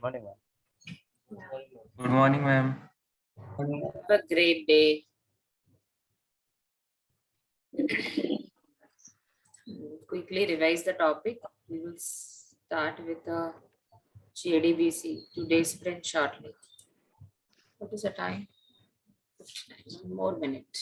Morning, ma'am. Good morning, ma'am. Have a great day. Quickly revise the topic. We will start with the GADBC today's sprint shortly. What is the time? 59. One more minute.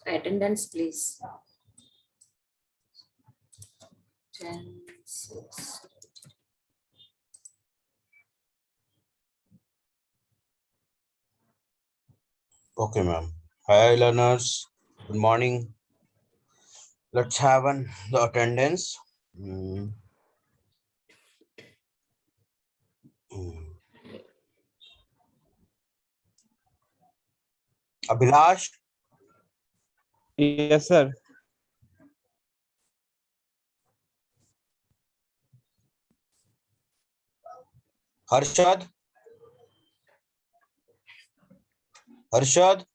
Attendance, please. 10, 6. Okay, ma'am. Hi, learners. Good morning. Let's have the attendance. Mm. Abhilash, Yes, sir. Harshad, Harshad,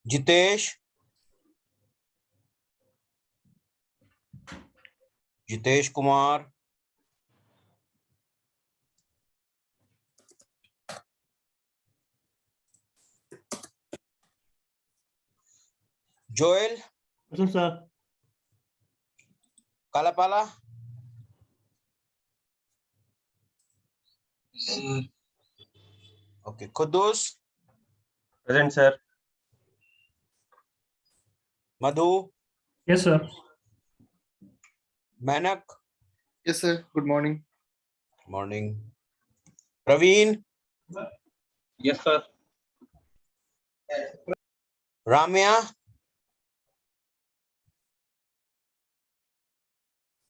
Jitesh. Jitesh Kumar. Joel. Present, sir. Kalapala. Okay. Kudus. Present, sir. Madhu. Yes, sir. Manak. Yes, sir. Good morning. Morning. Praveen. Yes, sir. Ramya.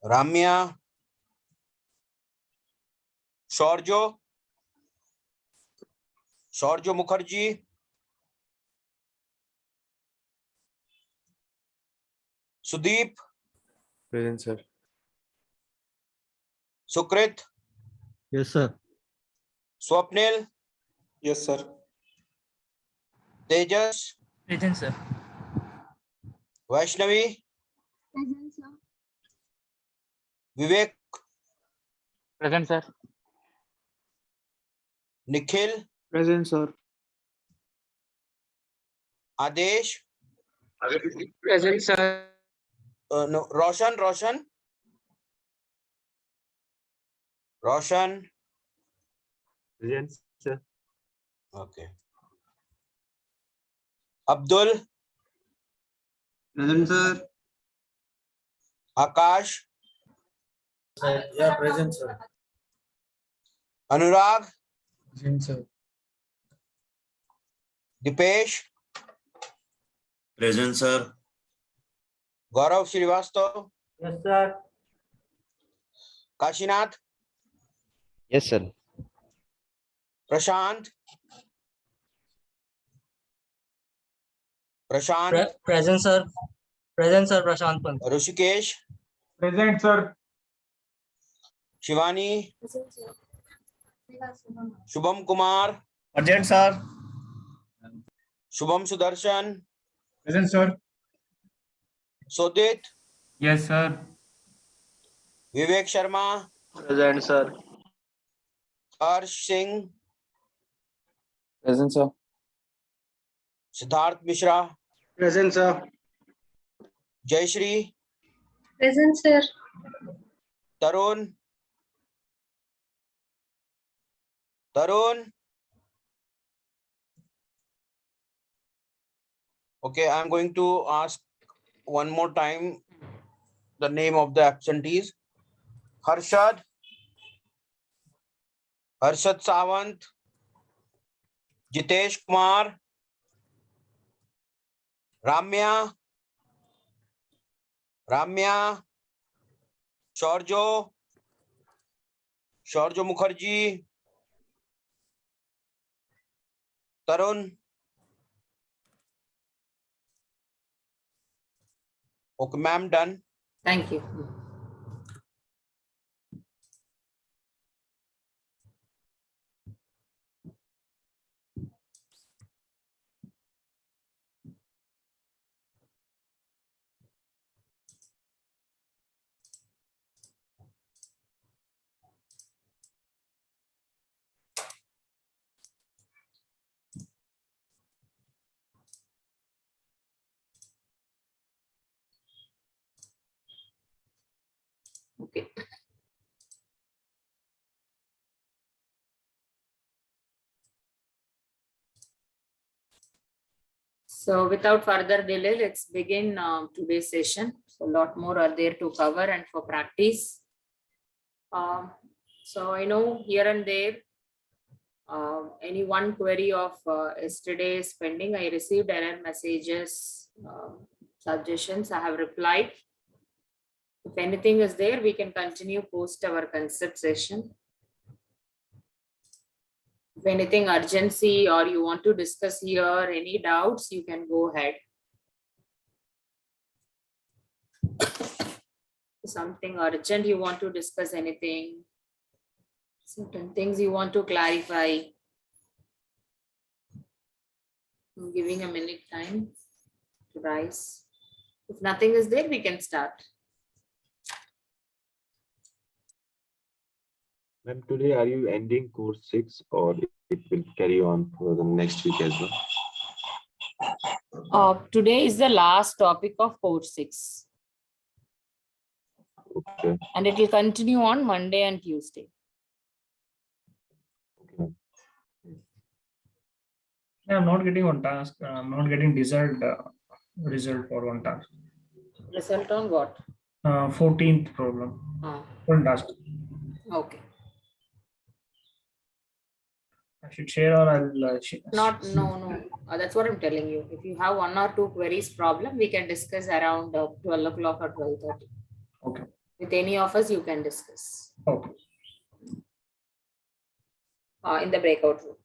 Ramya. Shorjo. Shorjo Mukherjee. Sudeep. Present, sir. Sukrit. Yes, sir. Swapnil. Yes, sir. Tejas. Present, sir. Vaishnavi. Present, sir. Vivek. Present, sir. Nikhil. Present, sir. Adesh. Present, sir. No, Roshan. Roshan. Present, sir. Okay. Abdul. Present, sir. Akash. Yeah, present, sir. Anurag. Present, sir. Dipesh. Present, sir. Gaurav Srivastav. Yes, sir. Kashinath. Yes, sir. Prashant. Prashant. Present, sir. Present, sir. Prashant Pant. Rushikesh. Present, sir. Shivani. Present, sir. Shubham Kumar. Present, sir. Shubham Sudarshan. Present, sir. Sodit. Yes, sir. Vivek Sharma. Present, sir. Harsh Singh. Present, sir. Siddharth Mishra. Present, sir. Jayashri. Present, sir. Tarun. Okay, I'm going to ask one more time the name of the absentees. Harshad Sawant, Jitesh Kumar, Ramya, Shorjo Mukherjee, Tarun. Okay, ma'am, done. Thank you. Okay. So without further delay, let's begin today's session. So a lot more are there to cover and for practice. So I know here and there, any one query of yesterday's pending, I received error messages, suggestions, I have replied. If anything is there, we can continue post our concept session. If anything urgency or you want to discuss here, any doubts, you can go ahead. Something urgent, you want to discuss anything, certain things you want to clarify. I'm giving a minute time. to rise? If nothing is there, we can start. Ma'am, today are you ending course 6 or it will carry on for the next week as well? Today is the last topic of course 6, Okay. and it will continue on Monday and Tuesday. Okay. I'm not getting one task. I'm not getting result for one task. Result on what? 14th problem. Ah, One task. okay. I should share or I'll No. That's what I'm telling you. If you have 1 or 2 queries problem, we can discuss around 12 o'clock or 12:30. Okay. With any of us, you can discuss Okay. in the breakout room.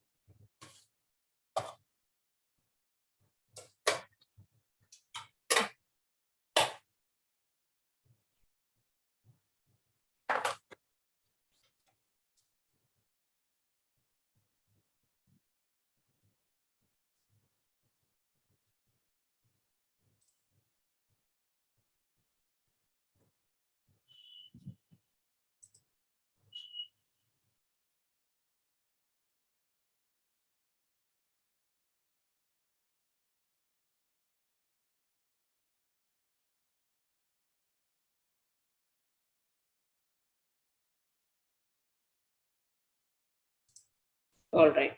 All right.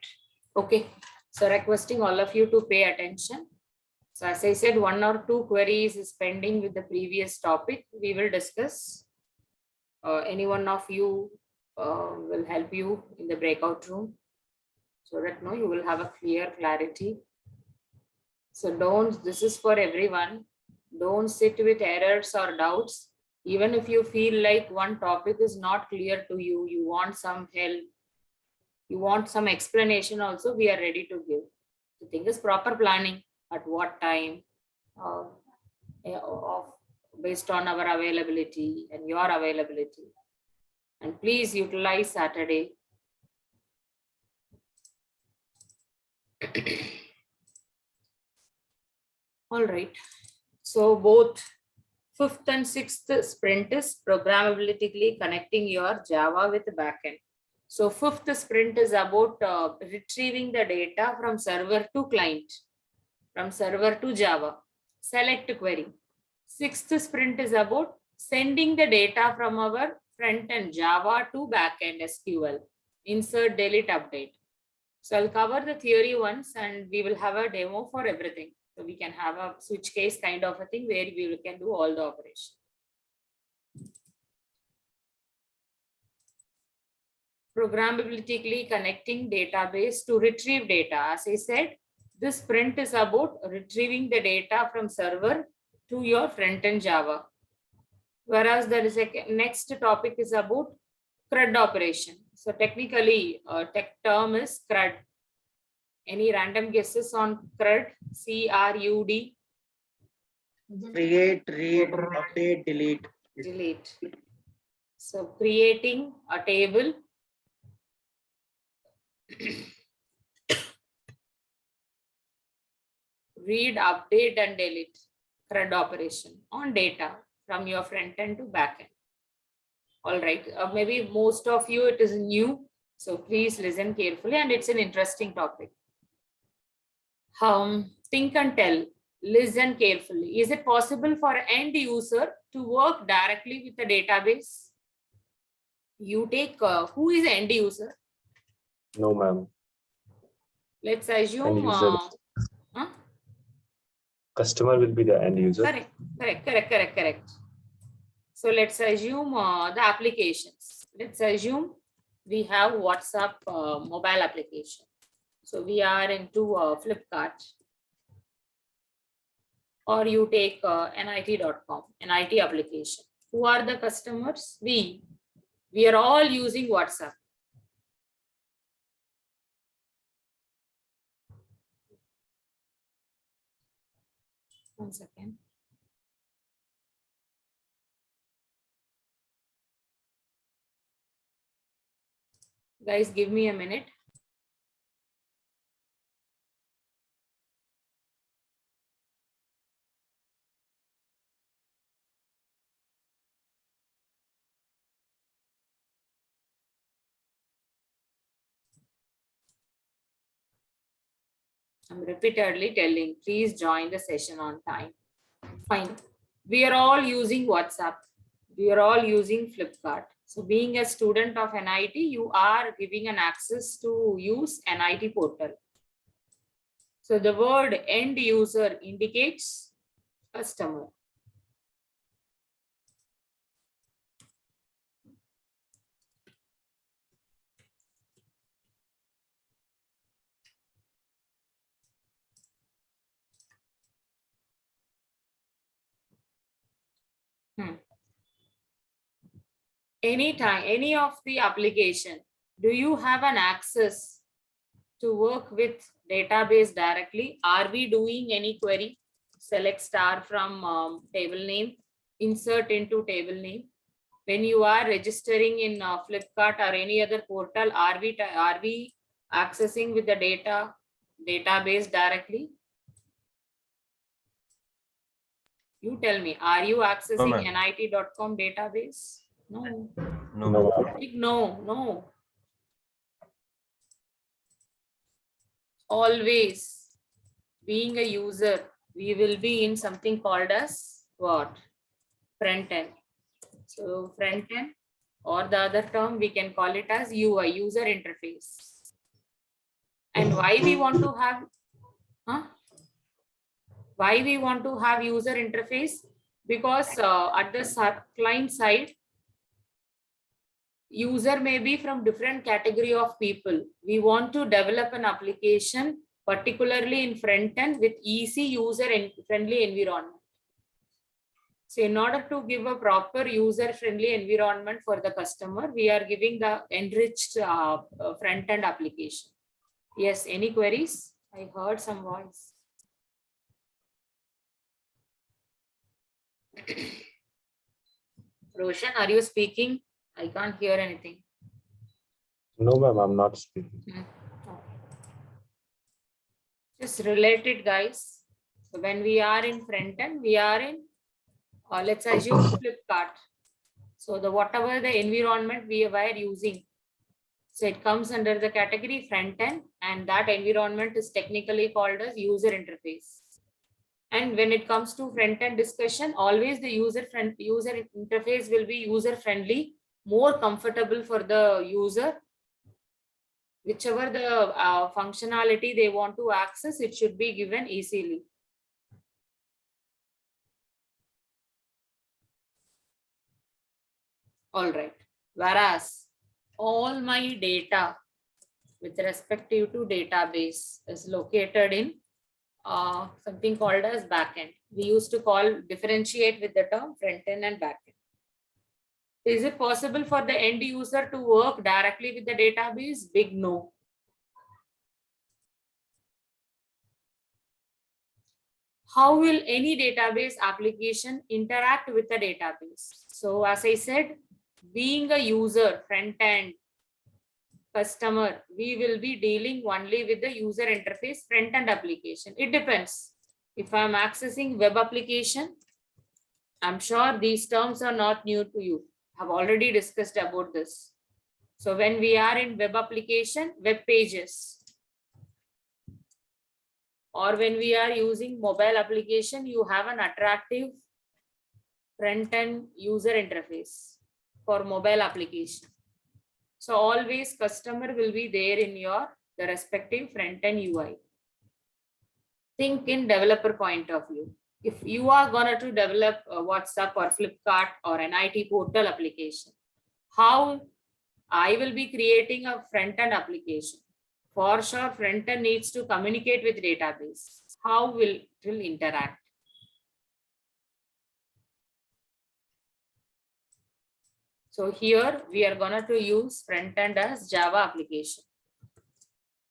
Okay. So requesting all of you to pay attention. So as I said, 1 or 2 queries is pending with the previous topic. We will discuss. Any one of you will help you in the breakout room so that you will have a clear clarity. So this is for everyone. Don't sit with errors or doubts. Even if you feel like one topic is not clear to you, you want some help, you want some explanation also, we are ready to give. The thing is proper planning at what time, based on our availability and your availability. And please utilize Saturday. All right. So both 5th and 6th sprint is programmability connecting your Java with the backend. So 5th sprint is about retrieving the data from server to client, from server to Java. Select query. 6th sprint is about sending the data from our front end Java to backend SQL. Insert, delete, update. So I'll cover the theory once and we will have a demo for everything. So we can have a switch case kind of a thing where we can do all the operation. Programmatically connecting database to retrieve data. As I said, this sprint is about retrieving the data from server to your front-end Java. Whereas there is a next topic is about CRUD operation. So technically, tech term is CRUD. Any random guesses on CRUD? C-R-U-D? Create, read, update, delete. Delete. So creating a table, read, update, and delete. CRUD operation on data from your front end to back end. All right. Maybe most of you it is new, so please listen carefully, and it's an interesting topic. Think and tell. Listen carefully. Is it possible for an end user to work directly with the database? You take who is the end user? No, ma'am. Let's assume. Customer will be the end user. Correct. So let's assume the applications. Let's assume we have WhatsApp mobile application. So we are into Flipkart. Or you take NIT.com, NIT application. Who are the customers? We are all using WhatsApp. One second. Guys, give me a minute. I'm repeatedly telling, please join the session on time. Fine. We are all using WhatsApp. We are all using Flipkart. So being a student of NIT, you are giving an access to use NIT portal. So the word end user indicates customer. Anytime, any of the application, do you have an access to work with database directly? Are we doing any query? Select star from table name, insert into table name. When you are registering in Flipkart or any other portal, are we accessing with the database directly? You tell me, are you accessing nit.com database? No. No. No. Always being a user, we will be in something called as what? Front end. So front end, or the other term we can call it as UI, user interface. And why we want to have, why we want to have user interface? Because at the client side, user may be from different category of people. We want to develop an application, particularly in front end, with easy user and friendly environment. So in order to give a proper user friendly environment for the customer, we are giving the enriched front end application. Yes, any queries? I heard some voice. Roshan, are you speaking? I can't hear anything. No, ma'am, I'm not speaking. Just related, guys. So when we are in front end, we are in, let's assume Flipkart. So the whatever the environment we were using, so it comes under the category front end, and that environment is technically called as user interface. And when it comes to front end discussion, always the user interface will be user friendly, more comfortable for the user. Whichever the functionality they want to access, it should be given easily. All right. Whereas all my data with respect to database is located in something called as backend. We used to differentiate with the term front end and backend. Is it possible for the end user to work directly with the database? Big no. How will any database application interact with the database? So as I said, being a user, front end, customer, we will be dealing only with the user interface front end application. It depends. If I'm accessing web application, I'm sure these terms are not new to you. I've already discussed about this. So when we are in web application, web pages, or when we are using mobile application, you have an attractive front end user interface for mobile application. So always customer will be there in the respective front end UI. Think in developer point of view. If you are going to develop a WhatsApp or Flipkart or an IT portal application, how I will be creating a front end application? For sure, front end needs to communicate with database. How will it interact? So here we are going to use front end as Java application.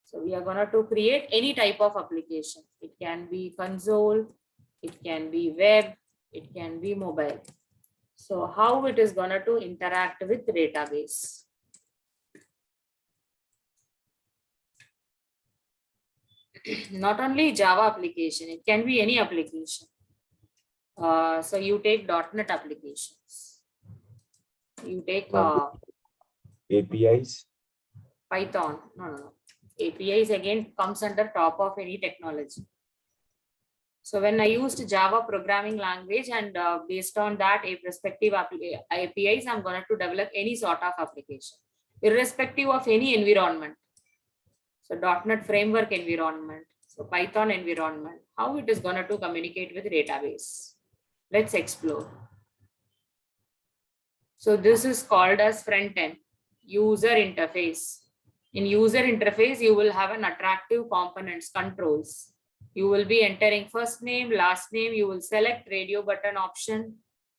So we are going to create any type of application. It can be console, it can be web, it can be mobile. So how it is going to interact with the database? Not only Java application, it can be any application. So you take .NET applications. You take APIs. Python. No. APIs again comes under top of any technology. So when I used Java programming language and based on that respective APIs, I'm going to develop any sort of application, irrespective of any environment. So .NET framework environment, so Python environment, how it is going to communicate with database. Let's explore. So this is called as front end, user interface. In user interface, you will have an attractive components, controls. You will be entering first name, last name, you will select radio button option.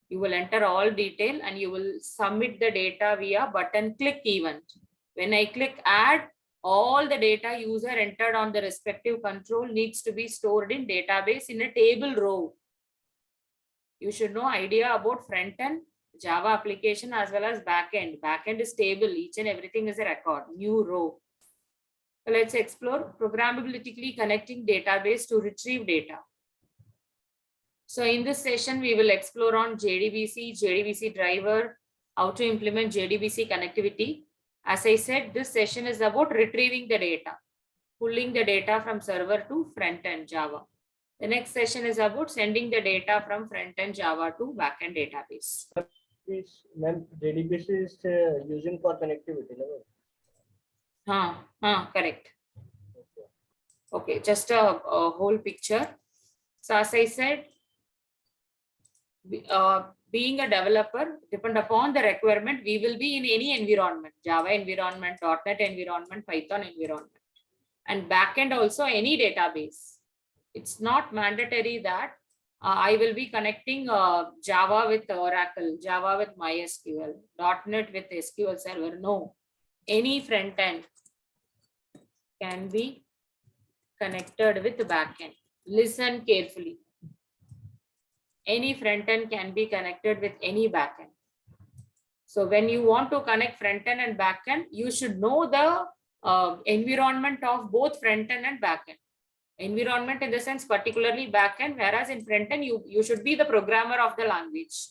You will enter all detail and you will submit the data via button click event. When I click add, all the data user entered on the respective control needs to be stored in database in a table row. You should know idea about front end Java application as well as backend. Backend is table, each and everything is a record, new row. So let's explore programmability connecting database to retrieve data. So in this session, we will explore on JDBC, JDBC driver, how to implement JDBC connectivity. As I said, this session is about retrieving the data, pulling the data from server to front end Java. The next session is about sending the data from front end Java to backend database. This JDBC is using for connectivity. Correct. Okay, just a whole picture. So as I said, being a developer, depend upon the requirement, we will be in any environment, Java environment, .NET environment, Python environment, and backend also any database. It's not mandatory that I will be connecting Java with Oracle, Java with MySQL, .NET with SQL Server. No, any front end can be connected with the backend. Listen carefully. Any front end can be connected with any backend. So when you want to connect front end and backend, you should know the environment of both front end and backend. Environment in the sense particularly backend, whereas in front end you should be the programmer of the language.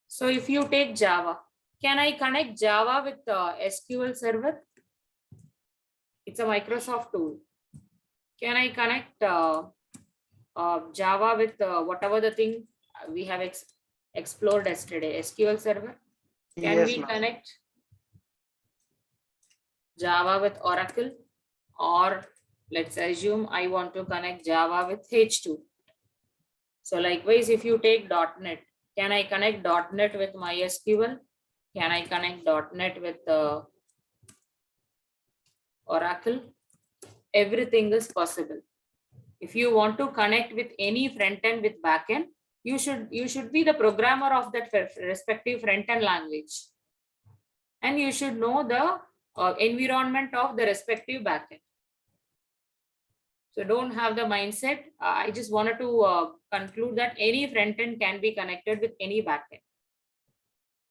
So if you take Java, can I connect Java with SQL Server? It's a Microsoft tool. Can I connect Java with whatever the thing we have explored yesterday, SQL Server? Can Yes, we ma'am. connect Java with Oracle? Or let's assume I want to connect Java with H2. So likewise, if you take .NET, can I connect .NET with MySQL? Can I connect .NET with Oracle? Everything is possible. If you want to connect with any front end with backend, you should be the programmer of that respective front end language, and you should know the environment of the respective backend. So don't have the mindset. I just wanted to conclude that any front end can be connected with any backend.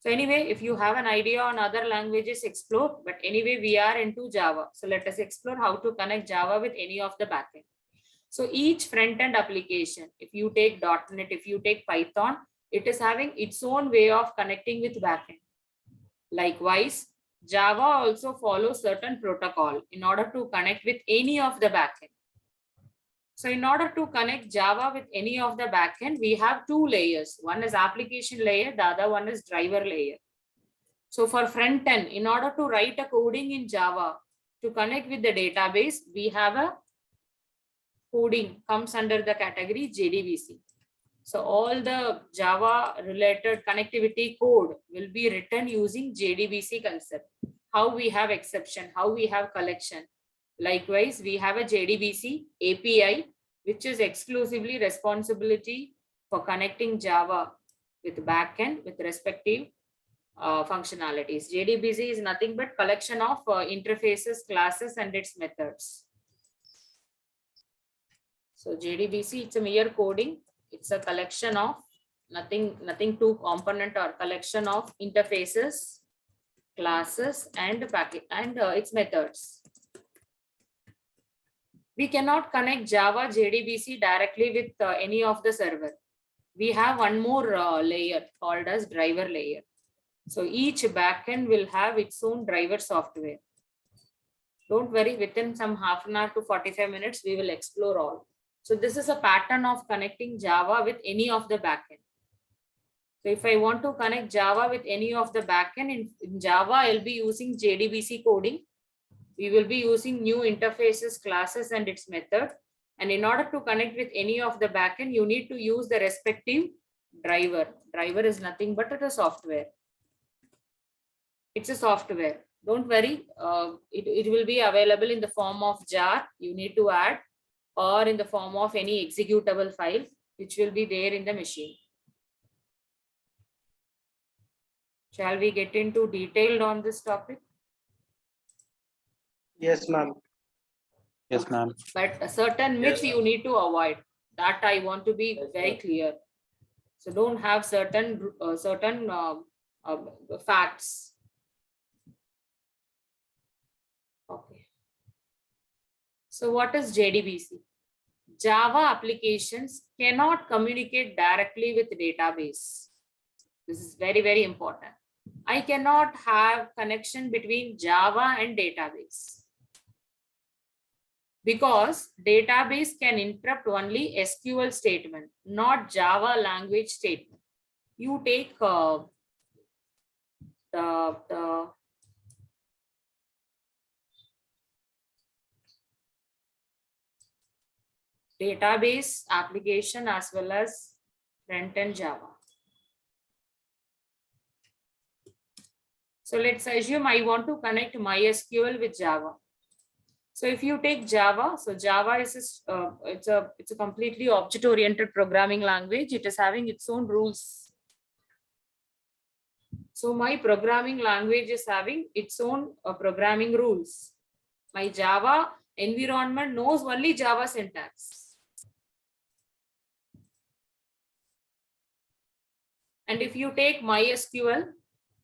So anyway, if you have an idea on other languages, explore. But anyway, we are into Java. So let us explore how to connect Java with any of the backend. So each front end application, if you take .NET, if you take Python, it is having its own way of connecting with backend. Likewise, Java also follows certain protocol in order to connect with any of the backend. So in order to connect Java with any of the backend, we have two layers. One is application layer, the other one is driver layer. So for front end, in order to write a coding in Java to connect with the database, we have a coding comes under the category JDBC. So all the Java related connectivity code will be written using JDBC concept. How we have exception, how we have collection. Likewise, we have a JDBC API, which is exclusively responsibility for connecting Java with backend with respective functionalities. JDBC is nothing but collection of interfaces, classes, and its methods. So JDBC, it's a mere coding. It's a collection of nothing too component or collection of interfaces, classes, and packet and its methods. We cannot connect Java JDBC directly with any of the server. We have one more layer called as driver layer. So each backend will have its own driver software. Don't worry, within some half an hour to 45 minutes, we will explore all. So this is a pattern of connecting Java with any of the backend. So if I want to connect Java with any of the backend in Java, I'll be using JDBC coding. We will be using new interfaces, classes, and its method. And in order to connect with any of the backend, you need to use the respective driver. Driver is nothing but a software. It's a software. Don't worry, it will be available in the form of jar you need to add, or in the form of any executable file, which will be there in the machine. Shall we get into detailed on this topic? Yes, ma'am. Yes, ma'am. But a certain myth you need to avoid. That I want to be very clear. So don't have certain facts. Okay. So what is JDBC? Java applications cannot communicate directly with database. This is very, very important. I cannot have connection between Java and database, because database can interrupt only SQL statement, not Java language statement. You take the database application as well as front-end Java. So let's assume I want to connect MySQL with Java. So if you take Java, so Java is it's a completely object-oriented programming language. It is having its own rules. So my programming language is having its own programming rules. My Java environment knows only Java syntax. And if you take MySQL,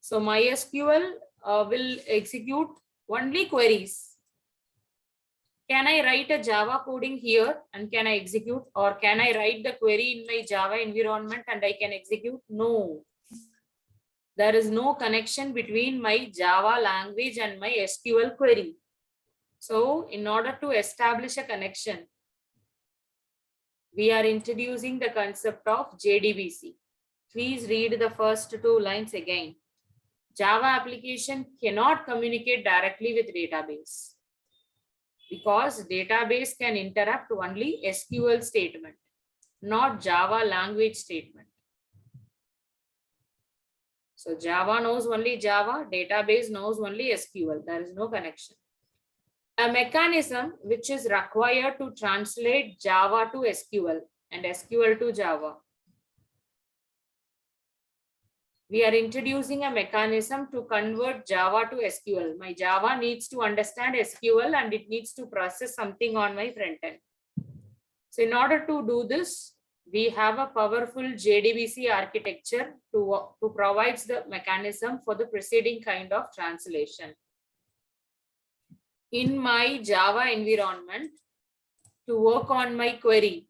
so MySQL will execute only queries. Can I write a Java coding here and can I execute, or can I write the query in my Java environment and I can execute? No. There is no connection between my Java language and my SQL query. So in order to establish a connection, we are introducing the concept of JDBC. Please read the first two lines again. Java application cannot communicate directly with database, because database can interrupt only SQL statement, not Java language statement. So Java knows only Java, database knows only SQL. There is no connection. A mechanism which is required to translate Java to SQL and SQL to Java. We are introducing a mechanism to convert Java to SQL. My Java needs to understand SQL and it needs to process something on my front end. So in order to do this, we have a powerful JDBC architecture to provide the mechanism for the preceding kind of translation. In my Java environment, to work on my query,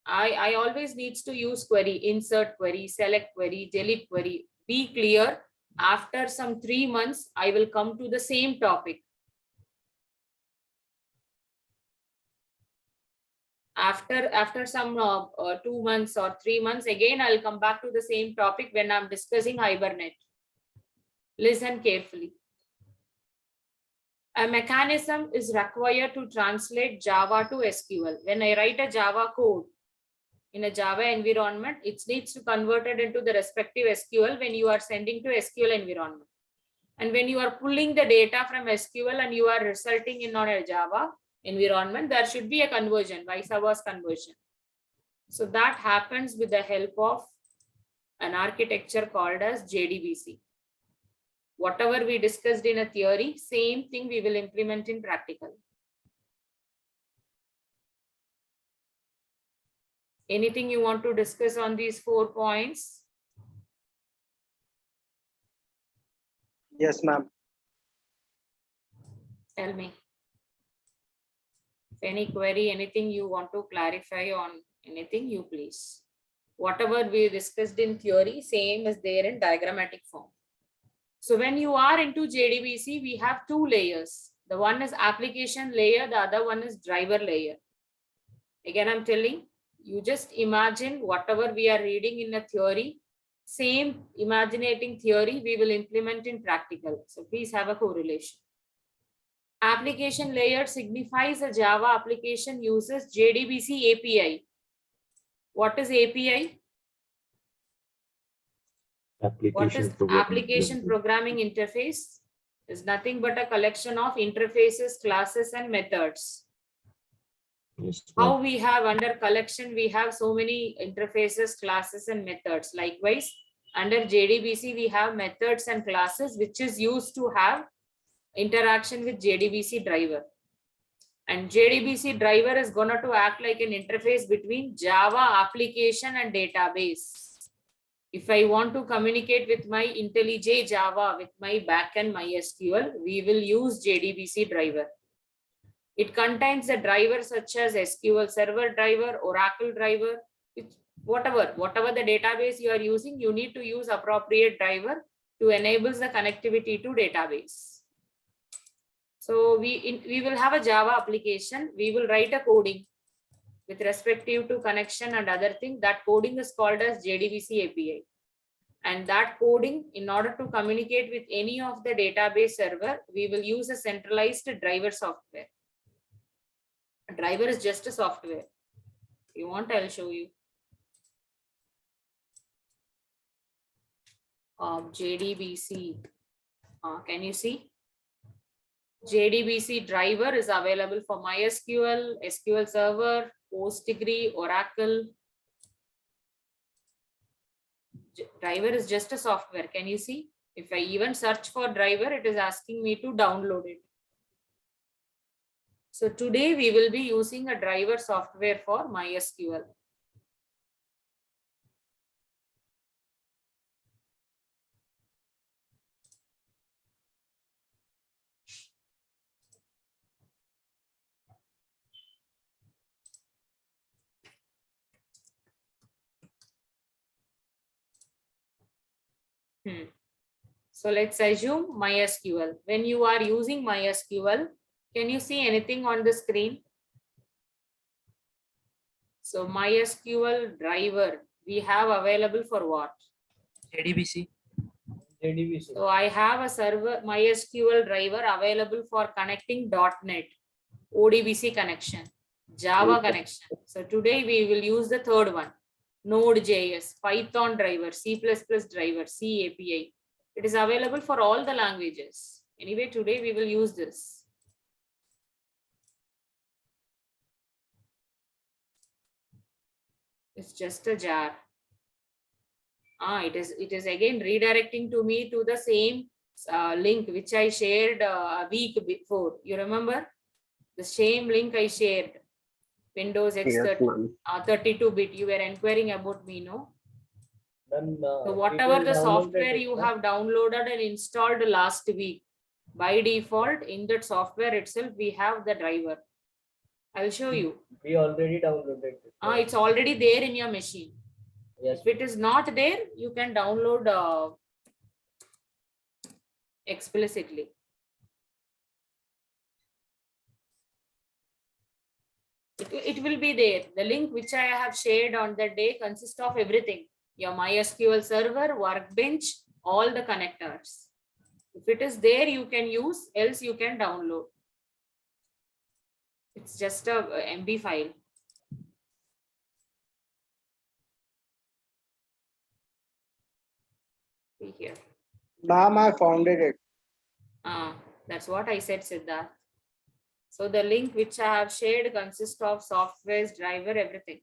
I always needs to use query, insert query, select query, delete query. Be clear, after some 3 months, I will come to the same topic. After some 2 months or 3 months, again, I'll come back to the same topic when I'm discussing Hibernate. Listen carefully. A mechanism is required to translate Java to SQL. When I write a Java code, in a Java environment, it needs to convert it into the respective SQL when you are sending to SQL environment. And when you are pulling the data from SQL and you are resulting in on a Java environment, there should be a conversion, vice versa conversion. So that happens with the help of an architecture called as JDBC. Whatever we discussed in a theory, same thing we will implement in practical. Anything you want to discuss on these 4 points? Yes, ma'am. Tell me. If any query, anything you want to clarify on anything, you please. Whatever we discussed in theory, same is there in diagrammatic form. So when you are into JDBC, we have 2 layers. The one is application layer, the other one is driver layer. Again, I'm telling you, just imagine whatever we are reading in a theory, same imaginating theory we will implement in practical. So please have a correlation. Application layer signifies a Java application uses JDBC API. What is API? What is application programming interface? Is nothing but a collection of interfaces, classes, and methods. Yes, How we have under collection, we have so many interfaces, classes, and methods. Likewise, under JDBC, we have methods and classes, which is used to have interaction with JDBC driver. And JDBC driver is going to act like an interface between Java application and database. If I want to communicate with my IntelliJ Java, with my backend MySQL, we will use JDBC driver. It contains the drivers such as SQL Server driver, Oracle driver, whatever the database you are using, you need to use appropriate driver to enable the connectivity to database. So we will have a Java application. We will write a coding with respective to connection and other thing. That coding is called as JDBC API. And that coding, in order to communicate with any of the database server, we will use a centralized driver software. A driver is just a software. If you want, I'll show you. JDBC. Can you see? JDBC driver is available for MySQL, SQL Server, PostgreSQL, Oracle. Driver is just a software. Can you see? If I even search for driver, it is asking me to download it. So today we will be using a driver software for MySQL. So let's assume MySQL. When you are using MySQL, can you see anything on the screen? So MySQL driver, we have available for what? JDBC. So I have a server MySQL driver available for connecting .NET, ODBC connection, Java connection. So today we will use the third one, Node.js, Python driver, C++ driver, C API. It is available for all the languages. Anyway, today we will use this. It's just a jar. It is again redirecting to me to the same link which I shared a week before. You remember? The same link I shared. Windows X30, 32-bit. You were inquiring about me, no? Then, so whatever the software you have downloaded and installed last week, by default in that software itself, we have the driver. I'll show you. We already downloaded it. It's already there in your machine. Yes. If it is not there, you can download explicitly. It will be there. The link which I have shared on that day consists of everything. Your MySQL server, workbench, all the connectors. If it is there, you can use, else you can download. It's just a MB file. See here. Ma'am, I found it. That's what I said, Siddharth. So the link which I have shared consists of software's driver, everything.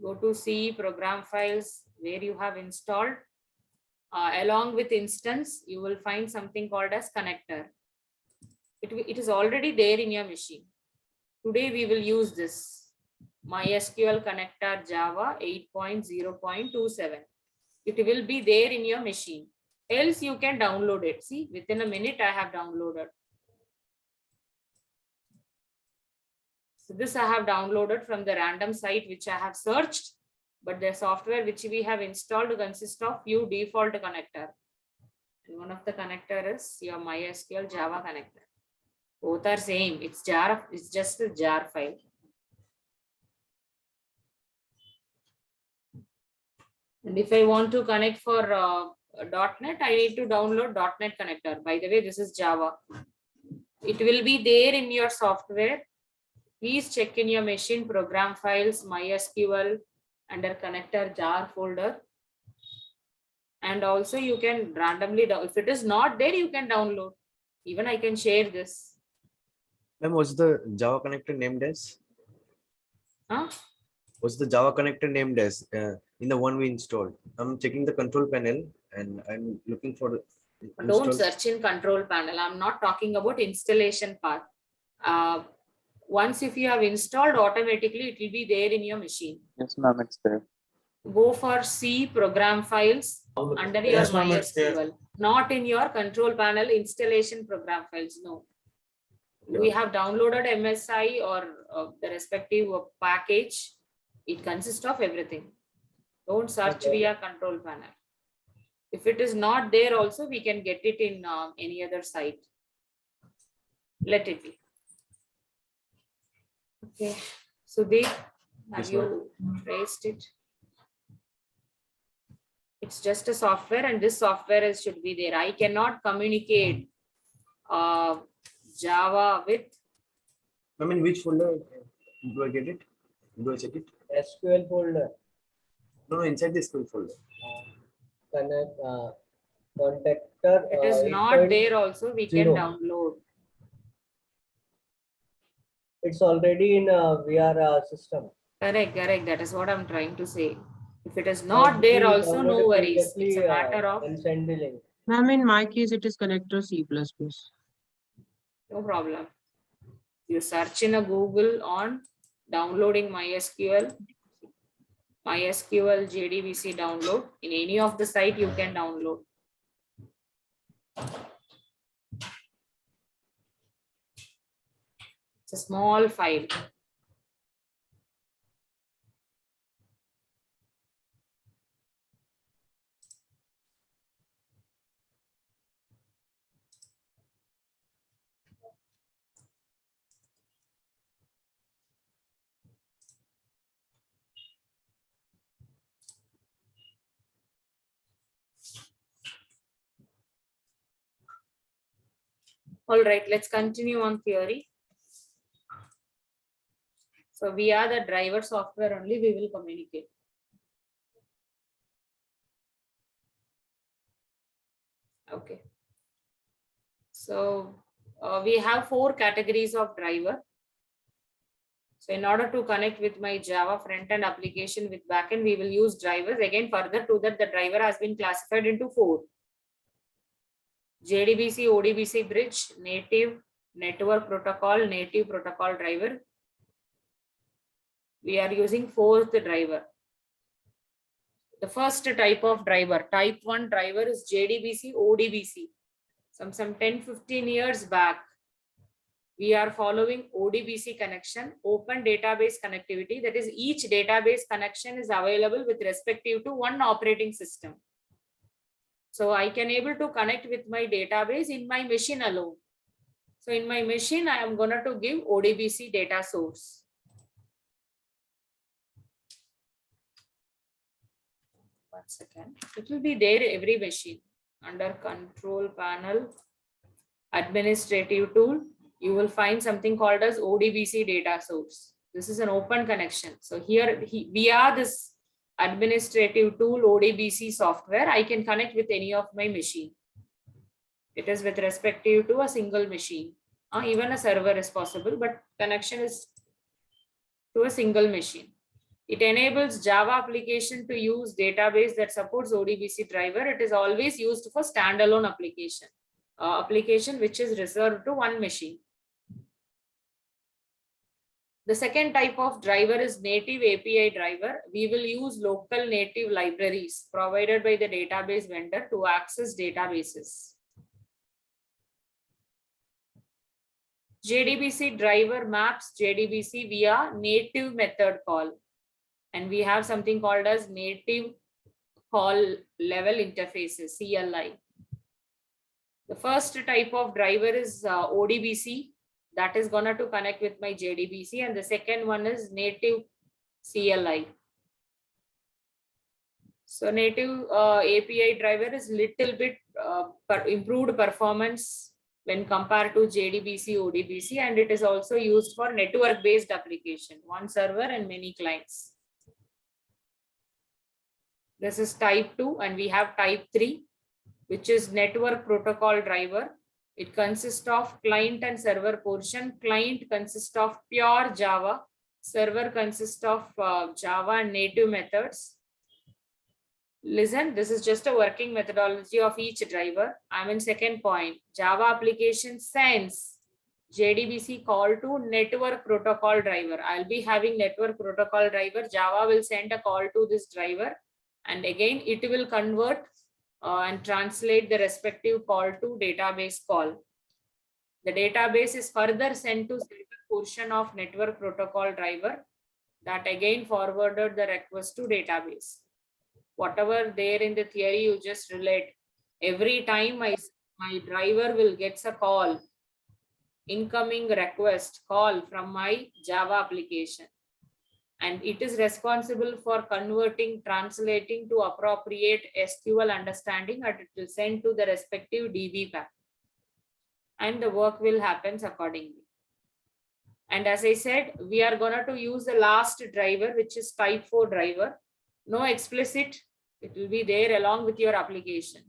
Go to C program files where you have installed. Along with instance, you will find something called as connector. It is already there in your machine. Today we will use this MySQL connector Java 8.0.27. It will be there in your machine. Else you can download it. See, within a minute I have downloaded. So this I have downloaded from the random site which I have searched, but the software which we have installed consists of few default connector. And one of the connector is your MySQL Java connector. Both are same. It's jar. It's just a jar file. And if I want to connect for .NET, I need to download .NET connector. By the way, this is Java. It will be there in your software. Please check in your machine program files, MySQL under connector jar folder. And also you can randomly, if it is not there, you can download. Even I can share this. Ma'am, what's the Java connector named as? Huh? What's the Java connector named as in the one we installed? I'm checking the control panel and I'm looking for the Don't search in control panel. I'm not talking about installation part. Once if you have installed, automatically it will be there in your machine. Yes, ma'am, it's there. Go for C program files under your Yes, ma'am, it's there. MySQL, not in your control panel installation program files. No. We have downloaded MSI or the respective package. It consists of everything. Don't search via control panel. If it is not there also, we can get it in any other site. Let it be. Okay. So have you traced it? It's just a software and this software should be there. I cannot communicate Java with. I mean, which folder do I get it? Do I check it? SQL folder. No, inside the SQL folder. Connect contactor. It is not there also. We can download. It's already in VR system. Correct. That is what I'm trying to say. If it is not there also, no worries. It's a matter of. And send the link. Ma'am, in my case, it is connector C++. No problem. You search in a Google on downloading MySQL JDBC download. In any of the site you can download. It's a small file. All right, let's continue on theory. So via the driver software only we will communicate. Okay. So we have 4 categories of driver. So in order to connect with my Java front-end application with backend, we will use drivers. Again, further to that, the driver has been classified into 4. JDBC, ODBC bridge, native, network protocol, native protocol driver. We are using 4th driver. The first type of driver, type 1 driver is JDBC, ODBC. Some 10-15 years back, we are following ODBC connection, open database connectivity. That is, each database connection is available with respective to one operating system. So I can able to connect with my database in my machine alone. So in my machine, I am going to give ODBC data source. One second. It will be there every machine. Under control panel, administrative tool, you will find something called as ODBC data source. This is an open connection. So here, via this administrative tool ODBC software, I can connect with any of my machine. It is with respective to a single machine. Even a server is possible, but connection is to a single machine. It enables Java application to use database that supports ODBC driver. It is always used for standalone application, application which is reserved to one machine. The second type of driver is native API driver. We will use local native libraries provided by the database vendor to access databases. JDBC driver maps JDBC via native method call. And we have something called as native call level interfaces, CLI. The first type of driver is ODBC. That is gonna to connect with my JDBC, and the second one is native CLI. So native API driver is little bit improved performance when compared to JDBC, ODBC, and it is also used for network-based application, one server and many clients. This is type 2, and we have type 3, which is network protocol driver. It consists of client and server portion. Client consists of pure Java. Server consists of Java and native methods. Listen, this is just a working methodology of each driver. I'm in second point. Java application sends JDBC call to network protocol driver. I'll be having network protocol driver. Java will send a call to this driver, and again it will convert and translate the respective call to database call. The database is further sent to server portion of network protocol driver that again forwarded the request to database. Whatever there in the theory you just relate, every time my driver will get a call, incoming request call from my Java application, and it is responsible for converting, translating to appropriate SQL understanding, and it will send to the respective DB path, and the work will happen accordingly. And as I said, we are going to use the last driver, which is type 4 driver. No explicit, it will be there along with your application.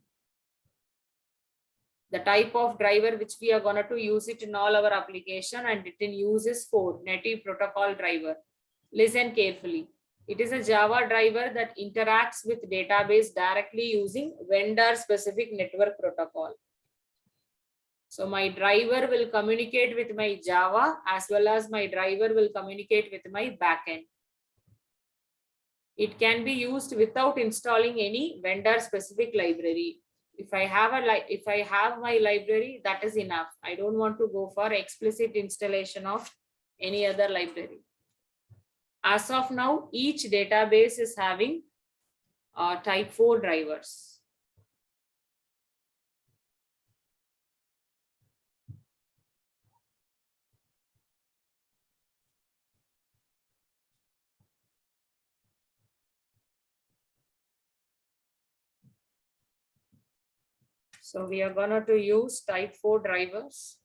The type of driver which we are going to use it in all our application, and it in use is 4, native protocol driver. Listen carefully. It is a Java driver that interacts with database directly using vendor specific network protocol. So my driver will communicate with my Java as well as my driver will communicate with my backend. It can be used without installing any vendor specific library. If I have my library, that is enough. I don't want to go for explicit installation of any other library. As of now, each database is having type 4 drivers. So we are going to use type 4 drivers.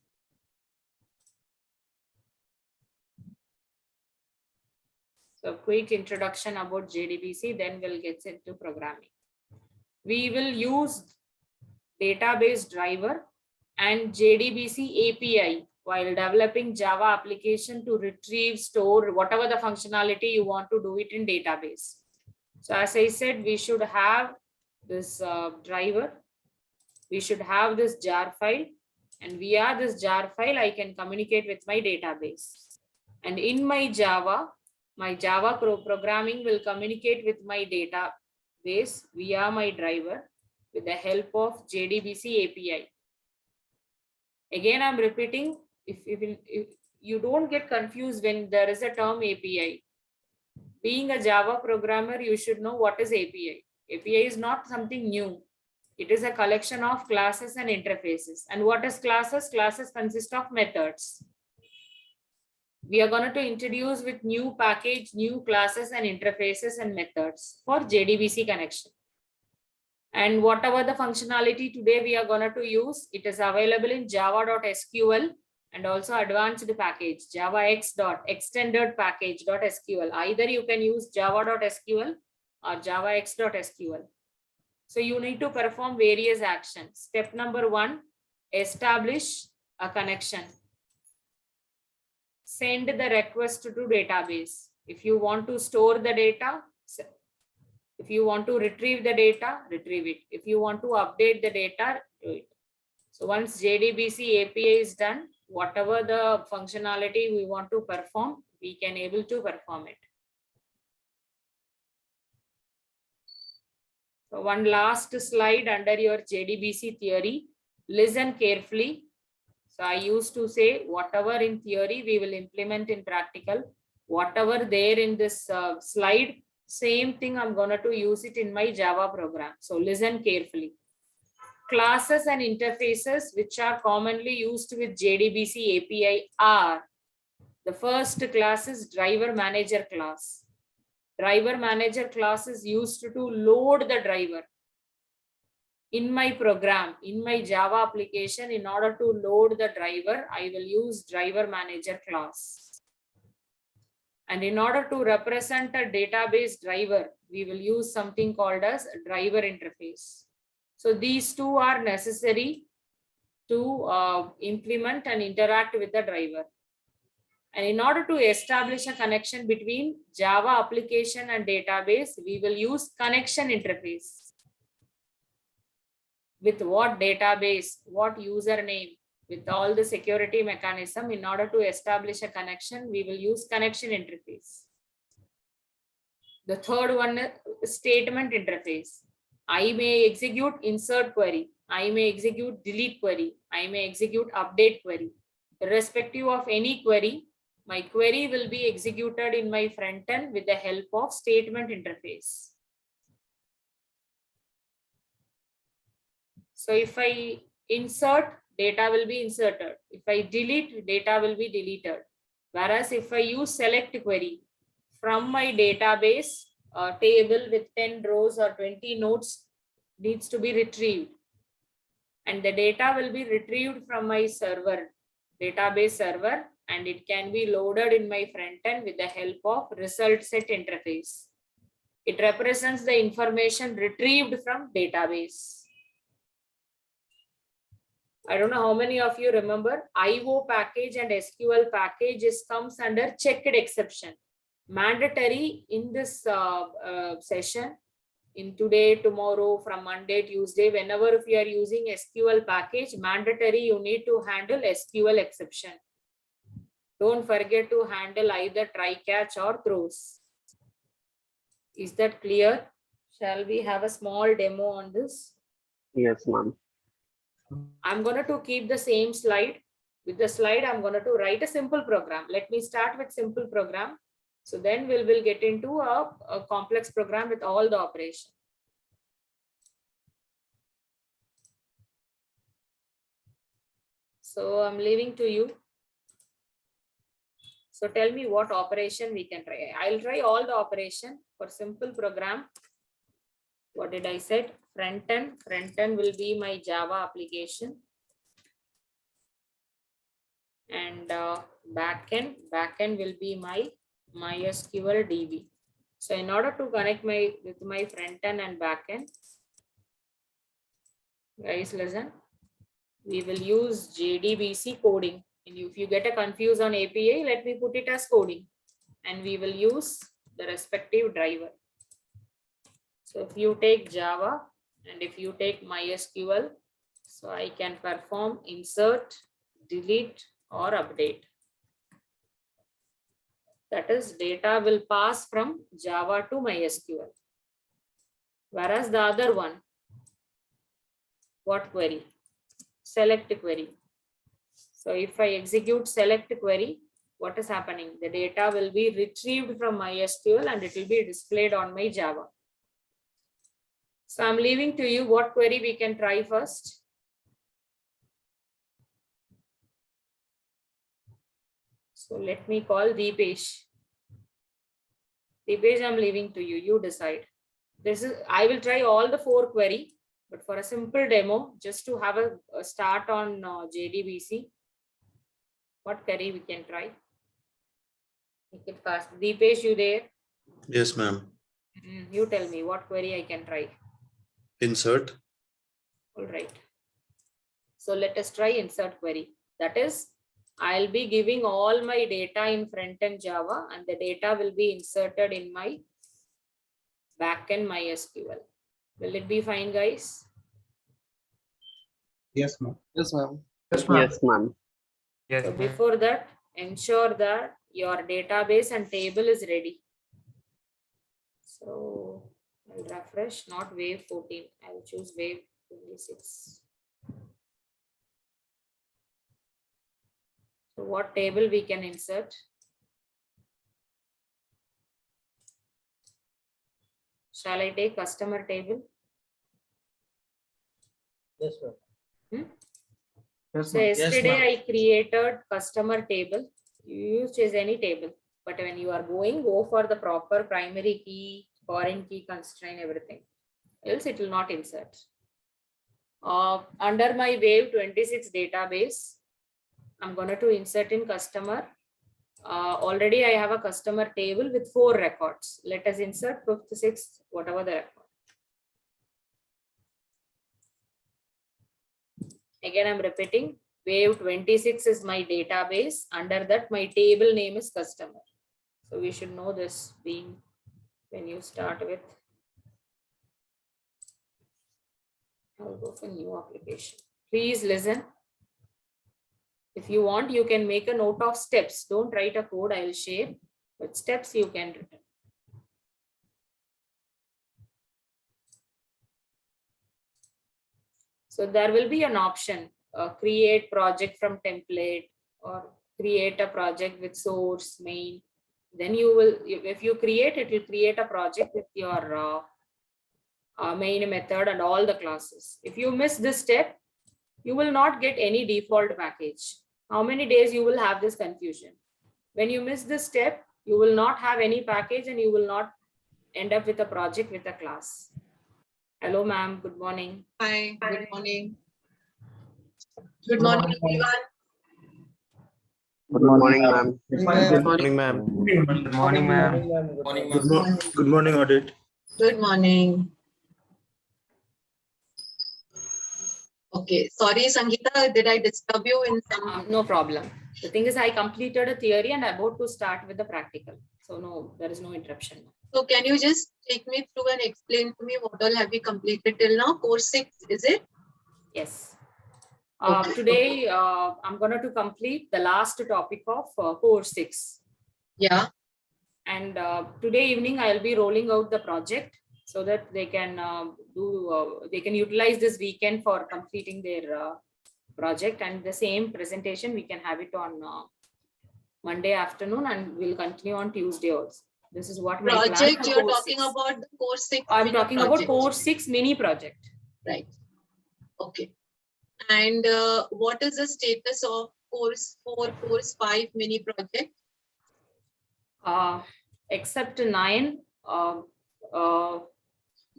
So quick introduction about JDBC, then we'll get into programming. We will use database driver and JDBC API while developing Java application to retrieve, store, whatever the functionality you want to do it in database. So as I said, we should have this driver. We should have this jar file, and via this jar file, I can communicate with my database. And in my Java programming will communicate with my database via my driver with the help of JDBC API. Again, I'm repeating, if you don't get confused when there is a term API. Being a Java programmer, you should know what is API. API is not something new. It is a collection of classes and interfaces. And what is classes? Classes consist of methods. We are going to introduce with new package, new classes and interfaces and methods for JDBC connection. And whatever the functionality today we are going to use, it is available in java.sql and also advanced package, javax.extended package.sql. Either you can use java.sql or javax.sql. So you need to perform various actions. Step number 1, establish a connection. Send the request to database. If you want to store the data, if you want to retrieve the data, retrieve it. If you want to update the data, do it. So once JDBC API is done, whatever the functionality we want to perform, we can able to perform it. So one last slide under your JDBC theory. Listen carefully. So I used to say whatever in theory we will implement in practical. Whatever there in this slide, same thing I'm going to use it in my Java program. So listen carefully. classes and interfaces which are commonly used with JDBC API are, the first class is driver manager class. Driver manager class is used to load the driver. In my program, in my Java application, in order to load the driver, I will use driver manager class. And in order to represent a database driver, we will use something called as driver interface. So these two are necessary to implement and interact with the driver. And in order to establish a connection between Java application and database, we will use connection interface. With what database, what username, with all the security mechanism, in order to establish a connection, we will use connection interface. The third one is statement interface. I may execute insert query. I may execute delete query. I may execute update query. Irrespective of any query, my query will be executed in my front end with the help of statement interface. So if I insert, data will be inserted. If I delete, data will be deleted. Whereas if I use select query from my database table with 10 rows or 20 nodes needs to be retrieved. And the data will be retrieved from my server, database server, and it can be loaded in my front end with the help of result set interface. It represents the information retrieved from database. I don't know how many of you remember IO package and SQL package comes under checked exception. Mandatory in this session, in today, tomorrow, from Monday, Tuesday, whenever if you are using SQL package, mandatory you need to handle SQL exception. Don't forget to handle either try catch or throws. Is that clear? Shall we have a small demo on this? Yes, ma'am. I'm going to keep the same slide. With the slide, I'm going to write a simple program. Let me start with simple program. So then we'll get into a complex program with all the operation. So I'm leaving to you. So tell me what operation we can try. I'll try all the operation for simple program. What did I say? Front end will be my Java application. And backend will be my MySQL DB. So in order to connect with my front end and backend, guys, listen, we will use JDBC coding. And if you get a confuse on API, let me put it as coding. And we will use the respective driver. So if you take Java and if you take MySQL, so I can perform insert, delete, or update. That is, data will pass from Java to MySQL. Whereas the other one, what query? Select query. So if I execute select query, what is happening? The data will be retrieved from MySQL and it will be displayed on my Java. So I'm leaving to you what query we can try first. So let me call Deepesh. Deepesh, I'm leaving to you. You decide. I will try all the 4 query, but for a simple demo, just to have a start on JDBC, what query we can try? Make it fast. Deepesh, you there? Yes, ma'am. You tell me what query I can try. Insert. All right. So let us try insert query. That is, I'll be giving all my data in front-end Java and the data will be inserted in my backend MySQL. Will it be fine, guys? Yes, ma'am. Yes, ma'am. Yes, ma'am. Yes, So ma'am. before that, ensure that your database and table is ready. So I'll refresh, not wave 14. I will choose wave 26. So what table we can insert? Shall I take customer table? Yes, sir. Yes, So ma'am. yesterday I created customer table. You choose any table, but when you are going, go for the proper primary key, foreign key, constraint, everything. Else it will not insert. Under my Wave 26 database, I'm going to insert in customer. Already I have a customer table with 4 records. Let us insert 5th, 6th, whatever the record. Again, I'm repeating, Wave 26 is my database. Under that, my table name is customer. So we should know this being when you start with. I'll go for new application. Please listen. If you want, you can make a note of steps. Don't write a code, I'll share. But steps you can write. So there will be an option, create project from template or create a project with source main. Then you will, if you create, it will create a project with your main method and all the classes. If you miss this step, you will not get any default package. How many days you will have this confusion? When you miss this step, you will not have any package and you will not end up with a project with a class. Hello, ma'am. Good morning. Hi, good morning. Good morning, everyone. Good morning, ma'am. Good morning, ma'am. Good morning, ma'am. Good morning, audit. Good morning. Okay, sorry, Sangeeta, did I disturb you in some? No problem. The thing is, I completed a theory and about to start with the practical. So no, there is no interruption. So can you just take me through and explain to me what all have you completed till now? Course 6, is it? Yes. Okay. Today, I'm going to complete the last topic of course 6. Yeah. And today evening, I'll be rolling out the project so that they can they can utilize this weekend for completing their project, and the same presentation we can have it on Monday afternoon, and we'll continue on Tuesday also. This is what my plan Project, for you're course talking 6. about the course 6. I'm talking about project. course 6 mini project. Right. Okay. And what is the status of course 4, course 5 mini project? Except 9,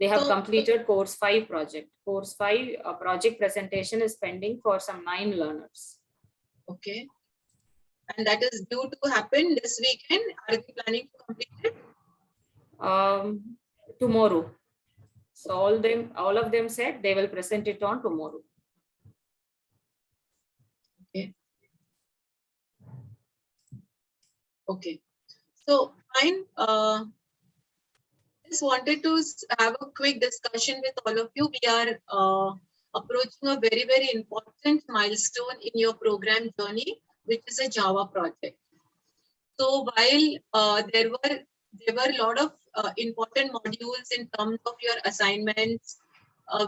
they have completed course 5 project. Course 5 project presentation is pending for some 9 learners. Okay. And that is due to happen this weekend. Are you planning to complete it? Tomorrow. So all of them said they will present it on tomorrow. Okay. Okay. So fine. Just wanted to have a quick discussion with all of you. We are approaching a very, very important milestone in your program journey, which is a Java project. So while there were a lot of important modules in terms of your assignments,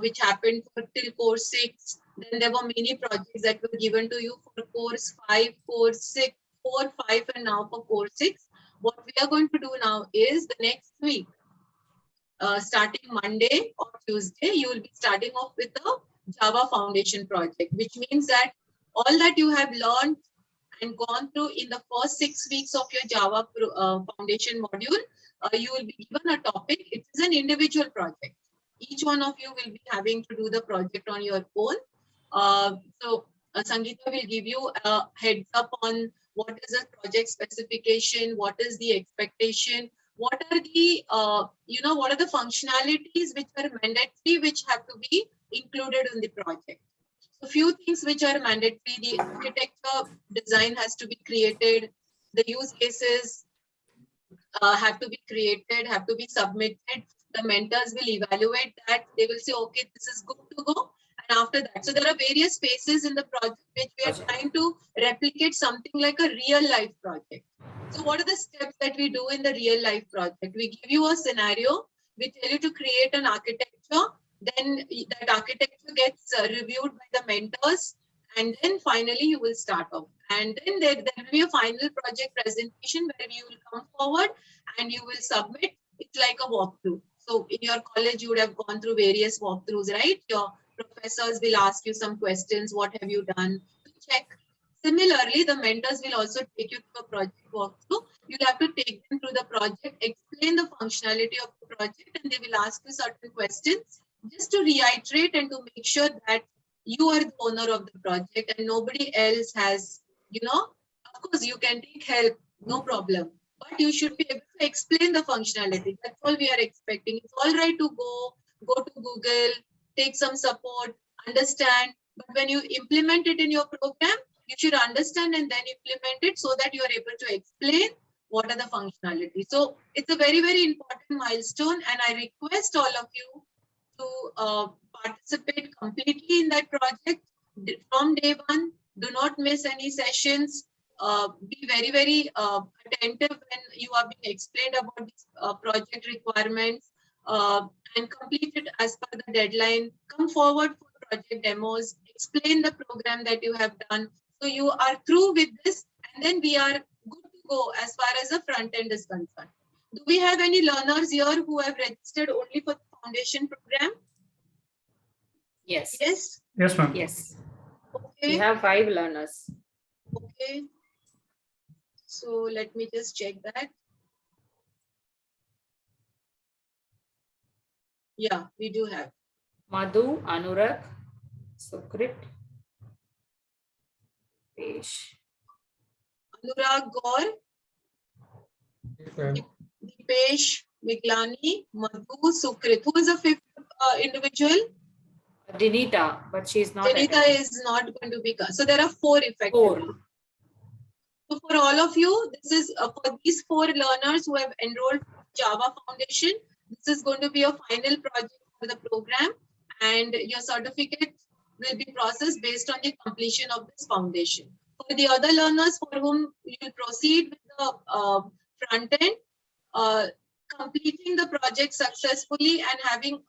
which happened for till course 6. Then there were many projects that were given to you for course 5, course 6, 4, 5, and now for course 6. What we are going to do now is the next week, starting Monday or Tuesday, you will be starting off with the Java Foundation project, which means that all that you have learned and gone through in the first 6 weeks of your Java Foundation module, you will be given a topic. It is an individual project. Each one of you will be having to do the project on your own. So Sangeeta will give you a heads up on what is the project specification, what is the expectation, what are the what are the functionalities which are mandatory, which have to be included in the project. So few things which are mandatory: the architecture design has to be created, the use cases have to be created, have to be submitted. The mentors will evaluate that. They will say, okay, this is good to go. And after that, so there are various phases in the project which we are trying to replicate something like a real life project. So what are the steps that we do in the real life project? We give you a scenario, we tell you to create an architecture, then that architecture gets reviewed by the mentors, and then finally you will start off. And then there will be a final project presentation where you will come forward and you will submit. It's like a walkthrough. So in your college, you would have gone through various walkthroughs, right? Your Professors will ask you some questions. What have you done? To check. Similarly, the mentors will also take you through a project walkthrough. You'll have to take them through the project, explain the functionality of the project, and they will ask you certain questions just to reiterate and to make sure that you are the owner of the project and nobody else has, of course, you can take help, no problem. But you should be able to explain the functionality. That's all we are expecting. It's all right to go to Google, take some support, understand. But when you implement it in your program, you should understand and then implement it so that you are able to explain what are the functionalities. So it's a very, very important milestone, and I request all of you to participate completely in that project from day one. Do not miss any sessions. Be very, very attentive when you are being explained about these project requirements, and complete it as per the deadline. Come forward for project demos, explain the program that you have done. So you are through with this, and then we are good to go as far as the front end is concerned. Do we have any learners here who have registered only for the foundation program? Yes. Yes. Yes, ma'am. Yes. Okay. We have 5 learners. Okay. So let me just check that. Yeah, we do have. Madhu, Anurag, Sukrit, Pesh. Anurag Gaur, Dipesh, Miglani, Madhu, Sukrit. Who is the 5th individual? Dinita, but she's not. Dinita is not going to be. So there are 4 effectively. 4. So for all of you, this is for these 4 learners who have enrolled Java Foundation. This is going to be a final project for the program, and your certificate will be processed based on the completion of this foundation. For the other learners for whom you will proceed with the front end, completing the project successfully and having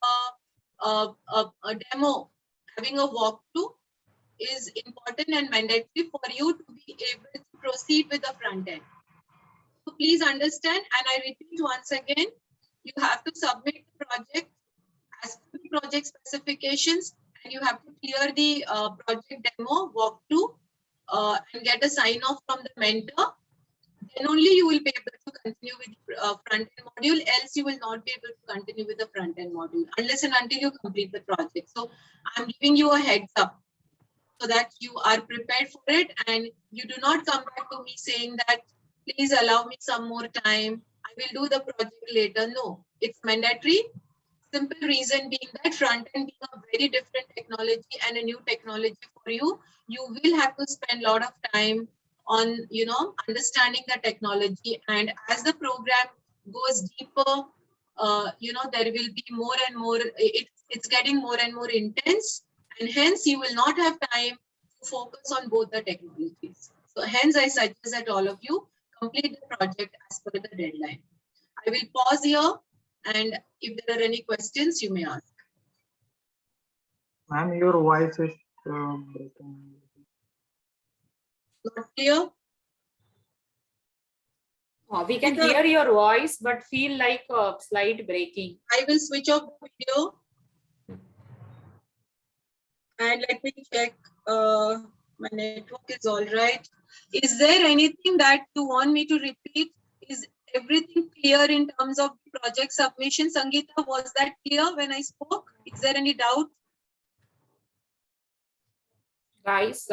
a demo, having a walkthrough is important and mandatory for you to be able to proceed with the front end. So please understand, and I repeat once again, you have to submit the project as per the project specifications, and you have to clear the project demo walkthrough and get a sign off from the mentor. Then only you will be able to continue with the front end module, else you will not be able to continue with the front end module unless and until you complete the project. So I'm giving you a heads up so that you are prepared for it, and you do not come back to me saying that please allow me some more time, I will do the project later. No, it's mandatory. Simple reason being that front end being a very different technology and a new technology for you, you will have to spend a lot of time on understanding the technology, and as the program goes deeper, there will be more and more, it's getting more and more intense, and hence you will not have time to focus on both the technologies. So hence I suggest that all of you complete the project as per the deadline. I will pause here, and if there are any questions, you may ask. Ma'am, your voice is breaking. Not clear? We can hear your voice, but feel like a slight breaking. I will switch off the video. And let me check. My network is all right. Is there anything that you want me to repeat? Is everything clear in terms of project submission? Sangeeta, was that clear when I spoke? Is there any doubt? Guys,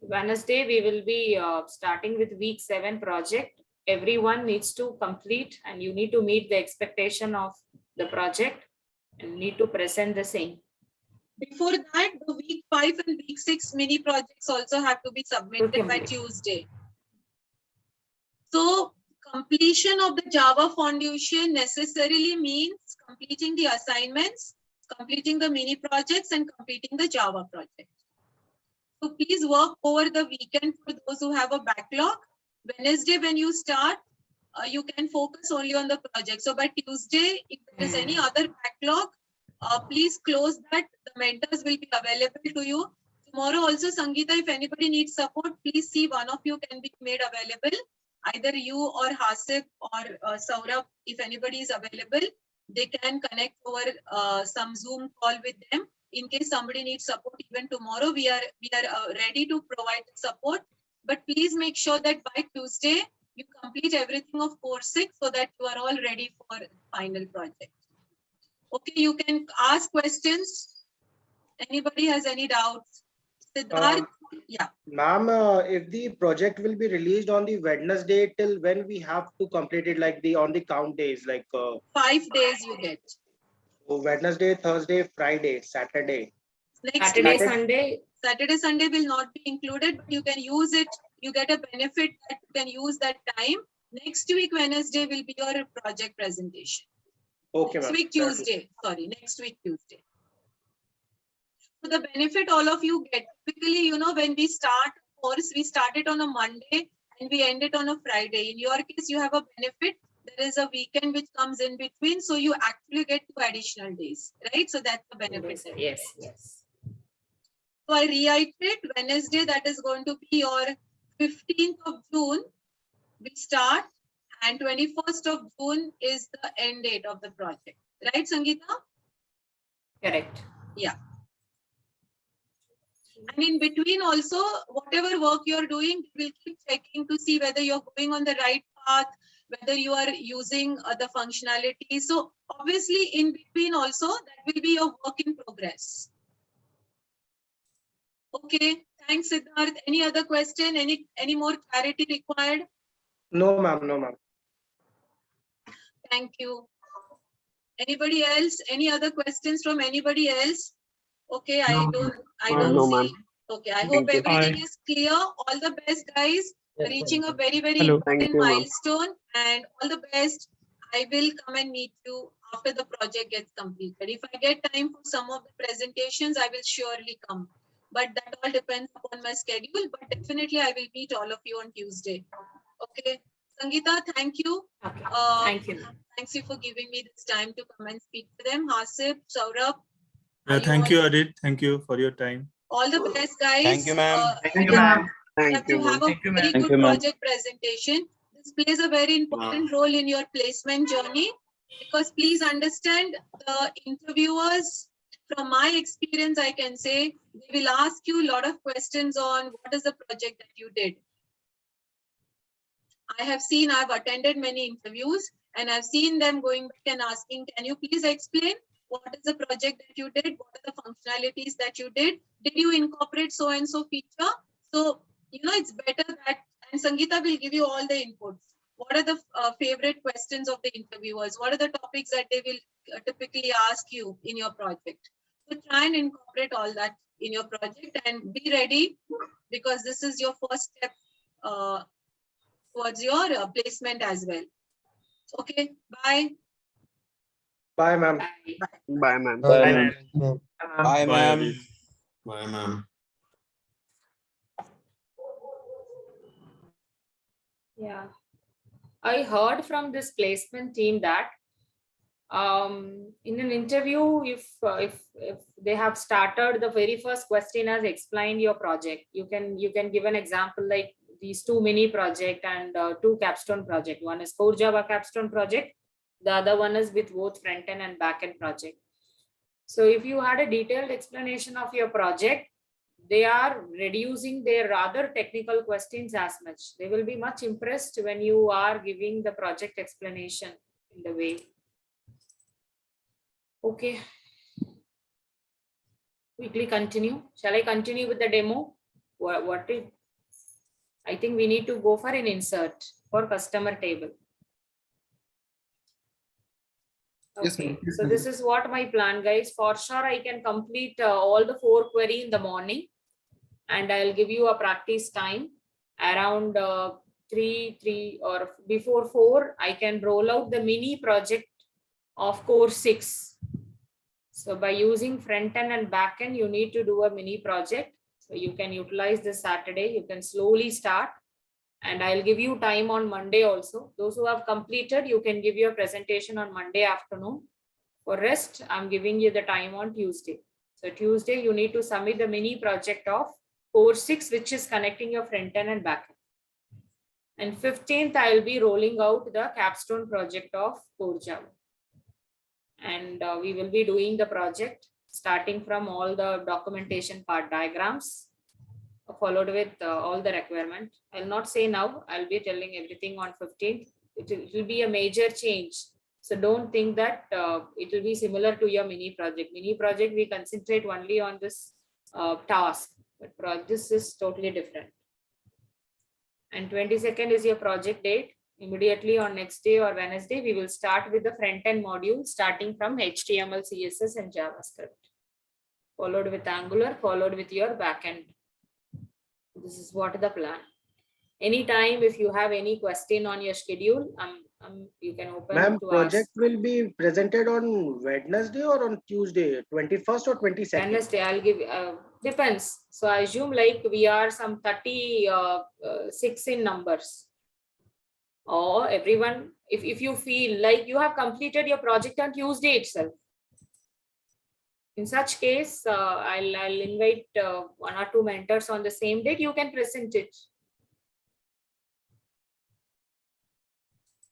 Wednesday we will be starting with week 7 project. Everyone needs to complete, and you need to meet the expectation of the project and need to present the same. Before that, the week 5 and week 6 mini projects also have to be submitted by Tuesday. So completion of the Java Foundation necessarily means completing the assignments, completing the mini projects, and completing the Java project. So please work over the weekend for those who have a backlog. Wednesday, when you start, you can focus only on the project. So by Tuesday, if there is any other backlog, please close that. The mentors will be available to you. Tomorrow also, Sangeeta, if anybody needs support, please see one of you can be made available. Either you or Hasib or Saurabh, if anybody is available, they can connect over some Zoom call with them in case somebody needs support even tomorrow, we are ready to provide the support. But please make sure that by Tuesday you complete everything of course 6 so that you are all ready for final project. Okay, you can ask questions. Anybody has any doubts? Siddharth? Yeah. Ma'am, if the project will be released on the Wednesday, till when we have to complete it, like on the count days, like 5 days you get. Wednesday, Thursday, Friday, Saturday. Next Saturday, week, Sunday. Saturday, Sunday will not be included, but you can use it. You get a benefit that you can use that time. Next week, Wednesday will be your project presentation. Okay, Next ma'am. week, Tuesday. Sorry, next week, Tuesday. So the benefit all of you get, typically, you know, when we start course, we start it on a Monday and we end it on a Friday. In your case, you have a benefit. There is a weekend which comes in between. So you actually get 2 additional days, right? So that's the benefit. Yes, yes. So I reiterate, Wednesday, that is going to be your 15th of June, we start, and 21st of June is the end date of the project. Right, Sangeeta? Correct. Yeah. And in between also, whatever work you're doing, we'll keep checking to see whether you're going on the right path, whether you are using the functionality. So obviously in between also, that will be your work in progress. Okay, thanks, Siddharth. Any other question? Any more clarity required? No, ma'am. No, ma'am. Thank you. Anybody else? Any other questions from anybody else? Okay, I don't No, see. ma'am. Okay, I hope Thank you. everything is clear. All the best, guys. Yes, Reaching a ma'am. very, very Hello. important Thank you, ma'am. milestone, and all the best. I will come and meet you after the project gets completed. If I get time for some of the presentations, I will surely come. But that all depends upon my schedule. But definitely, I will meet all of you on Tuesday. Okay, Sangeeta, thank you. Okay. Thank you. Thanks you for giving me this time to come and speak to them. Hasib, Saurabh. Are Thank all- you, Adit. Thank you for your time. All the best, guys. Thank you, ma'am. Thank you, ma'am. Thank you, You ma'am. have a very Thank good you, ma'am. project presentation. This plays a very important role in your placement journey, because please understand, the interviewers, from my experience, I can say they will ask you a lot of questions on what is the project that you did. I've attended many interviews and I've seen them going back and asking, can you please explain what is the project that you did? What are the functionalities that you did? Did you incorporate so and so feature? So, you know, it's better that, and Sangeeta will give you all the inputs. What are the favorite questions of the interviewers? What are the topics that they will typically ask you in your project? So try and incorporate all that in your project and be ready, because this is your first step towards your placement as well. Okay, bye. Bye, ma'am. Bye, ma'am. Bye, ma'am. Bye, ma'am. Adit. Bye, ma'am. Yeah. I heard from this placement team that in an interview, if they have started the very first question as explained your project, you can give an example like these 2 mini project and 2 capstone project. One is core Java capstone project. The other one is with both front end and back end project. So if you had a detailed explanation of your project, they are reducing their other technical questions as much. They will be much impressed when you are giving the project explanation in the way. Okay. Quickly continue. Shall I continue with the demo? What is? I think we need to go for an insert for customer table. Okay, so this is what my plan, guys. For sure, I can complete all the 4 query in the morning, and I'll give you a practice time around 3 or before 4. I can roll out the mini project of course 6. So by using front end and back end, you need to do a mini project. So you can utilize this Saturday. You can slowly start. And I'll give you time on Monday also. Those who have completed, you can give your presentation on Monday afternoon. For rest, I'm giving you the time on Tuesday. So Tuesday, you need to submit the mini project of core 6, which is connecting your front end and back end. And 15th, I'll be rolling out the capstone project of core Java. And we will be doing the project. starting from all the documentation part diagrams, followed with all the requirement. I'll not say now, I'll be telling everything on 15th. It will be a major change. So don't think that it will be similar to your mini project. Mini project, we concentrate only on this task, but this is totally different. And 22nd is your project date. Immediately on next day or Wednesday, we will start with the front end module starting from HTML, CSS and JavaScript, followed with Angular, followed with your backend. This is what the plan. Anytime if you have any question on your schedule, you can open Ma'am, to project ask. will be presented on Wednesday or on Tuesday, 21st or 22nd? Wednesday, I'll give, depends. So I assume like we are some 36 in numbers. Or everyone, if you feel like you have completed your project on Tuesday itself. In such case, I'll invite 1 or 2 mentors on the same date. You can present it.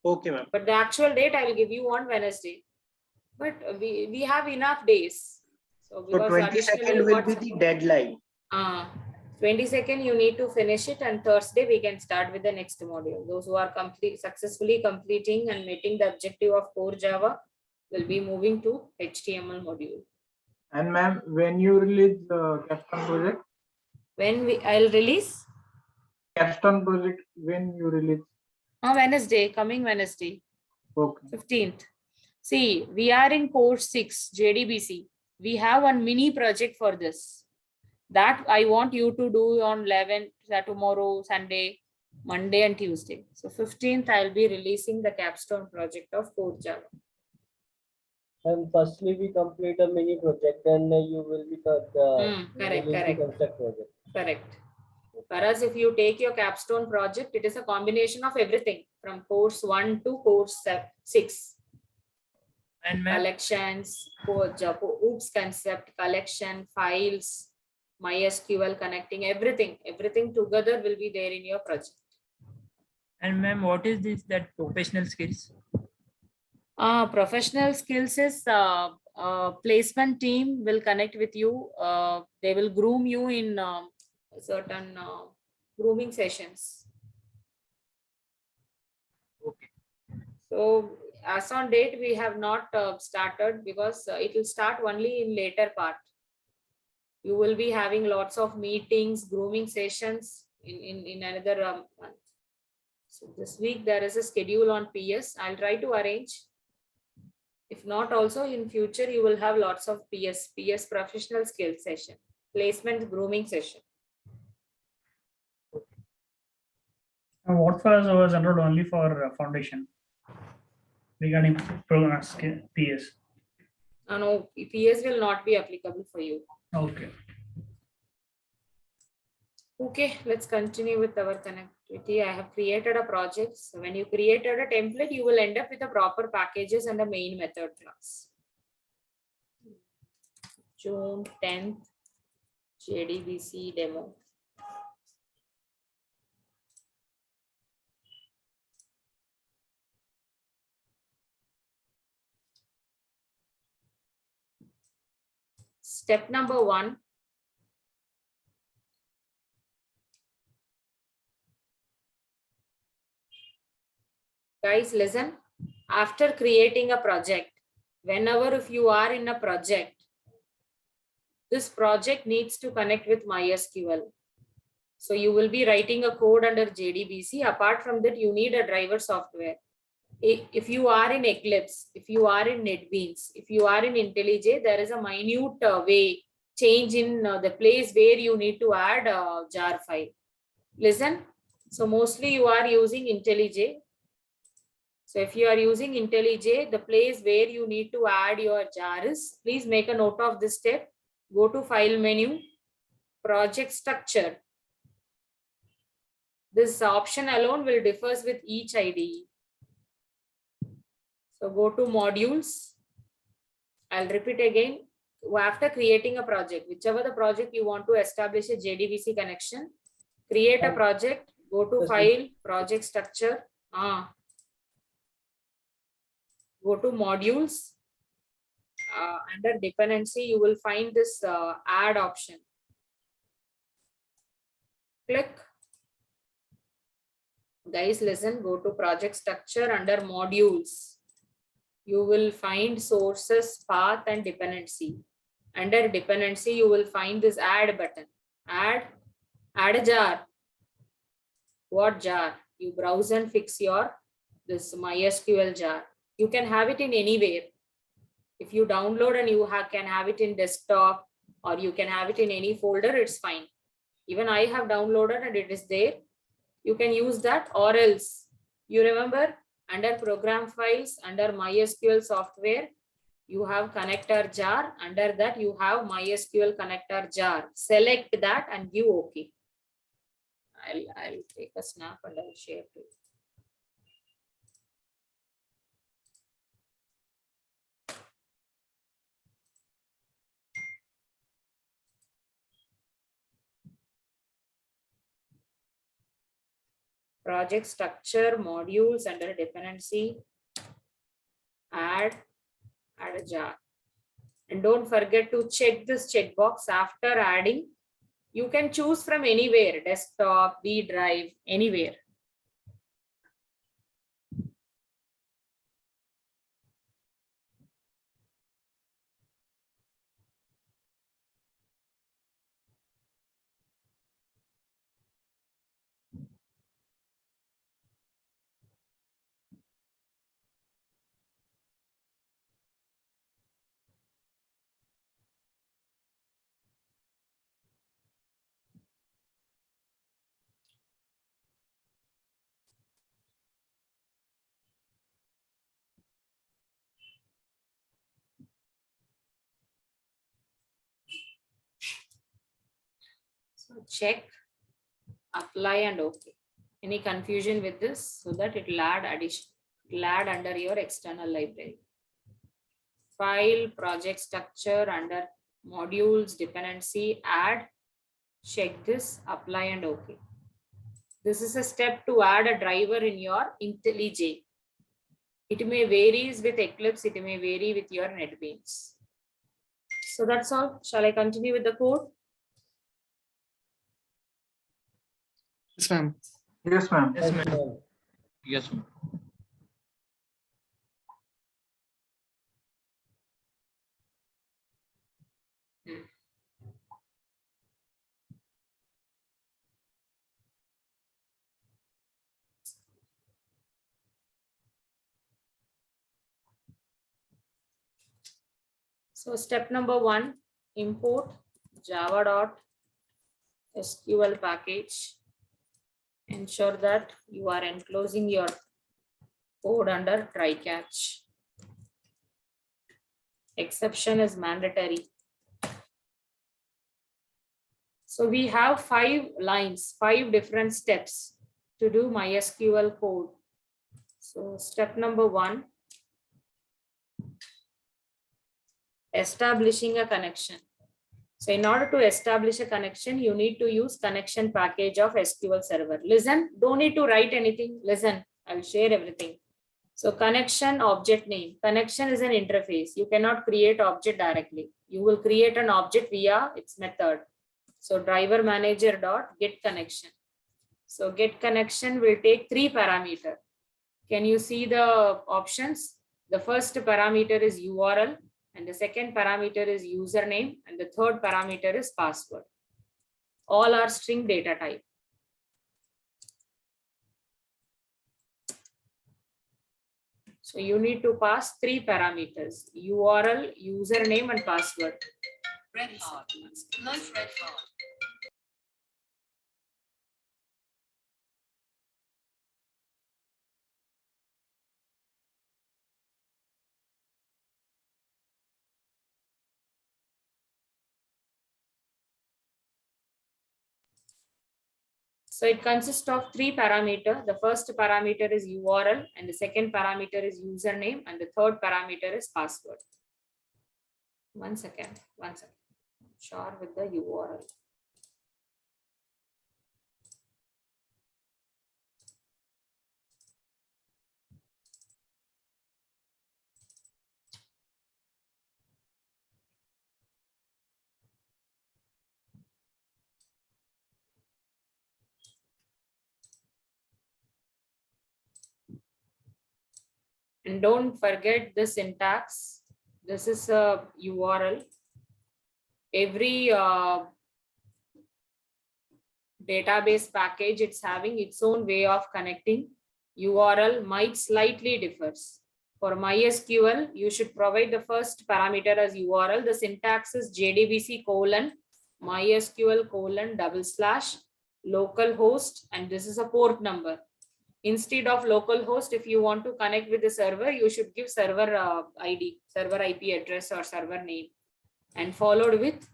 Okay, ma'am. But the actual date I will give you on Wednesday. But we have enough days. So, So 22nd will be the deadline. 22nd you need to finish it, and Thursday we can start with the next module. Those who are successfully completing and meeting the objective of core Java will be moving to HTML module. And ma'am, when you release the capstone project? When I'll release? Capstone project, when you release? Wednesday, coming Wednesday. Okay. 15th. See, we are in course 6, JDBC. We have one mini project for this. That I want you to do on 11th, tomorrow, Sunday, Monday and Tuesday. So 15th, I'll be releasing the capstone project of core Java. And firstly, we complete a mini project, then you will be Correct. project. Correct. Whereas if you take your capstone project, it is a combination of everything from course 1 to course 6. And collections, OOPS concept, collection, files, MySQL connecting, everything together will be there in your project. And ma'am, what is this, that professional skills? Professional skills is placement team will connect with you. They will groom you in certain grooming sessions. Okay. So as on date, we have not started because it will start only in later part. You will be having lots of meetings, grooming sessions in another month. So this week there is a schedule on PS. I'll try to arrange. If not, also in future, you will have lots of PS professional skills session, placement grooming session. And what was enrolled only for foundation regarding program PS? No, PS will not be applicable for you. Okay. Okay, let's continue with our connectivity. I have created a project. So when you created a template, you will end up with the proper packages and the main method class. June 10th, JDBC demo. Step number 1. Guys, listen. After creating a project, whenever if you are in a project, this project needs to connect with MySQL. So you will be writing a code under JDBC. Apart from that, you need a driver software. If you are in Eclipse, if you are in NetBeans, if you are in IntelliJ, there is a minute way change in the place where you need to add a jar file. Listen. So mostly you are using IntelliJ. So if you are using IntelliJ, the place where you need to add your jar is, please make a note of this step. Go to File menu, Project Structure. This option alone will differ with each IDE. So go to Modules. I'll repeat again. After creating a project, whichever the project you want to establish a JDBC connection, create a project, go to File, Project Structure. Go to Modules. under dependency, you will find this add option. Click. Guys, listen, go to project structure under modules. You will find sources, path, and dependency. Under dependency, you will find this add button. Add a jar. What jar? You browse and fix your this MySQL jar. You can have it in anywhere. If you download and you can have it in desktop, or you can have it in any folder, it's fine. Even I have downloaded and it is there. You can use that, or else you remember under program files, under MySQL software, you have connector jar. Under that you have MySQL connector jar. Select that and give OK. I'll take a snap and I'll share to you. Project structure, modules, under dependency, add a jar. And don't forget to check this checkbox after adding. You can choose from anywhere, desktop, B drive, anywhere. So check, apply, and OK. Any confusion with this? So that it will add addition, it will add under your external library. File, project structure, under modules, dependency, add, check this, apply, and OK. This is a step to add a driver in your IntelliJ. It may varies with Eclipse, it may vary with your NetBeans. So that's all. Shall I continue with the code? Yes, ma'am. Yes, ma'am. Yes, ma'am. Yes, ma'am. So step number 1, import java.sql package. Ensure that you are enclosing your code under try catch. Exception is mandatory. So we have 5 lines, 5 different steps to do MySQL code. So step number 1, establishing a connection. So in order to establish a connection, you need to use connection package of SQL Server. Listen, don't need to write anything. Listen, I'll share everything. So connection object name. Connection is an interface. You cannot create object directly. You will create an object via its method. So driver manager dot get connection. So get connection will take 3 parameters. Can you see the options? The first parameter is URL, and the second parameter is username, and the third parameter is password. All are string data type. So you need to pass 3 parameters: URL, username, and password. Red heart. Nice red heart. So it consists of 3 parameters. The first parameter is URL, and the second parameter is username, and the third parameter is password. One second. Sure with the URL. And don't forget the syntax. This is a URL. Every database package, it's having its own way of connecting. URL might slightly differs. For MySQL, you should provide the first parameter as URL. The syntax is JDBC : MySQL : /localhost, and this is a port number. Instead of localhost, if you want to connect with the server, you should give server ID, server IP address or server name, and followed with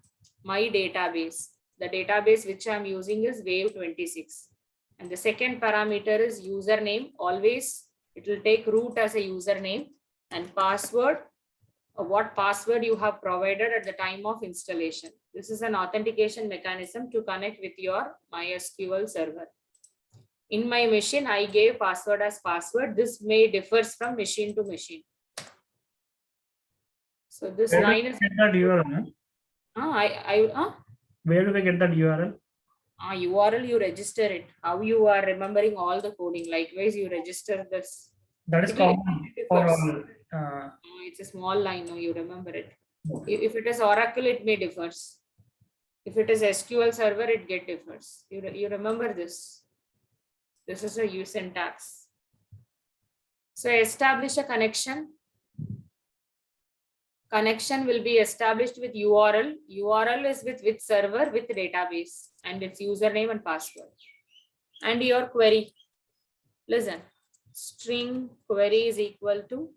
my database. The database which I'm using is Wave26. And the second parameter is username. Always it will take root as a username, and password, what password you have provided at the time of installation. This is an authentication mechanism to connect with your MySQL server. In my machine, I gave password as password. This may differs from machine to machine. So this Where do line we is get that URL? Where do we get that URL? URL, you register it. How you are remembering all the coding? Likewise, you register this. That is common for all. It's a small line. No, you remember it. If it is Oracle, it may differs. If it is SQL Server, it get differs. You remember this. This is a use syntax. So establish a connection. Connection will be established with URL. URL is with which server, with database, and its username and password. And your query. Listen, string query is equal to,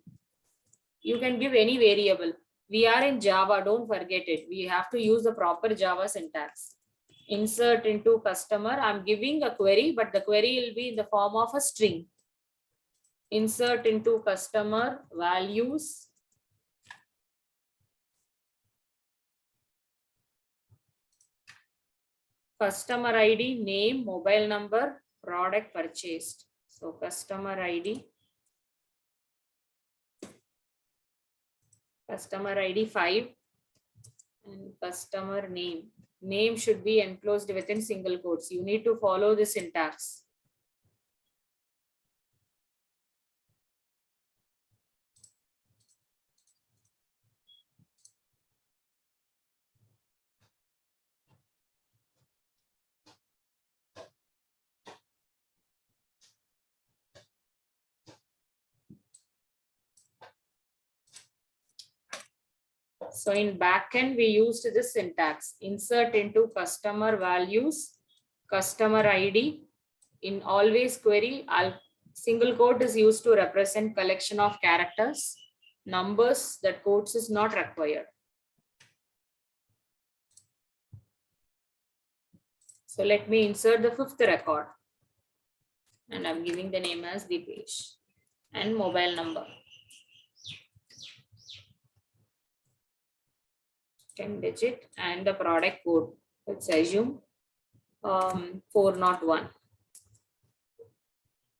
you can give any variable. We are in Java, don't forget it. We have to use the proper Java syntax. Insert into customer. I'm giving a query, but the query will be in the form of a string. Insert into customer values. Customer ID, name, mobile number, product purchased. So customer ID. Customer ID 5 and customer name. Name should be enclosed within single quotes. You need to follow the syntax. So in backend, we used this syntax. Insert into customer values, customer ID. In always query, single quote is used to represent collection of characters. Numbers, that quotes is not required. So let me insert the 5th record. And I'm giving the name as Dipesh and mobile number. 10-digit and the product code. Let's assume 401.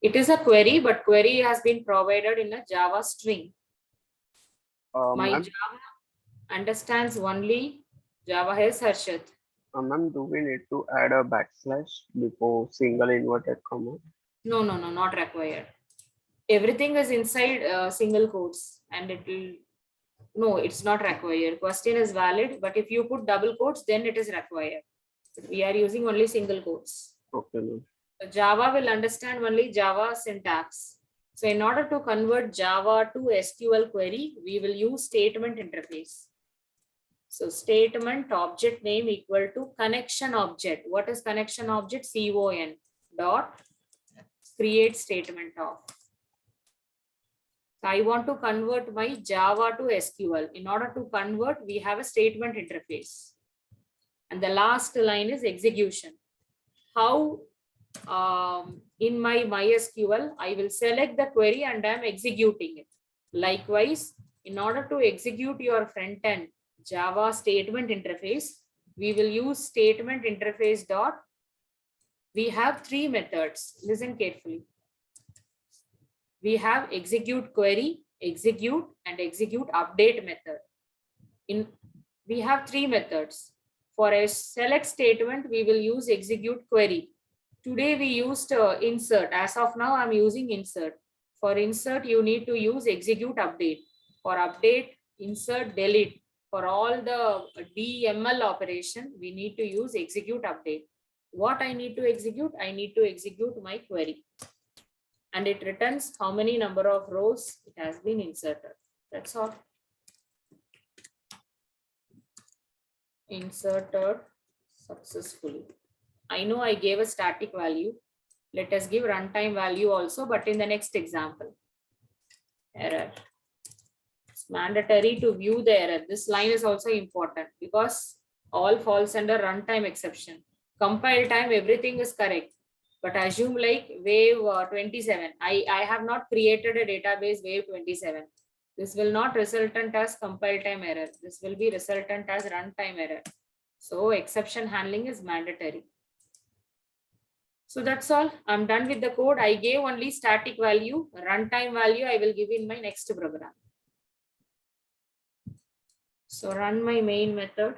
It is a query, but query has been provided in a Java string. My Java understands only Java. Has Harshad. Ma'am, do we need to add a backslash before single inverted comma? No, not required. Everything is inside single quotes, and it will. No, it's not required. Question is valid, but if you put double quotes, then it is required. We are using only single quotes. Okay, ma'am. So Java will understand only Java syntax. So in order to convert Java to SQL query, we will use statement interface. So statement object name equal to connection object. What is connection object? CON dot create statement of. So I want to convert my Java to SQL. In order to convert, we have a statement interface. And the last line is execution. How in my MySQL, I will select the query and I am executing it. Likewise, in order to execute your front end Java statement interface, we will use statement interface dot. We have 3 methods. Listen carefully. We have execute query, execute, and execute update method. We have 3 methods. For a select statement, we will use execute query. Today we used insert. As of now, I'm using insert. For insert, you need to use execute update. For update, insert, delete. For all the DML operation, we need to use execute update. What I need to execute? I need to execute my query. And it returns how many number of rows it has been inserted. That's all. Inserted successfully. I know I gave a static value. Let us give runtime value also, but in the next example. Error. It's mandatory to view the error. This line is also important because all falls under runtime exception. Compile time, everything is correct. But assume like wave 27. I have not created a database wave 27. This will not resultant as compile time error. This will be resultant as runtime error. So exception handling is mandatory. So that's all. I'm done with the code. I gave only static value. Runtime value I will give in my next program. So run my main method.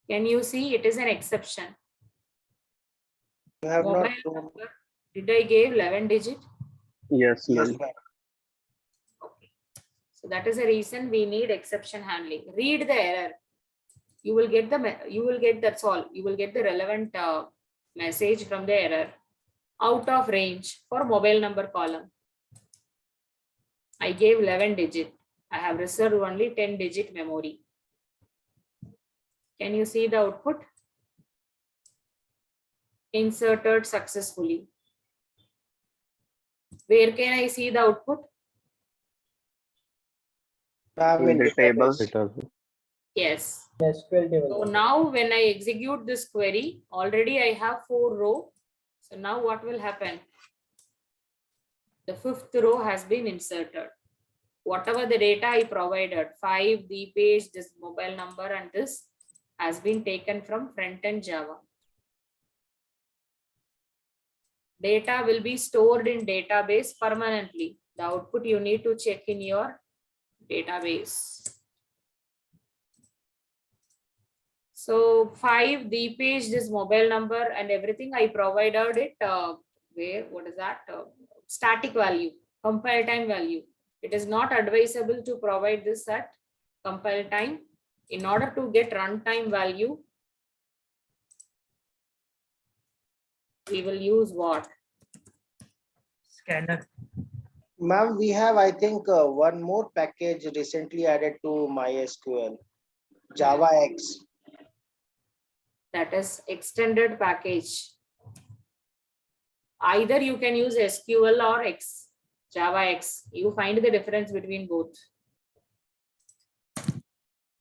Can you see it is an exception? You have Mobile not. number, did I give 11 digit? Yes, Yes, ma'am. ma'am. Okay. So that is the reason we need exception handling. Read the error. You will get that's all. You will get the relevant message from the error. Out of range for mobile number column. I gave 11 digit. I have reserved only 10 digit memory. Can you see the output? Inserted successfully. Where can I see the output? In the table. Yes. SQL table. So now when I execute this query, already I have 4 rows. So now what will happen? The 5th row has been inserted. Whatever the data I provided, 5, the page, this mobile number, and this has been taken from front-end Java. Data will be stored in database permanently. The output you need to check in your database. So 5, the page, this mobile number and everything I provided it, what is that? Static value, compile time value. It is not advisable to provide this at compile time. In order to get runtime value, we will use what? Scanner. Ma'am, we have, I think, one more package recently added to MySQL, Java X. That is extended package. Either you can use SQL or X, Java X. You find the difference between both.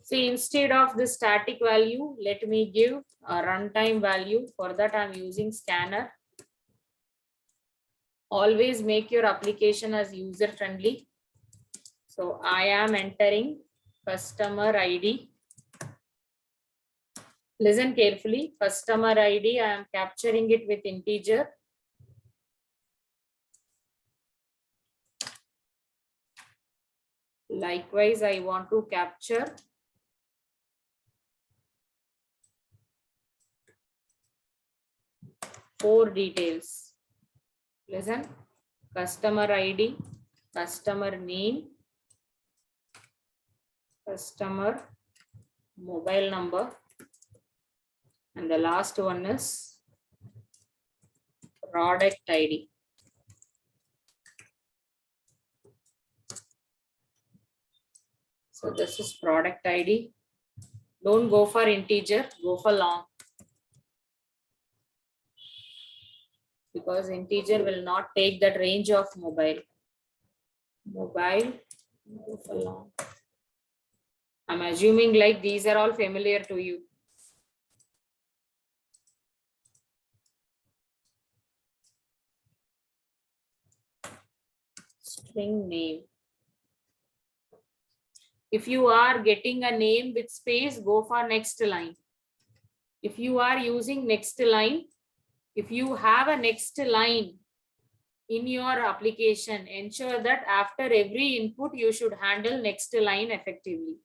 See, instead of the static value, let me give a runtime value. For that, I'm using scanner. Always make your application as user friendly. So I am entering customer ID. Listen carefully. Customer ID, I am capturing it with integer. Likewise, I want to capture four details. Listen, customer ID, customer name, customer mobile number, and the last one is product ID. So this is product ID. Don't go for integer, go for long. Because integer will not take that range of mobile. Mobile, go for long. I'm assuming like these are all familiar to you. String name. If you are getting a name with space, go for next line. If you are using next line, if you have a next line in your application, ensure that after every input, you should handle next line effectively.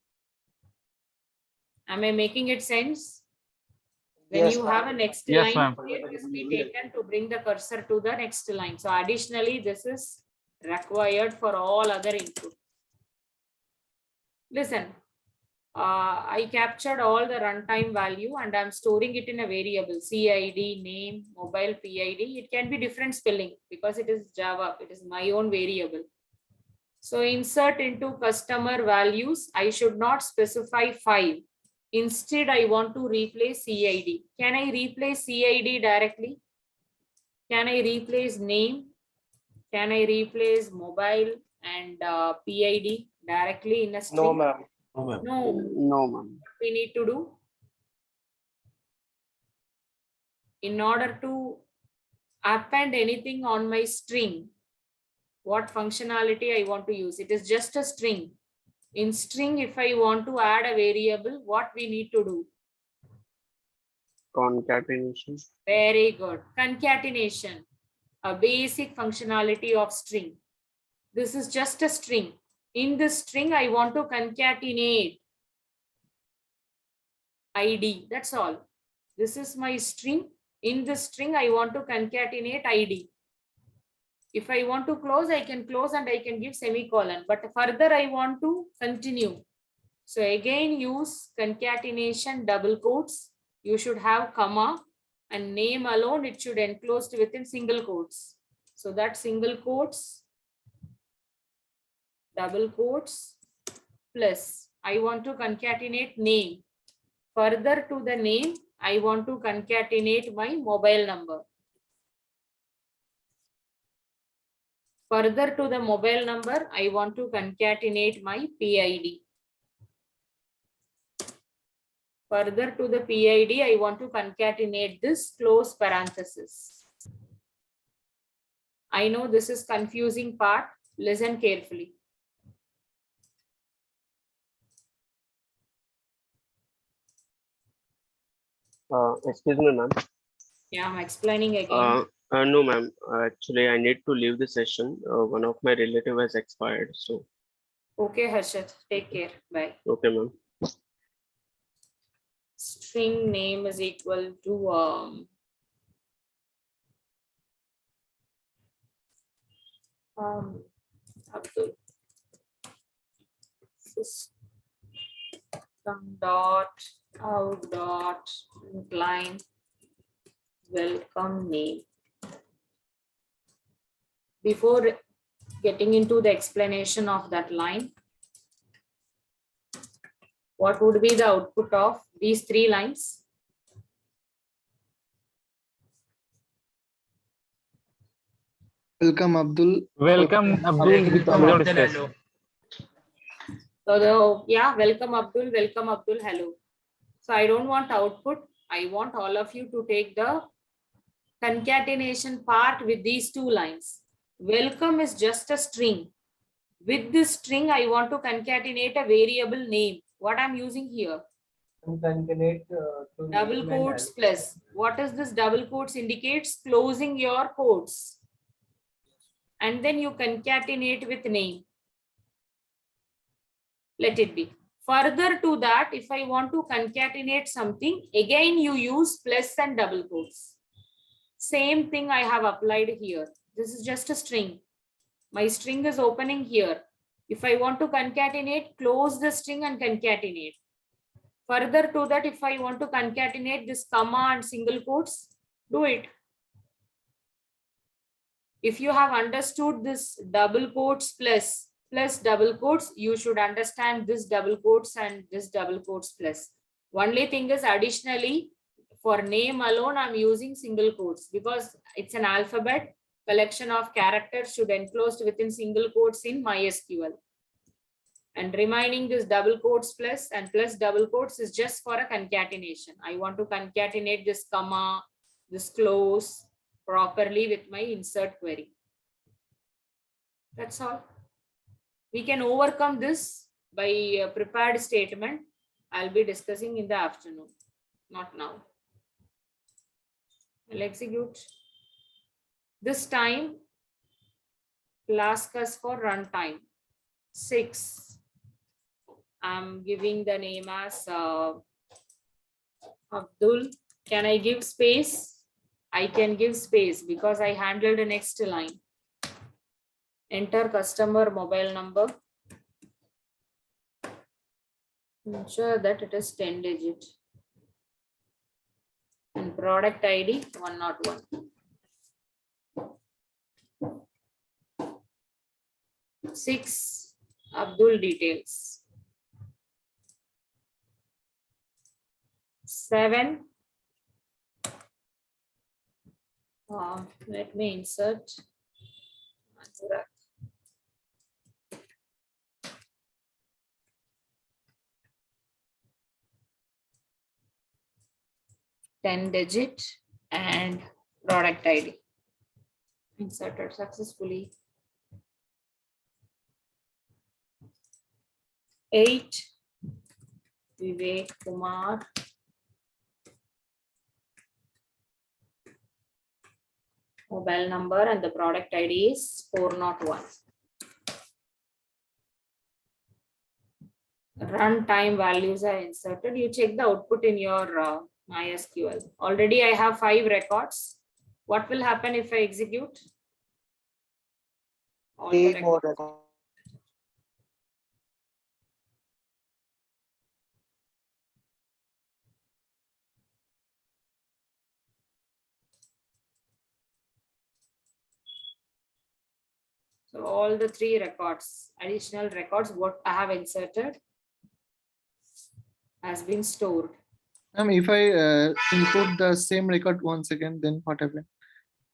Am I making it sense? When Yes, you have a next Yes, line, ma'am. it must be taken to bring the cursor to the next line. So additionally, this is required for all other input. Listen, I captured all the runtime value and I'm storing it in a variable CID, name, mobile, PID. It can be different spelling because it is Java. It is my own variable. So insert into customer values. I should not specify 5. Instead, I want to replace CID. Can I replace CID directly? Can I replace name? Can I replace mobile and PID directly in a string? no, ma'am. No. No, ma'am. What we need to do? In order to append anything on my string, what functionality I want to use? It is just a string. In string, if I want to add a variable, what we need to do? Concatenation. Very good. Concatenation, a basic functionality of string. This is just a string. In this string, I want to concatenate ID. That's all. This is my string. In this string, I want to concatenate ID. If I want to close, I can close and I can give semicolon. But further, I want to continue. So again, use concatenation double quotes. You should have comma and name alone. It should enclosed within single quotes. So that single quotes, double quotes, plus I want to concatenate name. Further to the name, I want to concatenate my mobile number. Further to the mobile number, I want to concatenate my PID. Further to the PID, I want to concatenate this close parenthesis. I know this is confusing part. Listen carefully. Excuse me, ma'am. Yeah, I'm explaining again. No, ma'am. Actually, I need to leave the session. One of my relative has expired. So, Okay, Harshit, take care. Bye. okay, ma'am. String name is equal to Abdul. System dot out dot line welcome name. Before getting into the explanation of that line, what would be the output of these 3 lines? Welcome, Abdul. Welcome, Abdul. Without stress. So welcome Abdul, hello. So I don't want output. I want all of you to take the concatenation part with these 2 lines. Welcome is just a string. With this string, I want to concatenate a variable name. What I'm using here? Concatenate Double quotes plus. What is this double quotes indicates? Closing your quotes. And then you concatenate with name. Let it be. Further to that, if I want to concatenate something, again you use plus and double quotes. Same thing I have applied here. This is just a string. My string is opening here. If I want to concatenate, close the string and concatenate. Further to that, if I want to concatenate this comma and single quotes, do it. If you have understood this double quotes plus double quotes, you should understand this double quotes and this double quotes plus. Only thing is additionally, for name alone, I'm using single quotes because it's an alphabet. Collection of characters should enclosed within single quotes in MySQL. And remaining this double quotes plus and plus double quotes is just for a concatenation. I want to concatenate this comma, this close properly with my insert query. That's all. We can overcome this by a prepared statement. I'll be discussing in the afternoon, not now. I'll execute. This time, it'll ask us for runtime 6. I'm giving the name as Abdul Can I give space? I can give space because I handled the next line. Enter customer mobile number. Ensure that it is 10 digit. And product ID 101. 6 Abdul details. 7 let me insert Anurag. 10 digit and product ID. Inserted successfully. 8 Vivek Kumar. Mobile number and the product ID is 401. Runtime values are inserted. You check the output in your MySQL. Already I have 5 records. What will happen if I execute? All the 3 more records. records. So all the 3 records, additional records, what I have inserted has been stored. If I input the same record once again, then what happens?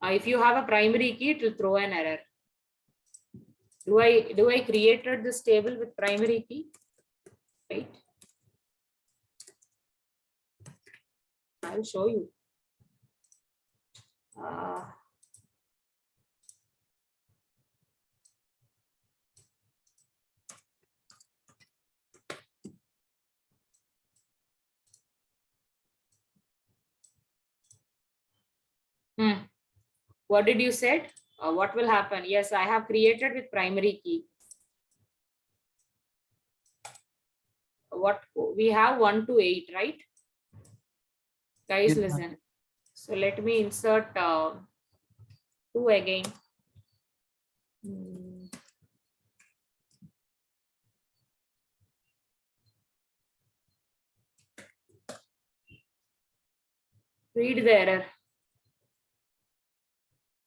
If you have a primary key, it will throw an error. Do I created this table with primary key? Right. I'll show you. What did you said? What will happen? Yes, I have created with primary key. What we have 1 to 8, right? Guys, Yes, listen. So let me insert 2 again. Read the error.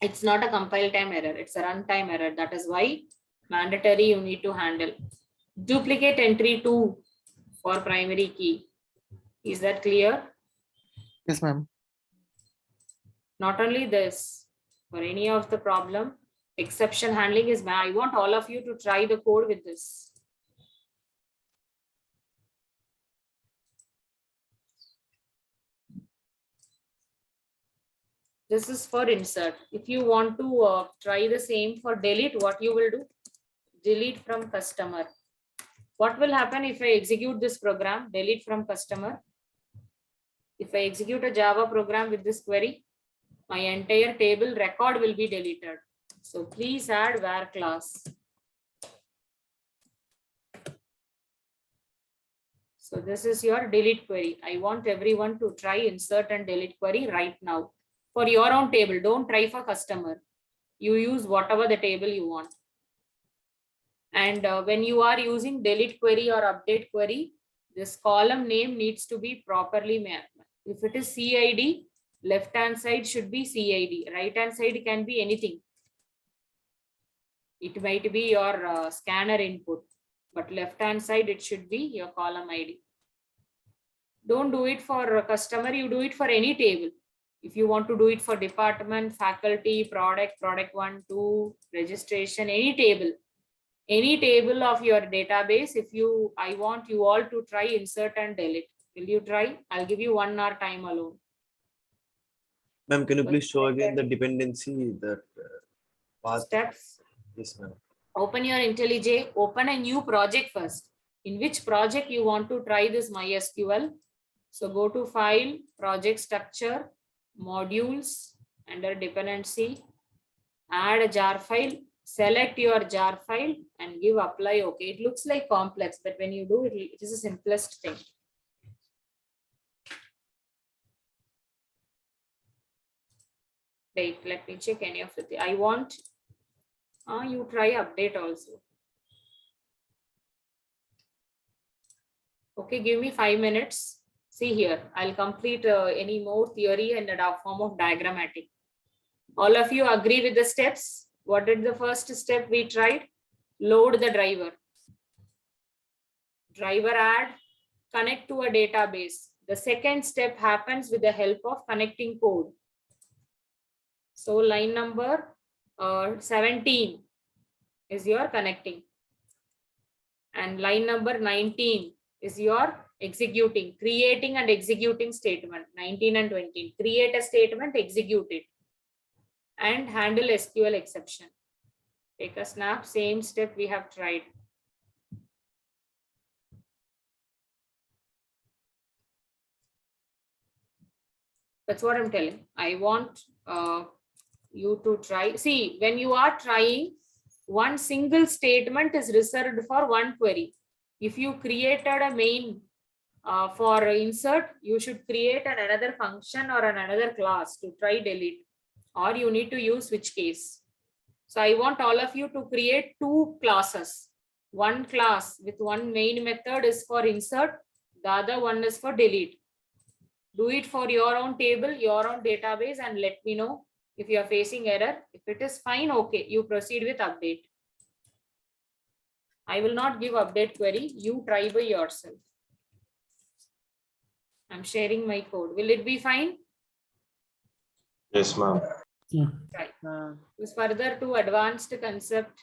It's not a compile time error, it's a runtime error. That is why mandatory you need to handle. Duplicate entry 2 for primary key. Is that clear? Yes, ma'am. Not only this, for any of the problem, exception handling is bad. I want all of you to try the code with this. This is for insert. If you want to try the same for delete, what you will do? Delete from customer. What will happen if I execute this program? Delete from customer. If I execute a Java program with this query, my entire table record will be deleted. So please add var class. So this is your delete query. I want everyone to try insert and delete query right now. For your own table, don't try for customer. You use whatever the table you want. And when you are using delete query or update query, this column name needs to be properly mapped. If it is CID, left hand side should be CID. Right hand side can be anything. It might be your scanner input, but left hand side it should be your column ID. Don't do it for a customer, you do it for any table. If you want to do it for department, faculty, product 1, 2, registration, any table of your database, I want you all to try insert and delete. Will you try? I'll give you 1 hour time alone. Ma'am, can you please show again the dependency, that path? Steps. Yes, ma'am. Open your IntelliJ, open a new project first. In which project you want to try this MySQL? So go to File, Project Structure, Modules, under Dependency, add a jar file, select your jar file and give apply. Okay, it looks like complex, but when you do it, it is the simplest thing. Wait, let me check any of it. I want you try update also. Okay, give me 5 minutes. See here, I'll complete any more theory in the form of diagrammatic. All of you agree with the steps? What did the first step we tried? Load the driver. Driver add, connect to a database. The second step happens with the help of connecting code. So line number 17 is your connecting. And line number 19 is your executing, creating and executing statement. 19 and 20. Create a statement, execute it. And handle SQL exception. Take a snap, same step we have tried. That's what I'm telling. I want you to try. See, when you are trying, one single statement is reserved for one query. If you created a main for insert, you should create another function or another class to try delete, or you need to use switch case. So I want all of you to create two classes. One class with one main method is for insert, the other one is for delete. Do it for your own table, your own database, and let me know if you are facing error. If it is fine, okay, you proceed with update. I will not give update query. You try by yourself. I'm sharing my code. Will it be fine? Yes, ma'am. Right. Use further to advanced concept.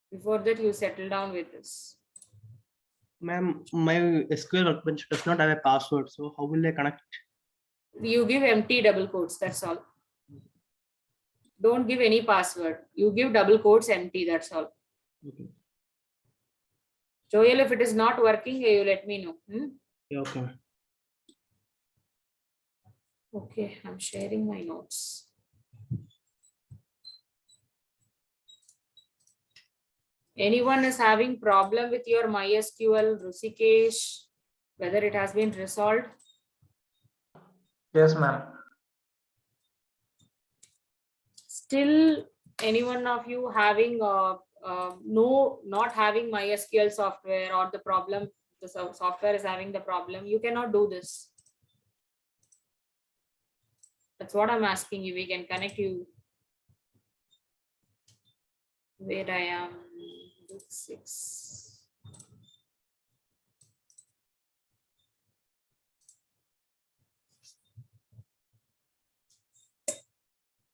Before that, you settle down with this. Ma'am, my SQL workbench does not have a password, so how will I connect? You give empty double quotes, that's all. Don't give any password. You give double quotes empty, that's all. Okay. Joel, if it is not working, you let me know. Yeah, okay. Okay, I'm sharing my notes. Anyone is having problem with your MySQL, Rusikesh, whether it has been resolved? Yes, ma'am. Still, any one of you having not having MySQL software, or the problem, the software is having the problem, you cannot do this. That's what I'm asking you. We can connect you. Where I am, 6.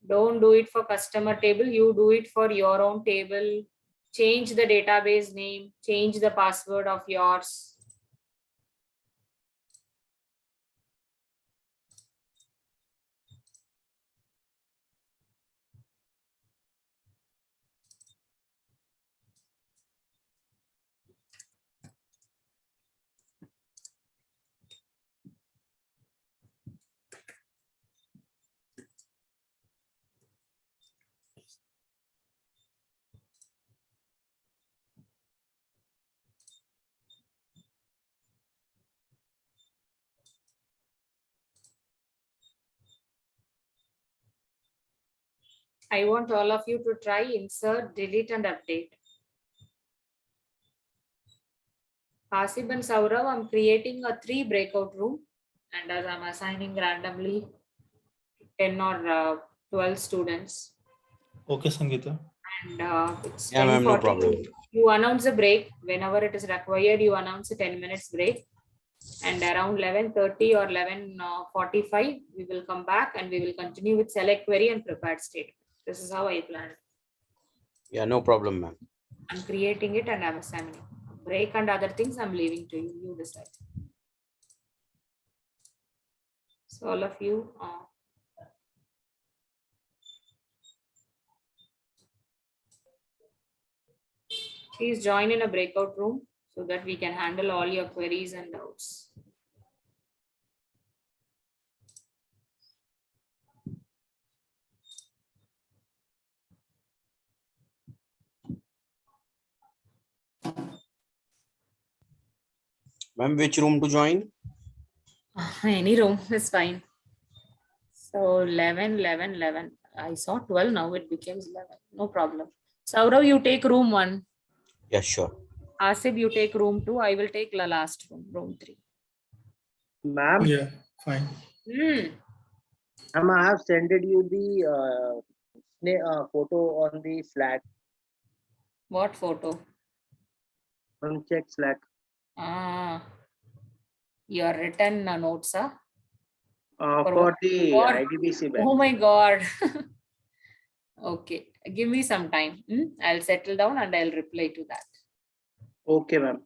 Don't do it for customer table. You do it for your own table. Change the database name. Change the password of yours. I want all of you to try insert, delete, and update. Hasib and Saurav, I'm creating a 3 breakout room, and as I'm assigning randomly 10 or 12 students. Okay, Sangeeta. And it's Yeah, ma'am, no 10:40. problem. You announce a break whenever it is required. You announce a 10 minutes break, and around 11:30 or 11:45, we will come back and we will continue with select query and prepared state. This is how I planned. Yeah, no problem, ma'am. I'm creating it and I'm assigning. Break and other things I'm leaving to you. You decide. So all of you. Please join in a breakout room so that we can handle all your queries and doubts. Ma'am, which room to join? Any room is fine. So 11, 11, 11. I saw 12, now it becomes 11. No problem. Saurav, you take room 1. Yeah, sure. Asif, you take room 2. I will take the last room, room 3. Ma'am, Yeah, fine. ma'am, I have sent you the photo on the Slack. What photo? On check Slack. Your written notes, huh? For the what? IDBC bank. Oh my God. Okay, give me some time. I'll settle down and I'll reply to that. Okay, ma'am.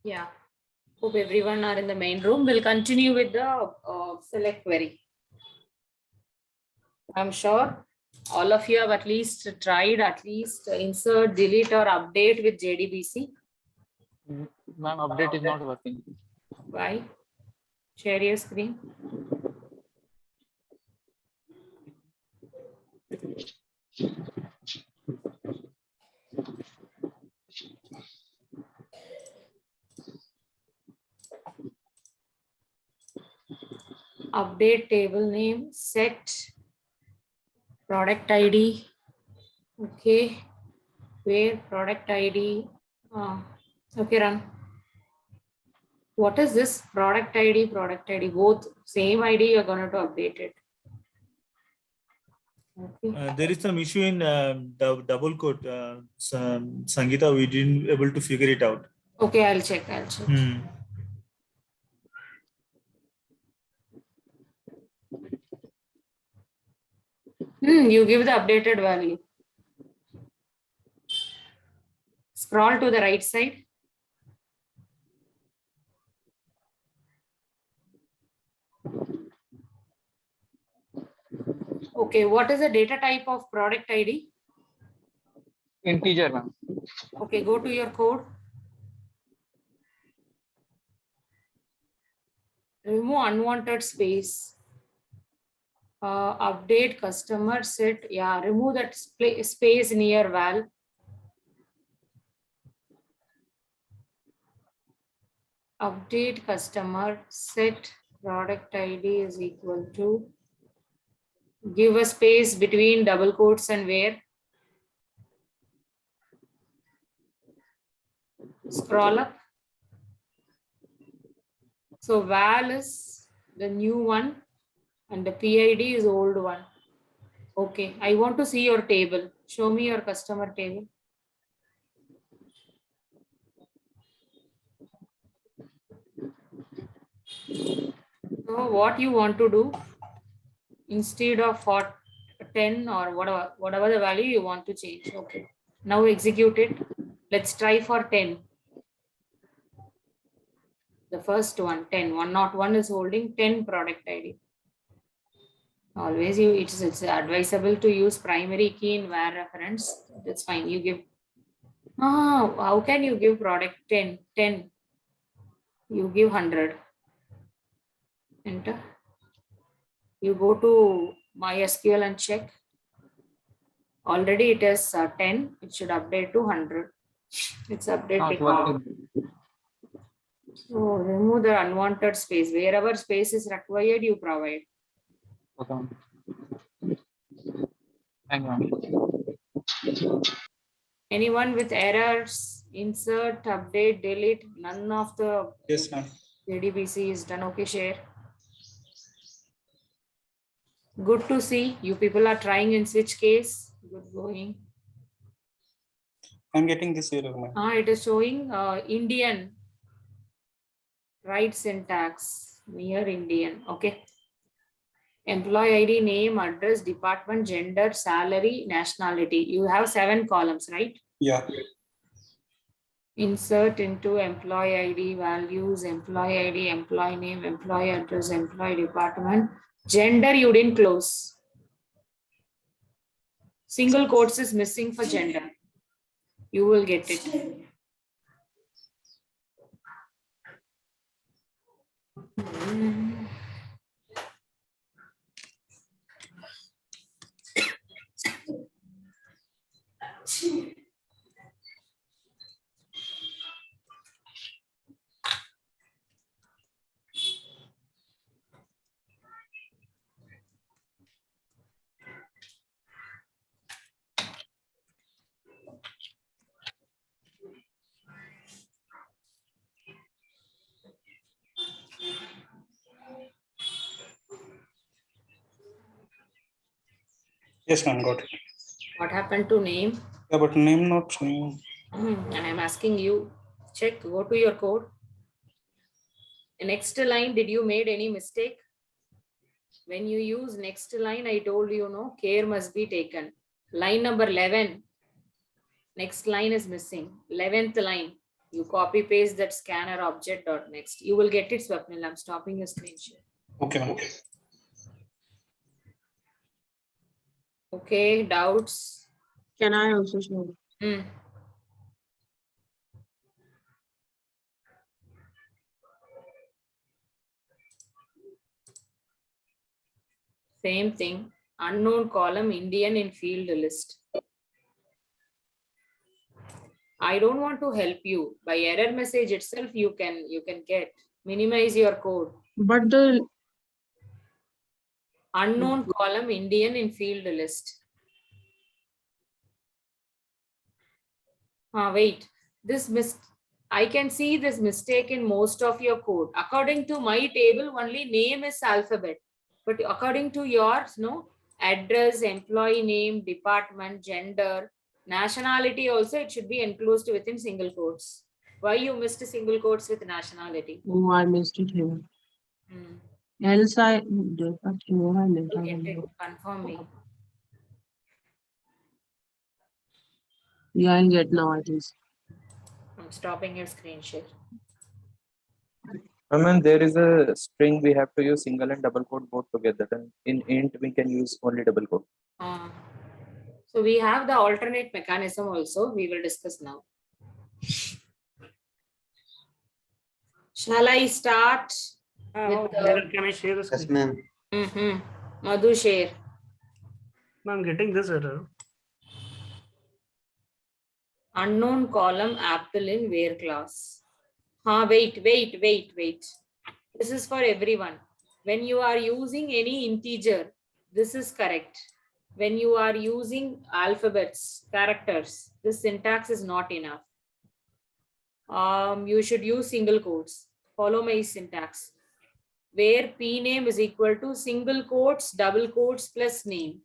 Yeah. Hope everyone are in the main room. We'll continue with the select query. I'm sure all of you have at least tried insert, delete or update with JDBC. Ma'am, update is not working. Why? Share your screen. Update table name, set product ID. Okay, where product ID? Okay, run. What is this product ID? Product ID, both same ID. You're going to update it. Okay. There is some issue in the double quote. Sangeeta, we didn't able to figure it out. Okay, I'll check. You give the updated value. Scroll to the right side. Okay, what is the data type of product ID? Integer, ma'am. Okay, go to your code. Remove unwanted space. Update customer set. Yeah, remove that space near val. Update customer set product ID is equal to. Give a space between double quotes and where. Scroll up. So val is the new one and the PID is old one. Okay, I want to see your table. Show me your customer table. So what you want to do, instead of 10 or whatever the value you want to change. Okay, now execute it. Let's try for 10. The first one, 10. 101 is holding 10 product ID. Always it's advisable to use primary key in var reference. That's fine. You give. How can you give product 10? 10. You give 100. Enter. You go to MySQL and check. Already it is 10. It should update to 100. It's updated. So remove the unwanted space. Wherever space is required, you provide. Okay, ma'am. Thank you, ma'am. Anyone with errors, insert, update, delete, none of the Yes, ma'am. JDBC is done. Okay, share. Good to see you people are trying in switch case. Good going. I'm getting this error, ma'am. It is showing Indian. Right syntax, mere Indian. Okay. Employee ID, name, address, department, gender, salary, nationality. You have 7 columns, right? Yeah. Insert into employee ID, values, employee ID, employee name, employee address, employee department. Gender, you didn't close. Single quotes is missing for gender. You will get it. Yes, ma'am. Got it. What happened to name? Yeah, but name not showing. And I'm asking you, check, go to your code. The next line, did you made any mistake? When you use next line, I told you, no, care must be taken. Line number 11, next line is missing. 11th line, you copy paste that scanner object dot next. You will get it, Swapnil. I'm stopping your screen share. Okay, ma'am. Okay, doubts? Can I also show? Same thing. Unknown column, Indian in field list. I don't want to help you. By error message itself, you can get. Minimize your code. But the Unknown column, Indian in field list. Wait. I can see this mistake in most of your code. According to my table, only name is alphabet. But according to yours, no, address, employee name, department, gender, nationality also, it should be enclosed within single quotes. Why you missed single quotes with nationality? Oh, I missed it here. Else I did, but here I didn't. Get it. Confirm me. Yeah, I get now at least. I'm stopping your screen share. And there is a string we have to use single and double quote both together. And in int we can use only double quote. So we have the alternate mechanism also. We will discuss now. Shall I start? Can I share the screen? Yes, ma'am. Madhu, share. I'm getting this error. Unknown column apple in where class. Wait. This is for everyone. When you are using any integer, this is correct. When you are using alphabets, characters, this syntax is not enough. You should use single quotes. Follow my syntax. Where p name is equal to single quotes, double quotes plus name.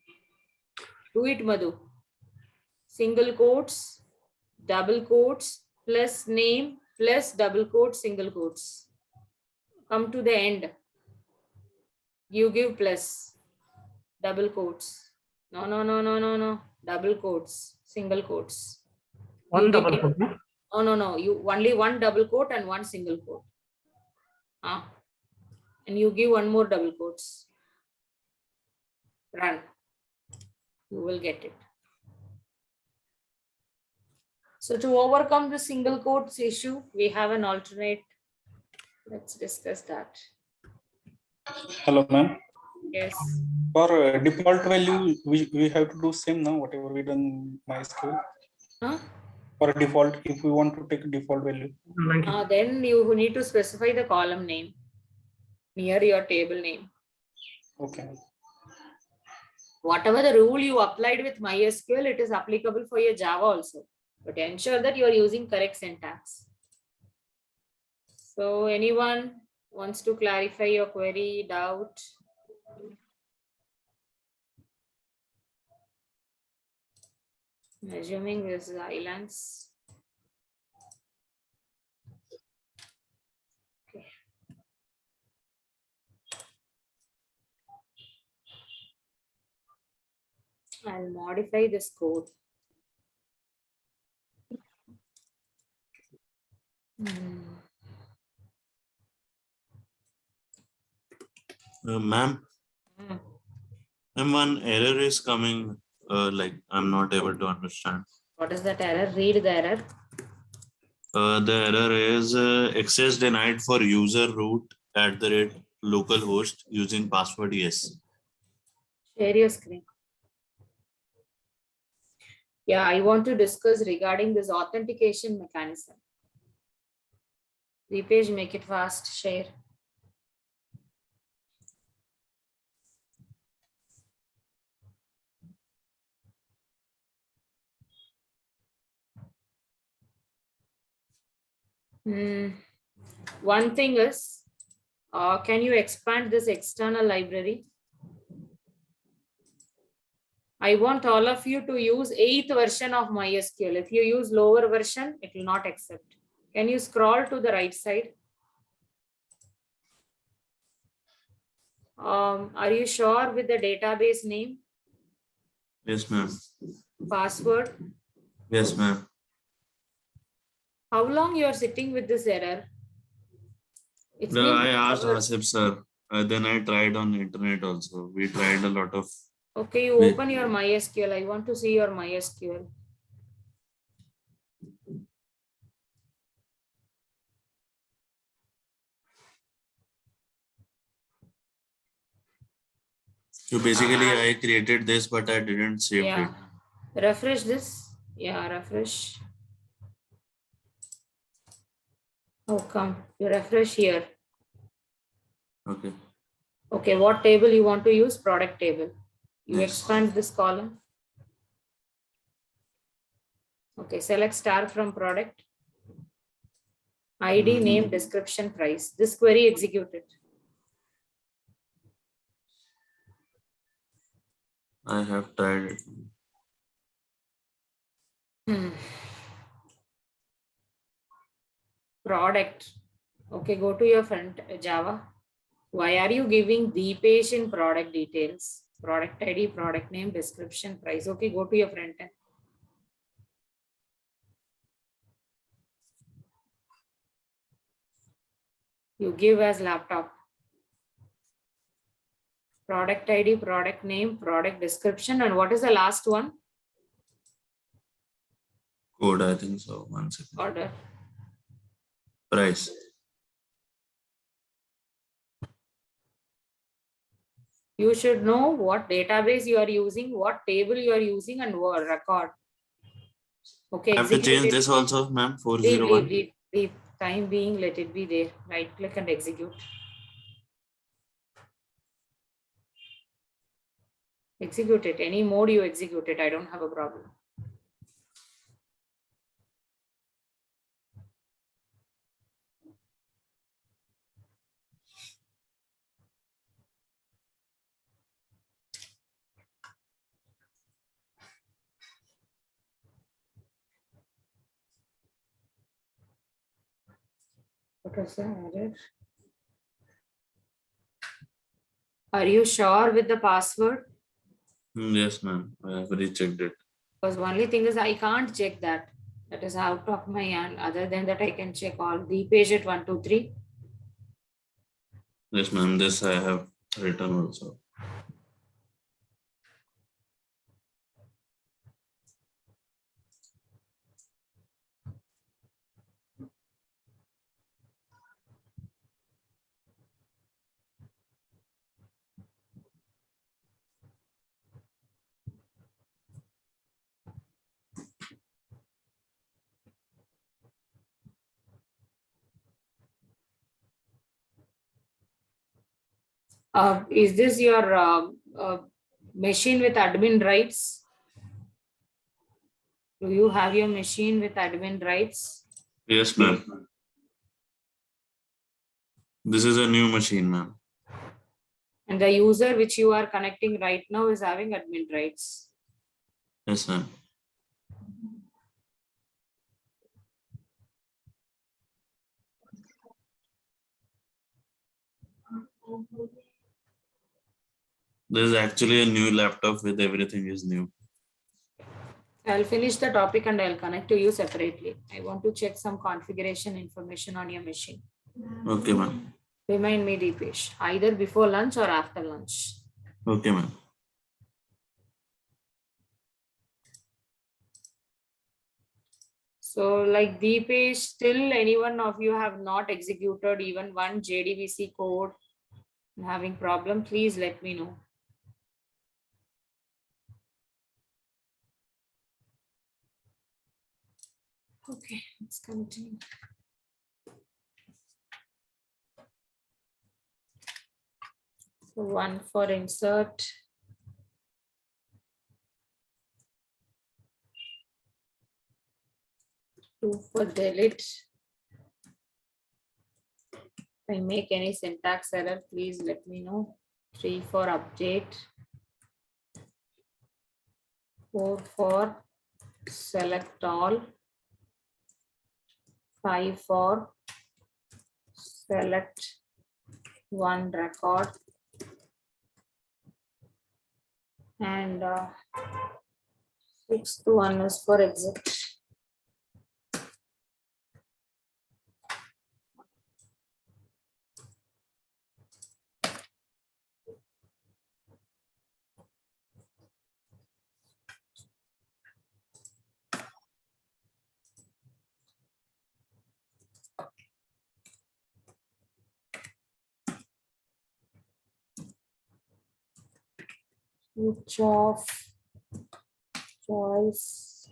Do it, Madhu. Single quotes, double quotes plus name plus double quotes, single quotes. Come to the end. You give plus double quotes. No. Double quotes, single quotes. One double quote. No. You only one double quote and one single quote. And you give one more double quotes. Run. You will get it. So to overcome the single quotes issue, we have an alternate. Let's discuss that. Hello, ma'am. Yes. For default value, we have to do same now, whatever we done MySQL. for a default if we want to take a default value. Then you need to specify the column name near your table name. Okay. Whatever the rule you applied with MySQL, it is applicable for your Java also. But ensure that you are using correct syntax. So anyone wants to clarify your query, doubt? Assuming this is islands. Okay. I'll modify this code. Ma'am, and one error is coming, like I'm not able to understand. What is that error? Read the error. The error is access denied for user root @ localhost using password yes. Share your screen. Yeah, I want to discuss regarding this authentication mechanism. The page, make it fast, share. One thing is, can you expand this external library? I want all of you to use 8th version of MySQL. If you use lower version, it will not accept. Can you scroll to the right side? Are you sure with the database name? Yes, ma'am. Password? Yes, ma'am. How long you are sitting with this error? It's been I asked hours. Asif sir. Then I tried on internet also. We tried a lot of. Okay, you open your MySQL. I want to see your MySQL. So basically, I created this, but I didn't save it. Refresh this. Yeah, refresh. How come? You refresh here. Okay. Okay, what table you want to use? Product table. You Yes. expand this column. Okay, select star from product. ID, name, description, price. This query executed. I have tried it. Product. Okay, go to your front Java. Why are you giving the page in product details? Product ID, product name, description, price. Okay, go to your front end. You give as laptop. Product ID, product name, product description, and what is the last one? Code, I think so. 1 second. Order. Price. You should know what database you are using, what table you are using, and what record. Okay, I have to change this also, ma'am. 401. Leave. Time being, let it be there. Right click and execute. Execute it. Any mode you execute it. I don't have a problem. What was the error? Are you sure with the password? Yes, ma'am. I have rechecked it. Because only thing is I can't check that. That is out of my hand. Other than that, I can check all the page at 1, 2, 3. Yes, ma'am. This I have written also. Is this your machine with admin rights? Do you have your machine with admin rights? Yes, ma'am. This is a new machine, ma'am. And the user which you are connecting right now is having admin rights. Yes, ma'am. This is actually a new laptop with everything is new. I'll finish the topic and I'll connect to you separately. I want to check some configuration information on your machine. Okay, ma'am. Remind me, Deepesh, either before lunch or after lunch. Okay, ma'am. So like Deepesh, still anyone of you have not executed even one JDBC code and having problem, please let me know. Okay, let's continue. So one for insert. Two for delete. If I make any syntax error, please let me know. 3 for update. 4 for select all. 5 for select one record. And 6th one is for exit. Switch off, choice,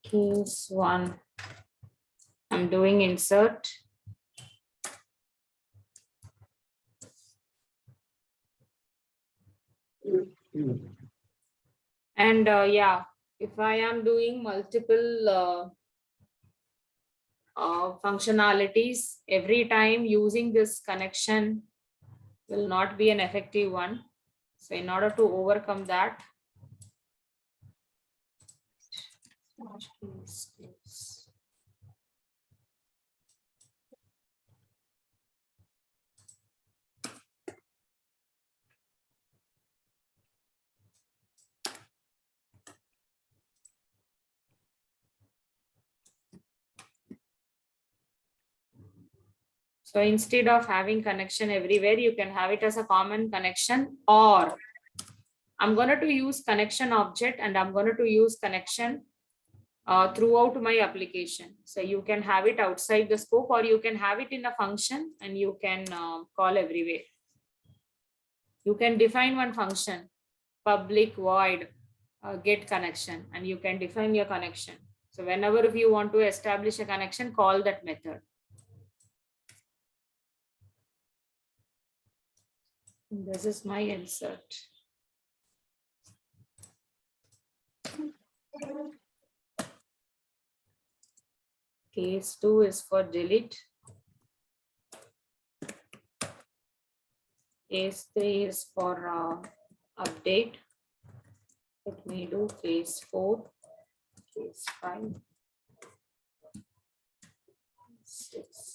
case 1. I'm doing insert. And yeah, if I am doing multiple functionalities, every time using this connection will not be an effective one. So in order to overcome that, so instead of having connection everywhere, you can have it as a common connection, or I'm going to use connection object and I'm going to use connection throughout my application. So you can have it outside the scope, or you can have it in a function and you can call everywhere. You can define one function, public void get connection, and you can define your connection. So whenever if you want to establish a connection, call that method. This is my insert. Case 2 is for delete. Case 3 is for update. Let me do case 4, case 5, 6.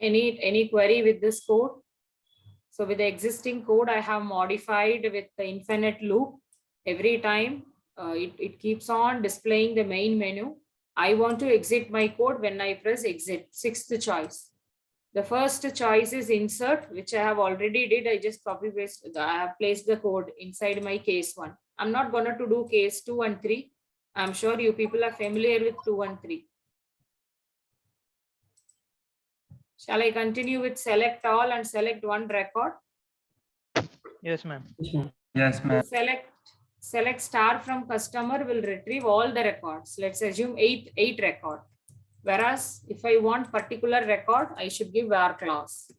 Any query with this code? So with the existing code, I have modified with the infinite loop. Every time it keeps on displaying the main menu. I want to exit my code when I press exit, 6th choice. The first choice is insert, which I have already did. I just copy paste. I have placed the code inside my case 1. I'm not going to do case 2 and 3. I'm sure you people are familiar with 2 and 3. Shall I continue with select all and select one record? Yes, ma'am. Yes, ma'am. Select star from customer will retrieve all the records. Let's assume eight record. Whereas if I want particular record, I should give var clause.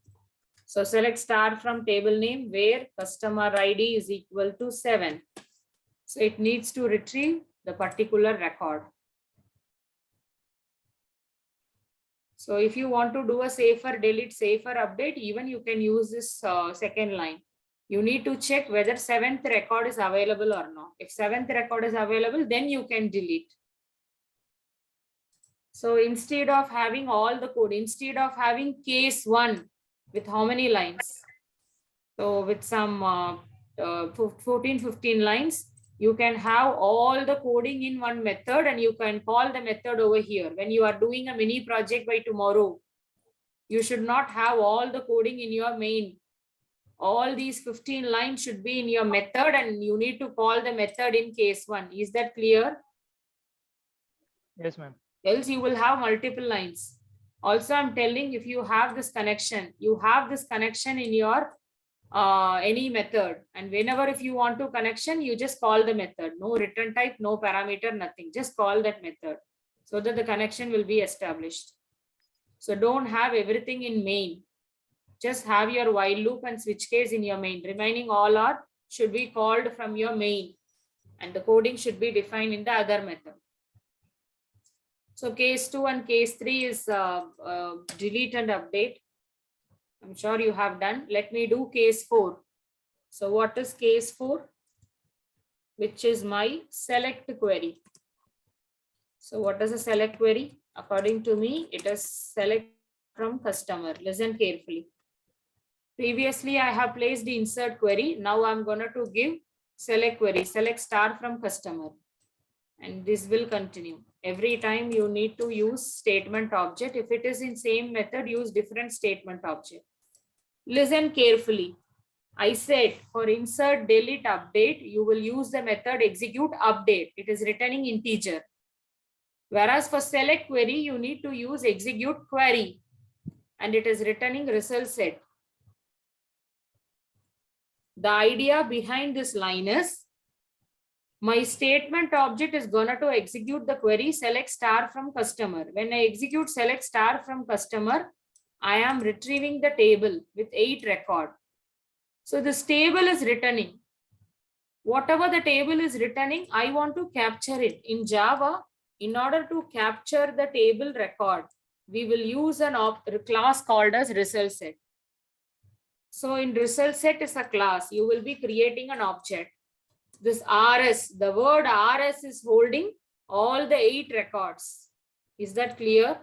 So select star from table name where customer ID is equal to 7. So it needs to retrieve the particular record. So if you want to do a safer delete, safer update, even you can use this second line. You need to check whether 7th record is available or not. If 7th record is available, then you can delete. So instead of having all the code, instead of having case 1 with how many lines? So with some 14, 15 lines, you can have all the coding in one method and you can call the method over here. When you are doing a mini project by tomorrow, you should not have all the coding in your main. All these 15 lines should be in your method and you need to call the method in case 1. Is that clear? Yes, ma'am. Else you will have multiple lines. Also, I'm telling if you have this connection, you have this connection in your any method. And whenever if you want to connection, you just call the method. No return type, no parameter, nothing. Just call that method so that the connection will be established. So don't have everything in main. Just have your while loop and switch case in your main. Remaining all are should be called from your main. And the coding should be defined in the other method. So case 2 and case 3 is delete and update. I'm sure you have done. Let me do case 4. So what is case 4? Which is my select query. So what is a select query? According to me, it is select from customer. Listen carefully. Previously, I have placed the insert query. Now I'm going to give select query, select star from customer. And this will continue. Every time you need to use statement object. If it is in same method, use different statement object. Listen carefully. I said for insert, delete, update, you will use the method execute update. It is returning integer. Whereas for select query, you need to use execute query and it is returning result set. The idea behind this line is my statement object is going to execute the query select star from customer. When I execute select star from customer, I am retrieving the table with 8 record. So this table is returning. Whatever the table is returning, I want to capture it. In Java, in order to capture the table record, we will use a class called as result set. So in result set is a class. You will be creating an object. This RS, the word RS is holding all the 8 records. Is that clear?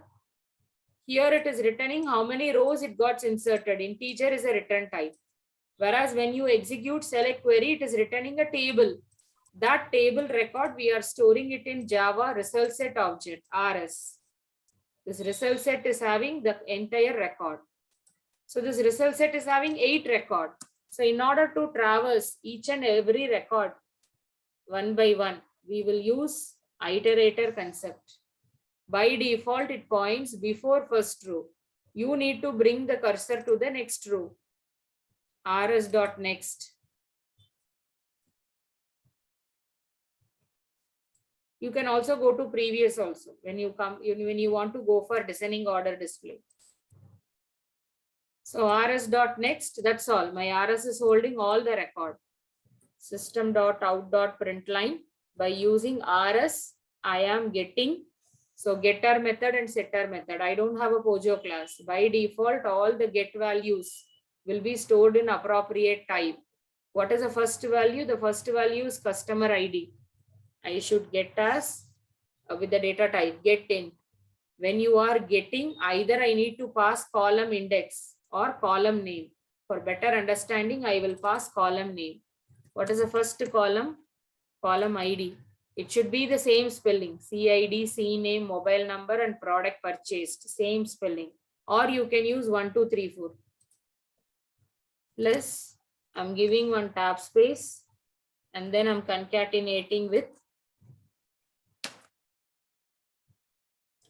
Here it is returning how many rows it got inserted. Integer is a return type. Whereas when you execute select query, it is returning a table. That table record, we are storing it in Java result set object, RS. This result set is having the entire record. So this result set is having 8 record. So in order to traverse each and every record one by one, we will use iterator concept. By default, it points before first row. You need to bring the cursor to the next row. rs.next. You can also go to previous also when you come when you want to go for descending order display. So rs.next, that's all. My rs is holding all the record. System.out.println. By using rs, I am getting, so getter method and setter method. I don't have a Pojo class. By default, all the get values will be stored in appropriate type. What is the first value? The first value is customer ID. I should get as with the data type, get in. When you are getting, either I need to pass column index or column name. For better understanding, I will pass column name. What is the first column? Column ID. It should be the same spelling. CID, CNAME, mobile number and product purchased. Same spelling. or you can use 1, 2, 3, 4. Plus, I'm giving one tab space and then I'm concatenating with,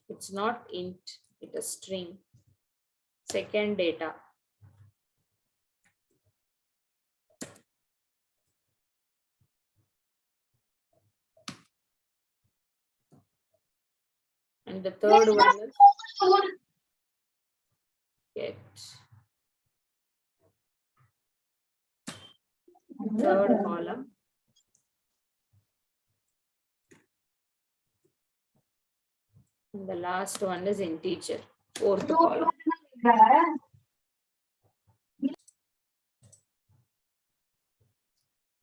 it's not int, it is string, second data. And the third one is get. Third column. And the last one is integer, fourth column.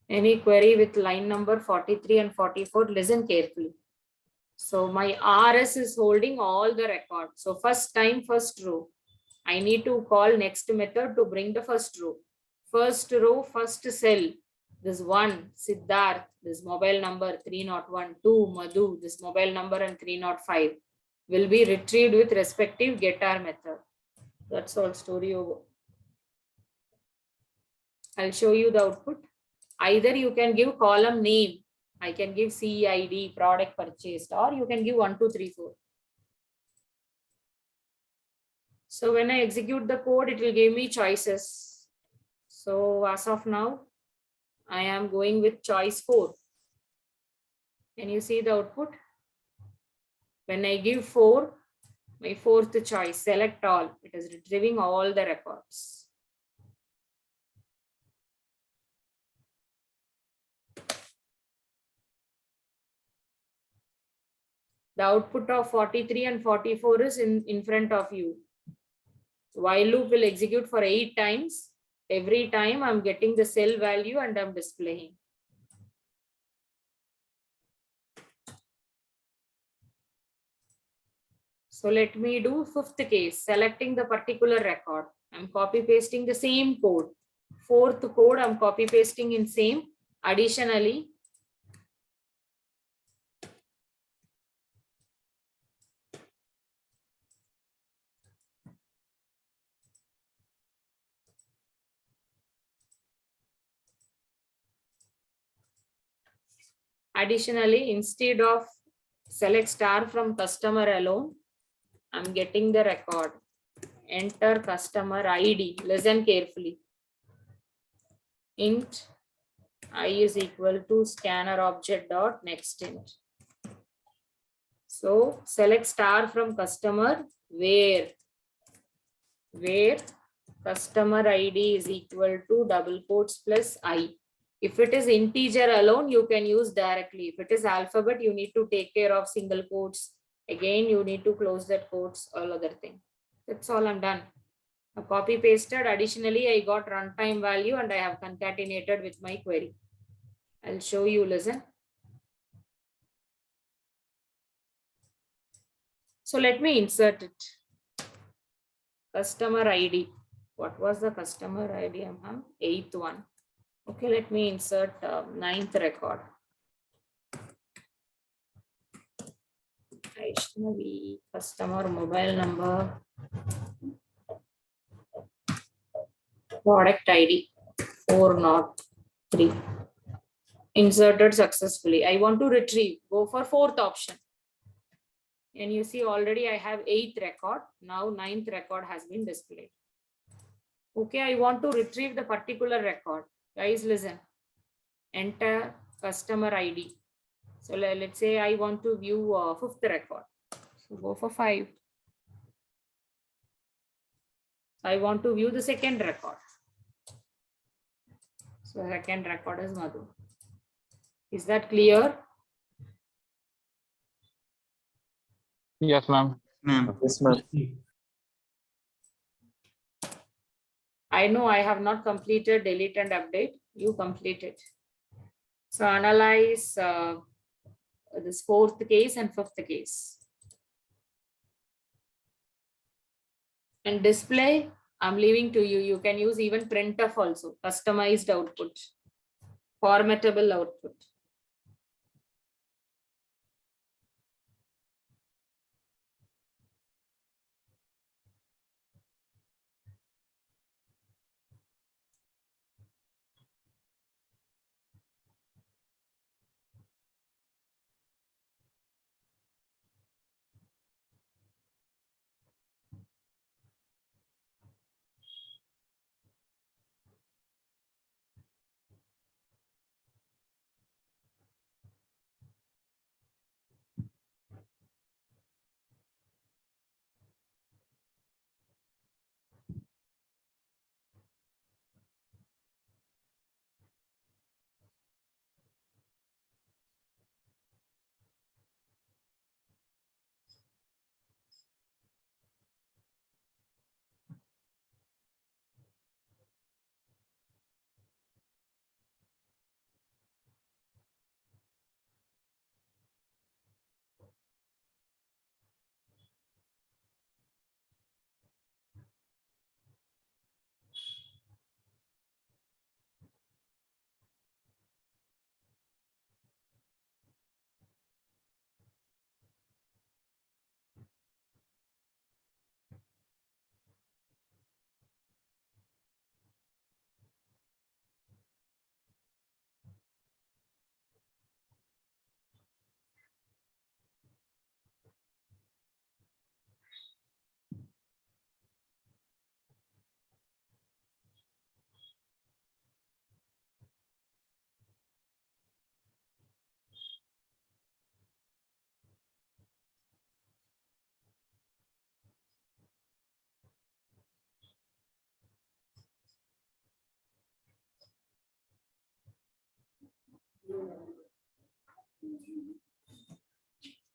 Any query with line number 43 and 44, listen carefully. So my RS is holding all the records. So first time, first row. I need to call next method to bring the first row. First row, first cell. This 1, Siddharth, this mobile number 301, 2, Madhu, this mobile number and 305 will be retrieved with respective getter method. That's all, story over. I'll show you the output. Either you can give column name. I can give CID, product purchased, or you can give 1, 2, 3, 4. So when I execute the code, it will give me choices. So as of now, I am going with choice 4. Can you see the output? When I give 4, my fourth choice, select all. It is retrieving all the records. The output of 43 and 44 is in front of you. While loop will execute for 8 times. Every time I'm getting the cell value and I'm displaying. So let me do fifth case, selecting the particular record. I'm copy pasting the same code. Fourth code I'm copy pasting in same. Additionally, instead of select star from customer alone, I'm getting the record. Enter customer ID. Listen carefully. Int I is equal to scanner object dot next int. So select star from customer where customer ID is equal to double quotes plus I. If it is integer alone, you can use directly. If it is alphabet, you need to take care of single quotes. Again, you need to close that quotes, all other thing. That's all I'm done. I copy pasted. Additionally, I got runtime value and I have concatenated with my query. I'll show you, listen. So let me insert it. Customer ID. What was the customer ID? Eighth one. Okay, let me insert ninth record. Vaishnavi, customer mobile number, product ID 403. Inserted successfully. I want to retrieve. Go for fourth option. And you see already I have 8th record. Now 9th record has been displayed. Okay, I want to retrieve the particular record. Guys, listen. Enter customer ID. So let's say I want to view 5th record. So go for 5. I want to view the 2nd record. So 2nd record is Madhu. Is that clear? Yes, ma'am. Yes, ma'am. I know I have not completed delete and update. You complete it. So analyze this 4th case and 5th case. And display, I'm leaving to you. You can use even printf also, customized output, formatable output.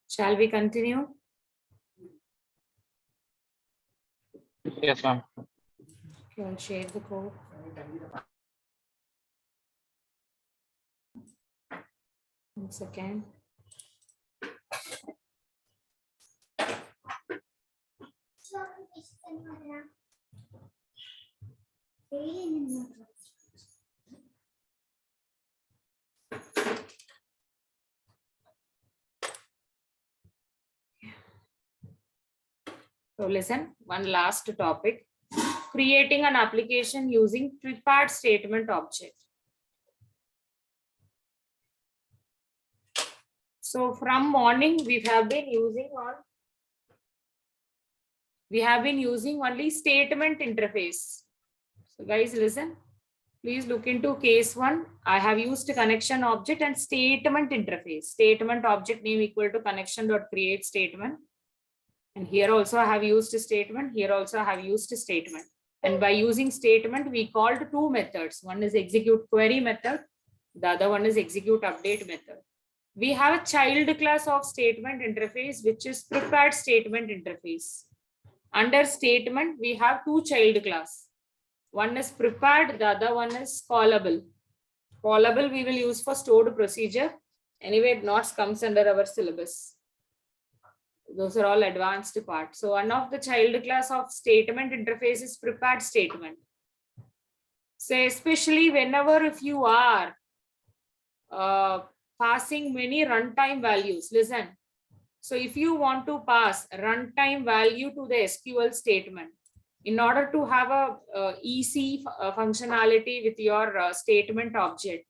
Shall we continue? Yes, ma'am. Okay, I'll share the code. One second. So listen, one last topic. Creating an application using prepared statement object. So from morning we have been using only statement interface. So guys, listen, please look into case 1. I have used connection object and statement interface. Statement object name equal to connection.create statement. And here also I have used a statement. Here also I have used a statement. And by using statement, we called two methods. One is execute query method. The other one is execute update method. We have a child class of statement interface, which is prepared statement interface. Under statement, we have two child class. One is prepared, the other one is callable. Callable we will use for stored procedure. Anyway, it not comes under our syllabus. Those are all advanced parts. So one of the child class of statement interface is prepared statement. So especially whenever if you are passing many runtime values, listen. So if you want to pass runtime value to the SQL statement, in order to have a easy functionality with your statement object,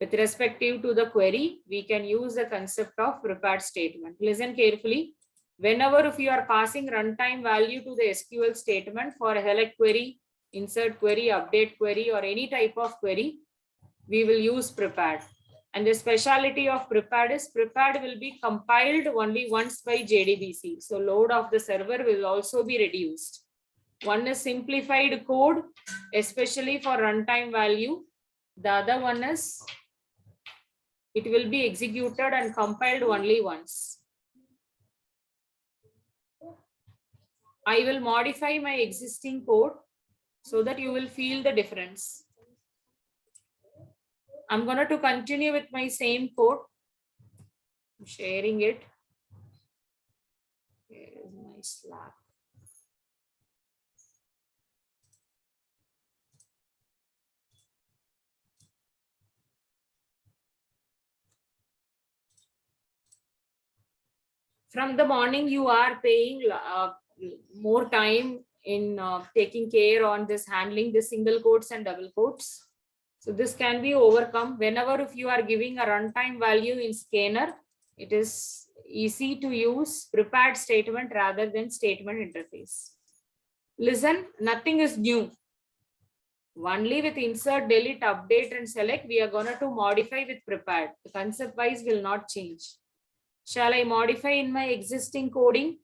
with respective to the query, we can use the concept of prepared statement. Listen carefully. Whenever if you are passing runtime value to the SQL statement for a select query, insert query, update query, or any type of query, we will use prepared. And the speciality of prepared is prepared will be compiled only once by JDBC. So load of the server will also be reduced. One is simplified code, especially for runtime value. The other one is it will be executed and compiled only once. I will modify my existing code so that you will feel the difference. I'm going to continue with my same code. I'm sharing it. Here is my Slack. From the morning, you are paying more time in taking care on this, handling the single quotes and double quotes. So this can be overcome whenever if you are giving a runtime value in scanner, it is easy to use prepared statement rather than statement interface. Listen, nothing is new. Only with insert, delete, update, and select, we are going to modify with prepared. The concept wise will not change. Shall I modify in my existing coding?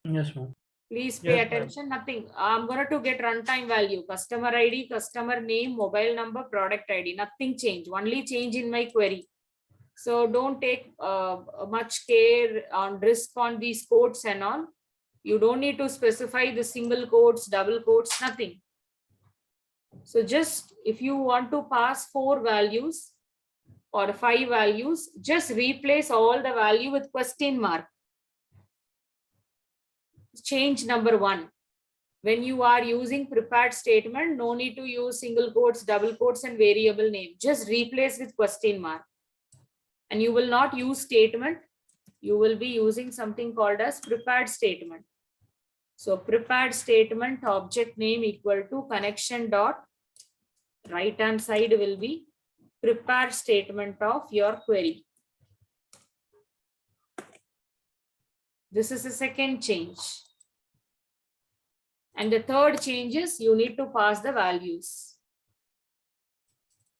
Yes, ma'am. Please pay Yes, attention. Nothing. I'm going to get runtime value, customer ID, customer name, mobile number, product ID. Nothing change. Only change in my query. So don't take much care on risk on these codes and all. You don't need to specify the single quotes, double quotes, nothing. So just if you want to pass 4 values or 5 values, just replace all the value with question mark. Change number 1. When you are using prepared statement, no need to use single quotes, double quotes, and variable name. Just replace with question mark. And you will not use statement. You will be using something called as prepared statement. So prepared statement object name equal to connection dot right hand side will be prepared statement of your query. This is the second change. And the third change is you need to pass the values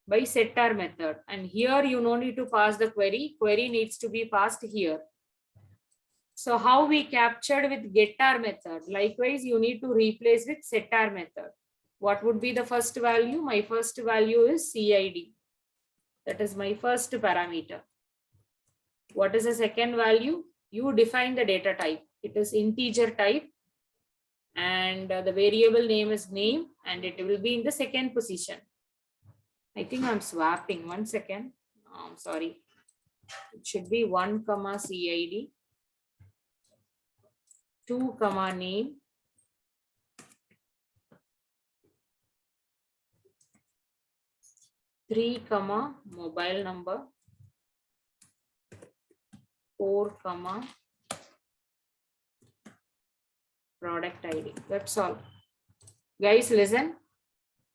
by setter method. And here you no need to pass the query. Query needs to be passed here. So how we captured with getter method. Likewise, you need to replace with setter method. What would be the first value? My first value is CID. That is my first parameter. What is the second value? You define the data type. It is integer type, and the variable name is name, and it will be in the second position. I think I'm swapping. 1 second. Oh, I'm sorry. It should be 1 comma CID, 2 comma name, 3 comma mobile number, 4 comma product ID. That's all. Guys, listen.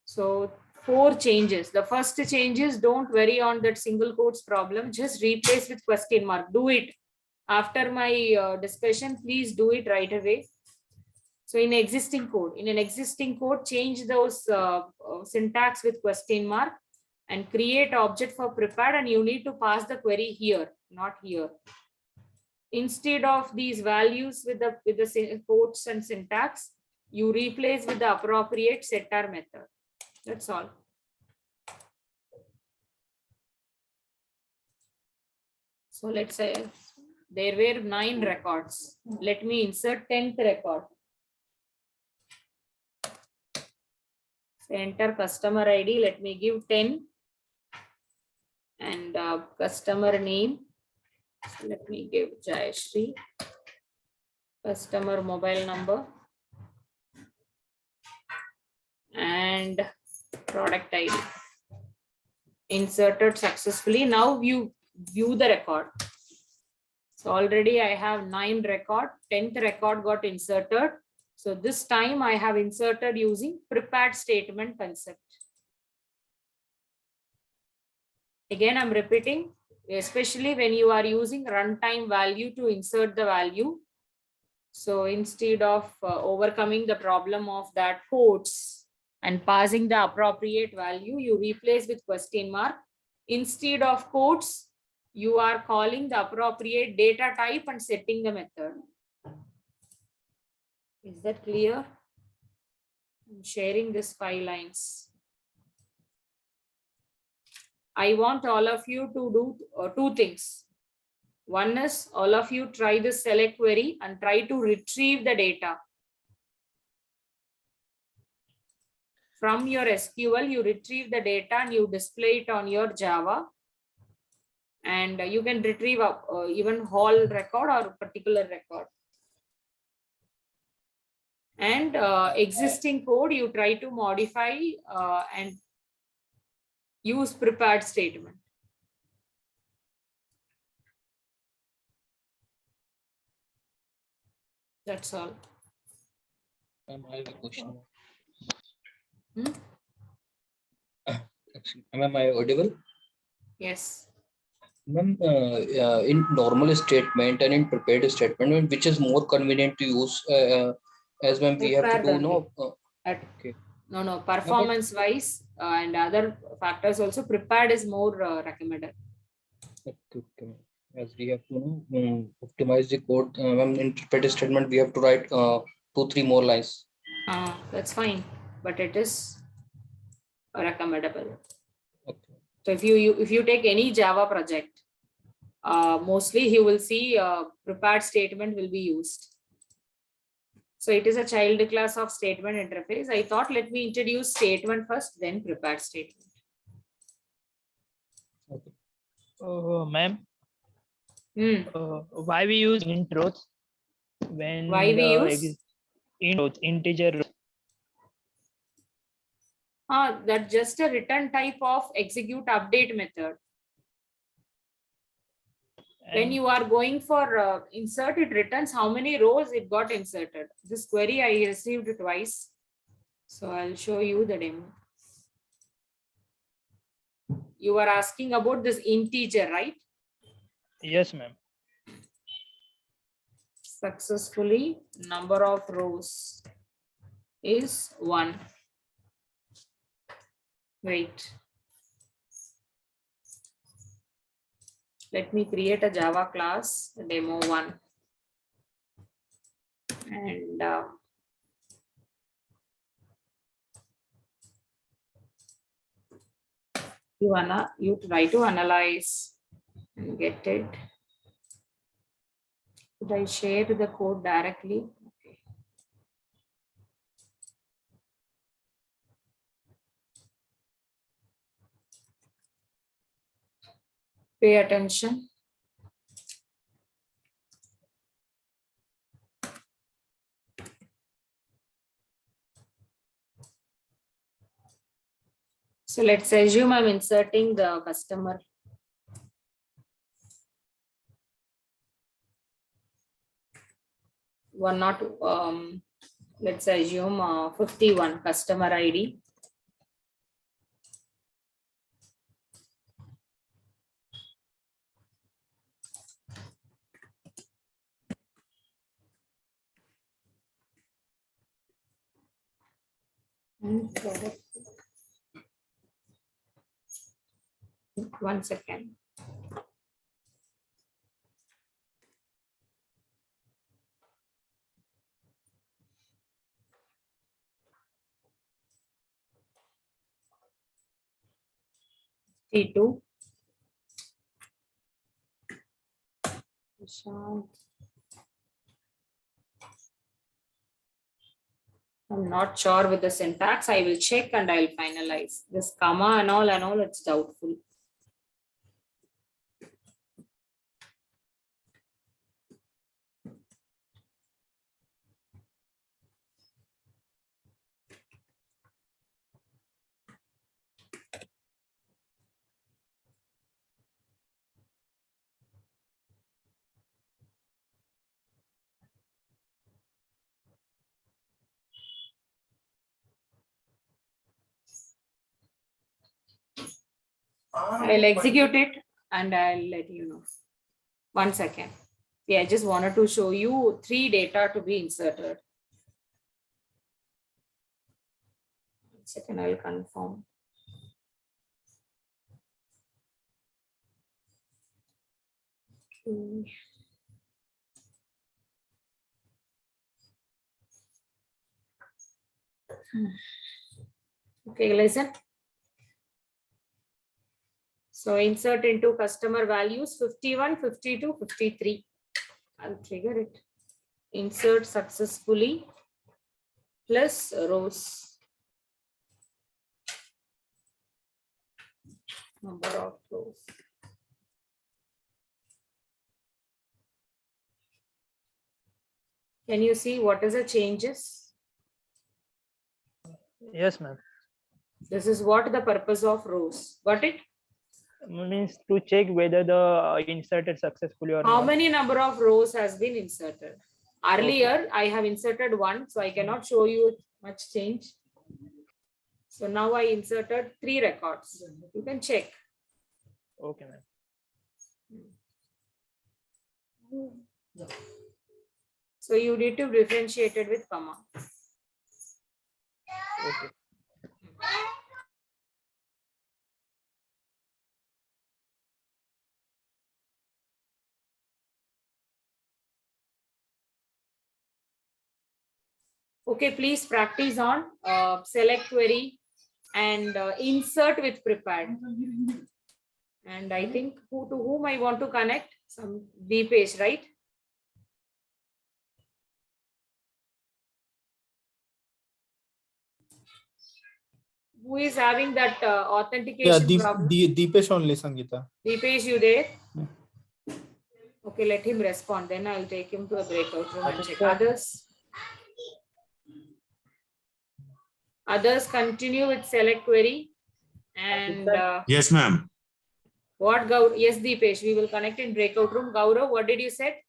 So 4 changes. The first change is don't worry on that single quotes problem. Just replace with question mark. Do it. After my discussion, please do it right away. So in an existing code, change those syntax with question mark and create object for prepared, and you need to pass the query here, not here. Instead of these values with the quotes and syntax, you replace with the appropriate setter method. That's all. So let's say there were 9 records. Let me insert 10th record. So enter customer ID. Let me give 10 and customer name. So let me give Jayashree. Customer mobile number and product ID. Inserted successfully. Now you view the record. So already I have 9 record, 10th record got inserted. So this time I have inserted using prepared statement concept. Again, I'm repeating, especially when you are using runtime value to insert the value. So instead of overcoming the problem of that quotes and passing the appropriate value, you replace with question mark. Instead of quotes, you are calling the appropriate data type and setting the method. Is that clear? I'm sharing this 5 lines. I want all of you to do 2 things. One is all of you try this select query and try to retrieve the data. From your SQL, you retrieve the data and you display it on your Java. And you can retrieve even whole record or particular record. And existing code, you try to modify and use prepared statement. That's all. I have a question. Hmm? Am I audible? Yes. Ma'am, in normal statement and in prepared statement, which is more convenient to use? As when we have to do okay. No, performance wise and other factors also, prepared is more recommended. Okay. As we have to optimize the code, in prepared statement we have to write 2-3 more lines. That's fine, but it is recommendable. Okay. So if you take any Java project, mostly you will see prepared statement will be used. So it is a child class of statement interface. I thought let me introduce statement first, then prepared statement. Okay. Ma'am, why we use int rows when why we use int rows, integer rows? That's just a return type of execute update method. When you are going for insert, it returns how many rows it got inserted. This query I received twice. So I'll show you the demo. You are asking about this integer, right? Yes, ma'am. Successfully, number of rows is 1. Wait. Let me create a Java class, demo 1. And You try to analyze and get it. Should I share the code directly? Okay. Pay attention. So let's assume I'm inserting the customer. Let's assume 51 customer ID. One second. T2. I'm not sure with the syntax. I will check and I'll finalize. This comma and all, it's doubtful. I'll execute it and I'll let you know. 1 second. Yeah, I just wanted to show you 3 data to be inserted. 1 second, I'll confirm. Okay. Okay, listen. So insert into customer values 51, 52, 53. I'll trigger it. Insert successfully plus rows. Number of rows. Can you see what is the changes? Yes, ma'am. This is what the purpose of rows. Got it? Means to check whether the inserted successfully or How not. many number of rows has been inserted? Earlier, I have inserted 1, so I cannot show you much change. So now I inserted 3 records. You can check. Okay, ma'am. So you need to differentiate it with comma. Okay. Okay, please practice on select query and insert with prepared. And I think to whom I want to connect? Some Deepesh, right? Who is having that authentication problem? Deepesh only, Sangeeta. Deepesh, you there? Okay, let him respond. Then I'll take him to a breakout room and check. Others continue with select query. And Yes, ma'am. what Gaurav? Yes, Deepesh, we will connect in breakout room. Gaurav, what did you say?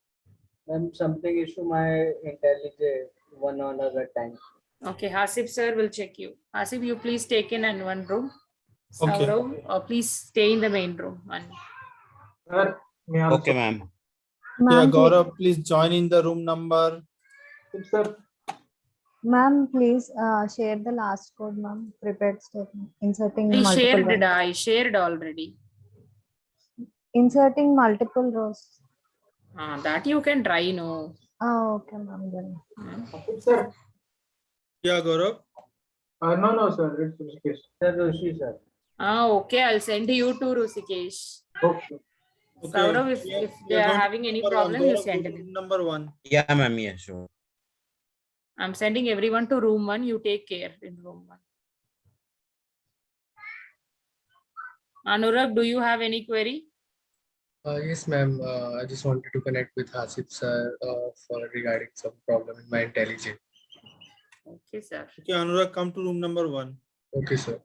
Something issue my IntelliJ one on at a time. Okay, Hasib sir will check you. Hasib, you please take in one room. Okay. Saurav, please stay in the main room. Okay, ma'am. Yeah, Gaurav, please join in the room number. Ma'am, please share the last code, ma'am. Prepared statement. Inserting I multiple shared, rows. I shared already. Inserting multiple rows. That you can try, no. Oh, okay, ma'am. Then. Yeah, Gaurav. No, sir. It's Rishikesh. Sir, Rishi, sir. Okay, I'll send you to Rusikesh. Okay. Saurav, if they are having any problem, you send Go to them. room number 1. Yeah, ma'am. Yeah, sure. I'm sending everyone to room 1. You take care in room 1. Anurag, do you have any query? Yes, ma'am. I just wanted to connect with Hasib sir for regarding some problem in my IntelliJ. Okay, sir. Okay, Anurag, come to room number 1. Okay, sir.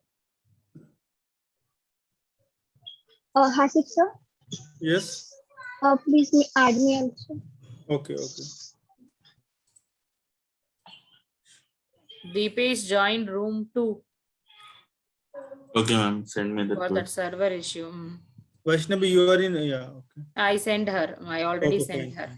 Hasib sir, Yes. please add me also. Okay, okay. Deepesh joined room 2 Okay, ma'am. Send me the for that code. server issue. Vaishnavi, you are in. Yeah, okay. I sent her. I already Okay, sent fine. her.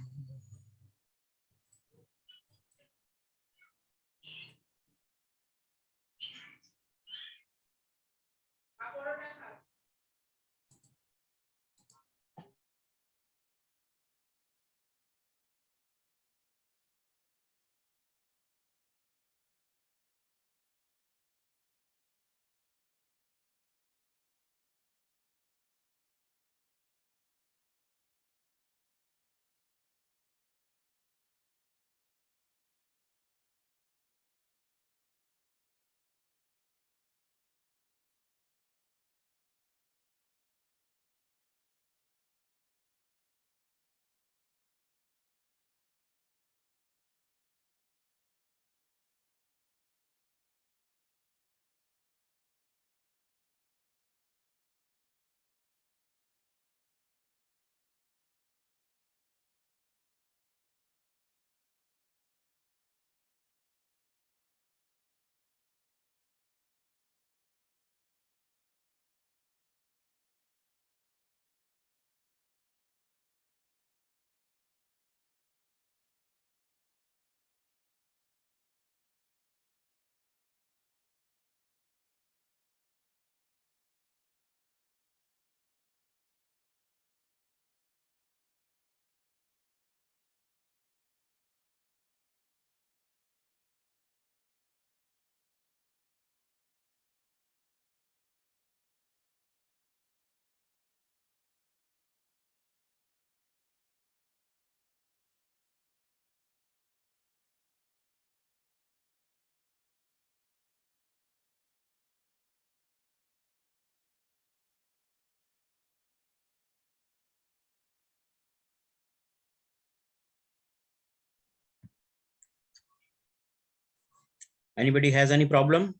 Anybody has any problem?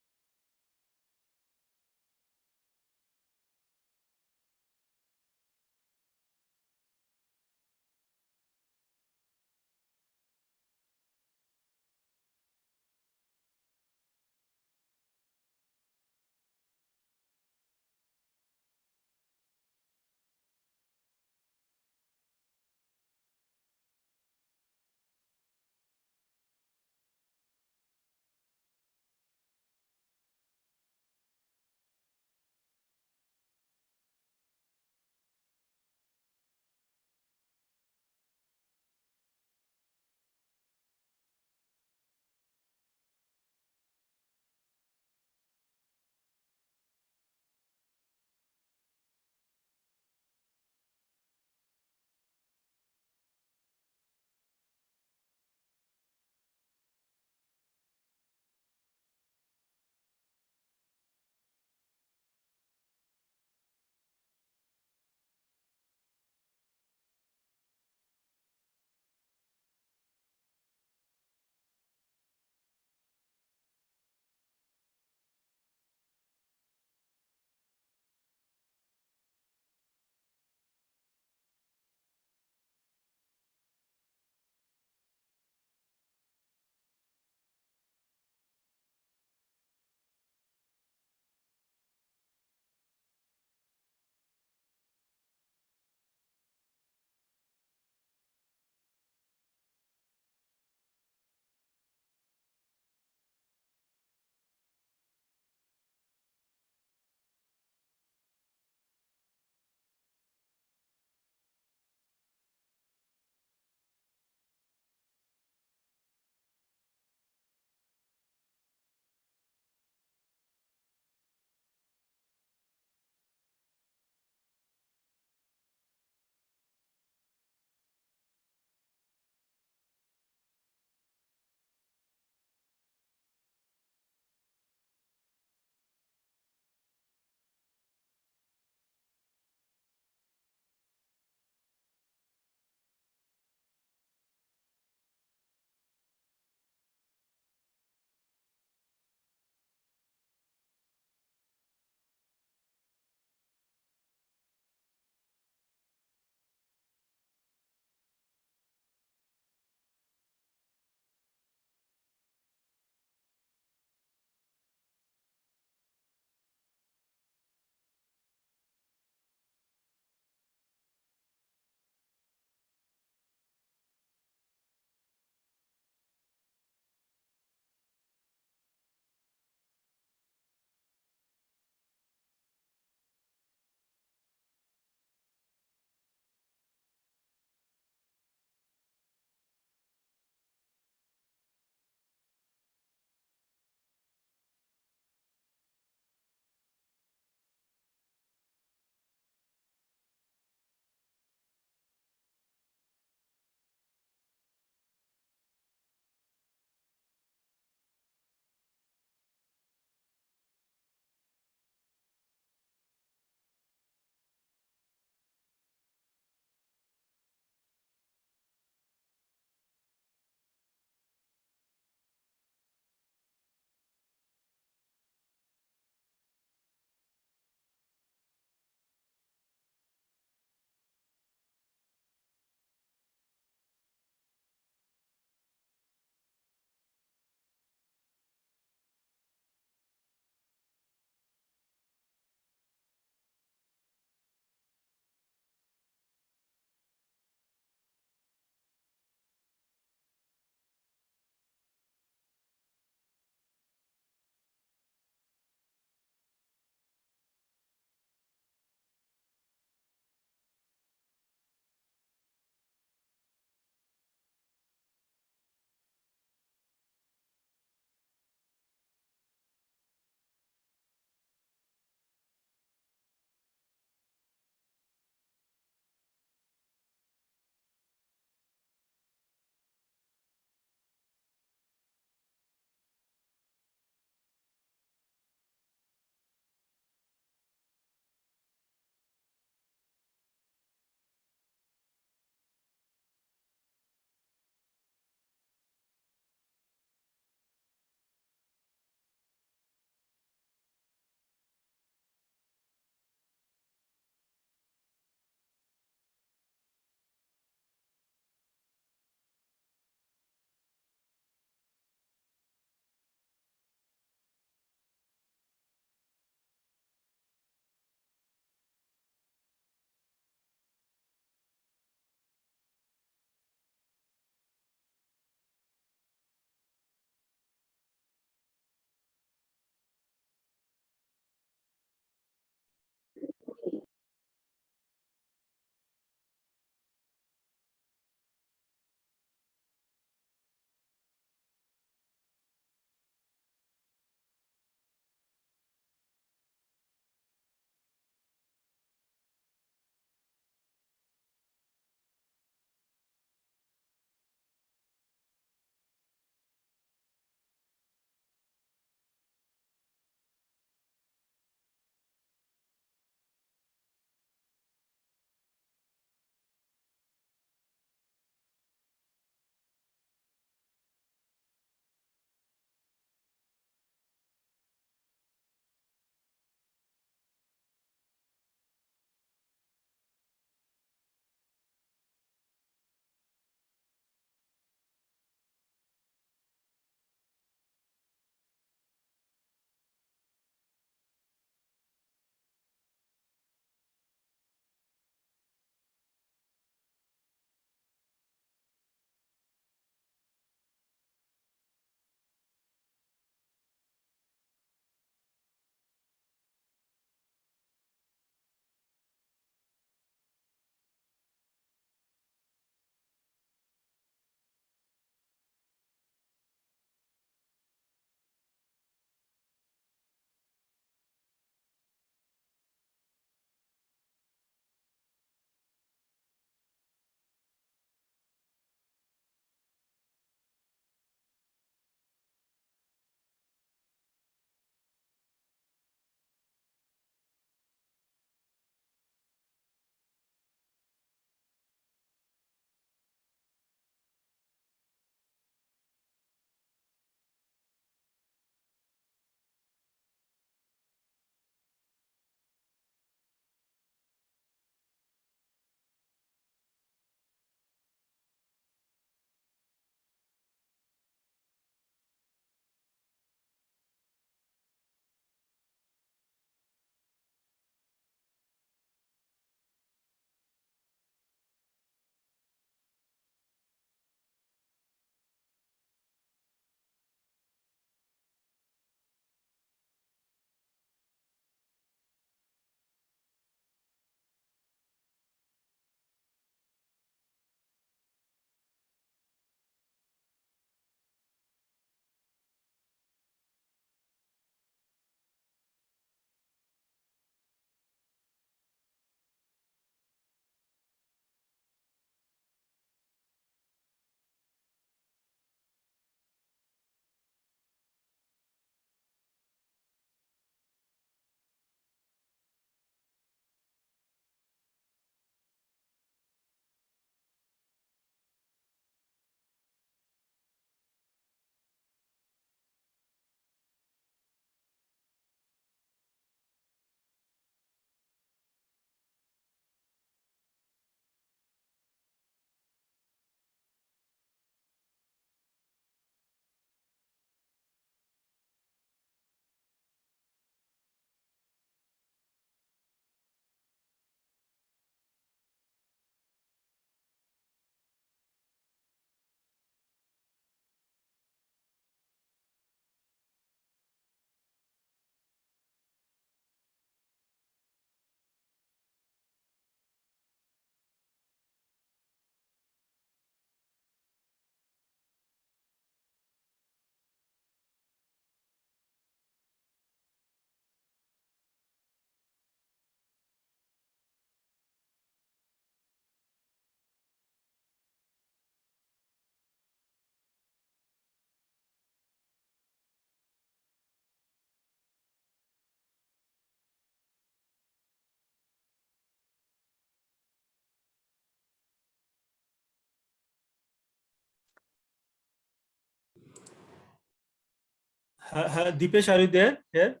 Deepesh, are you there? Here?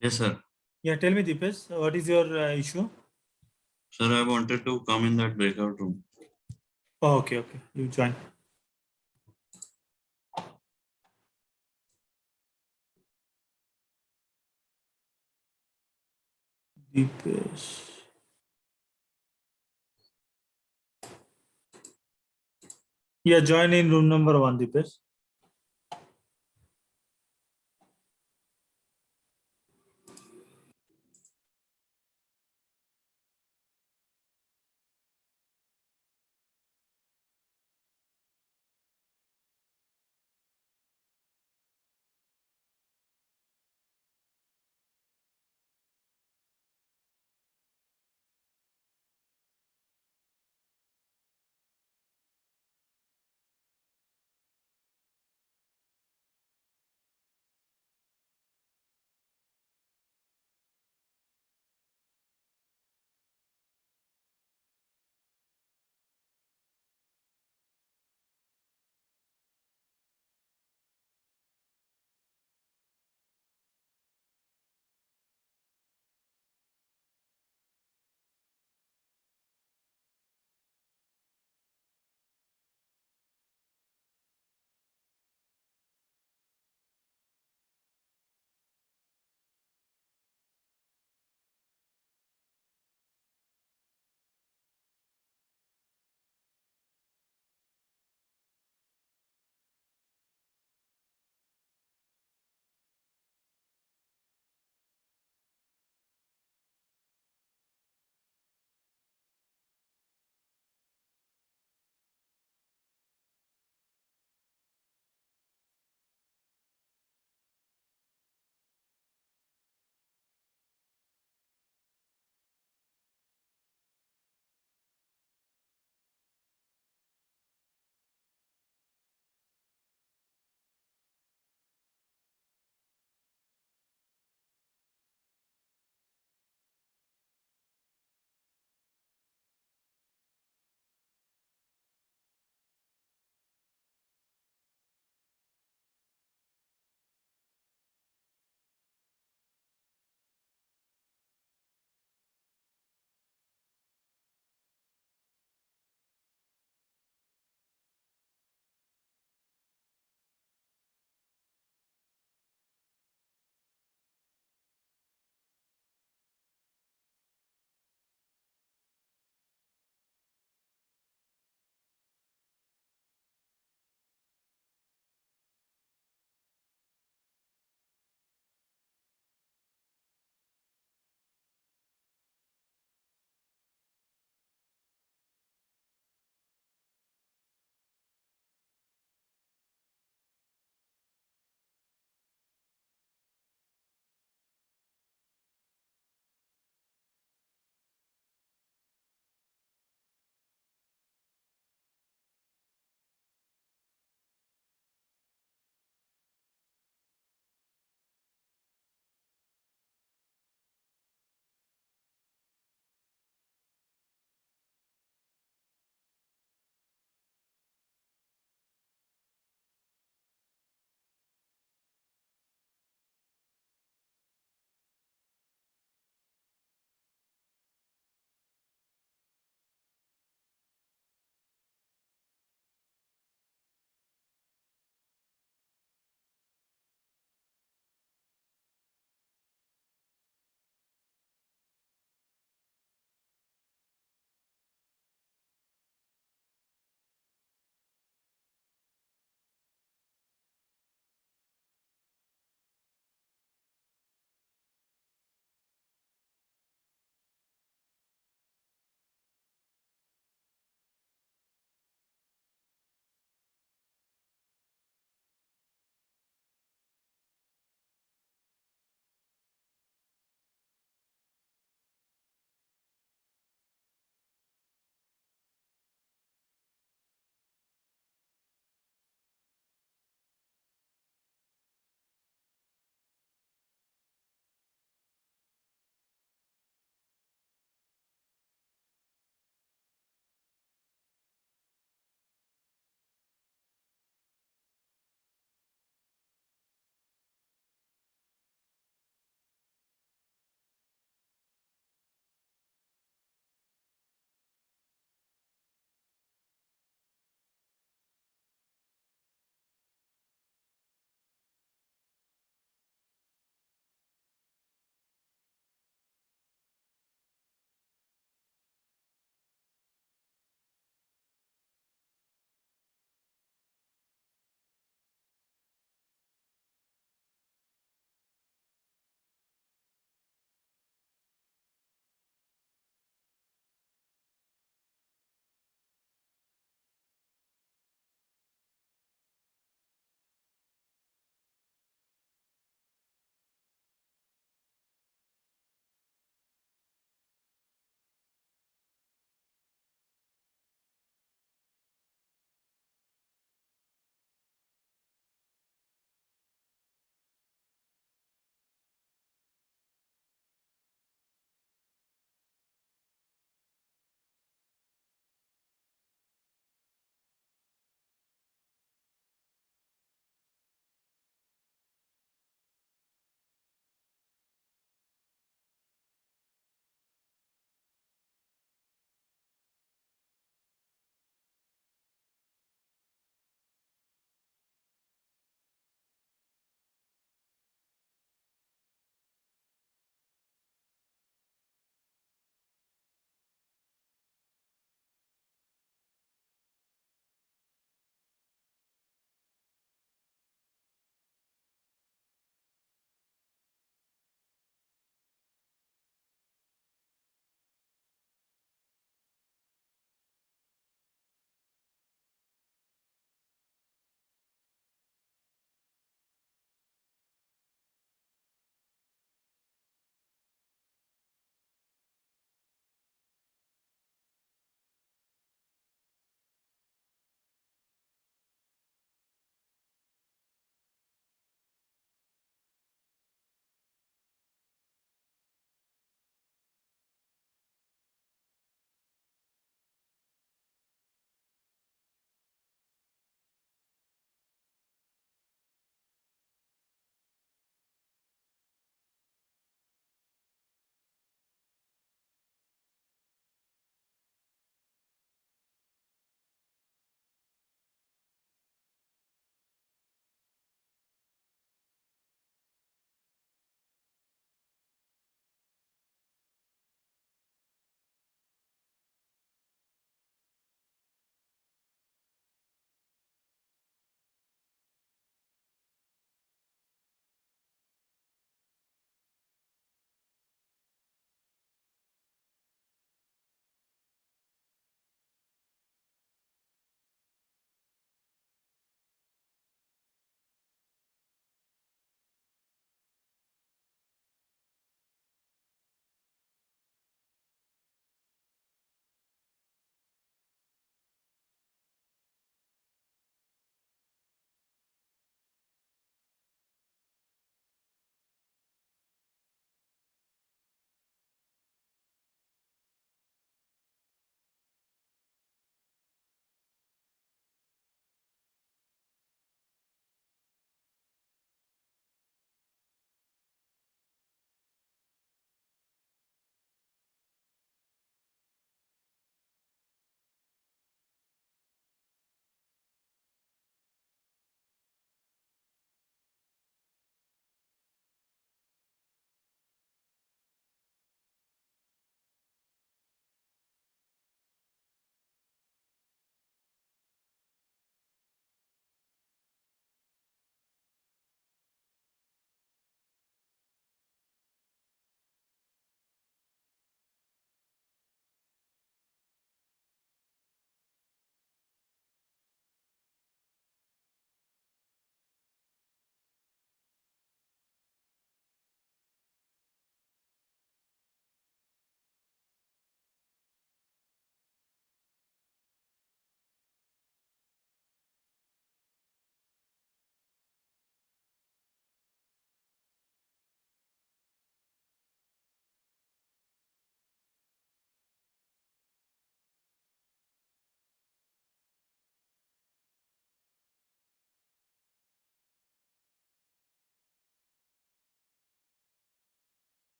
Yes, sir. Yeah, tell me, Deepesh, what is your issue? Sir, I wanted to come in that breakout room. Oh, okay. You join. Deepesh. Yeah, join in room number 1, Deepesh.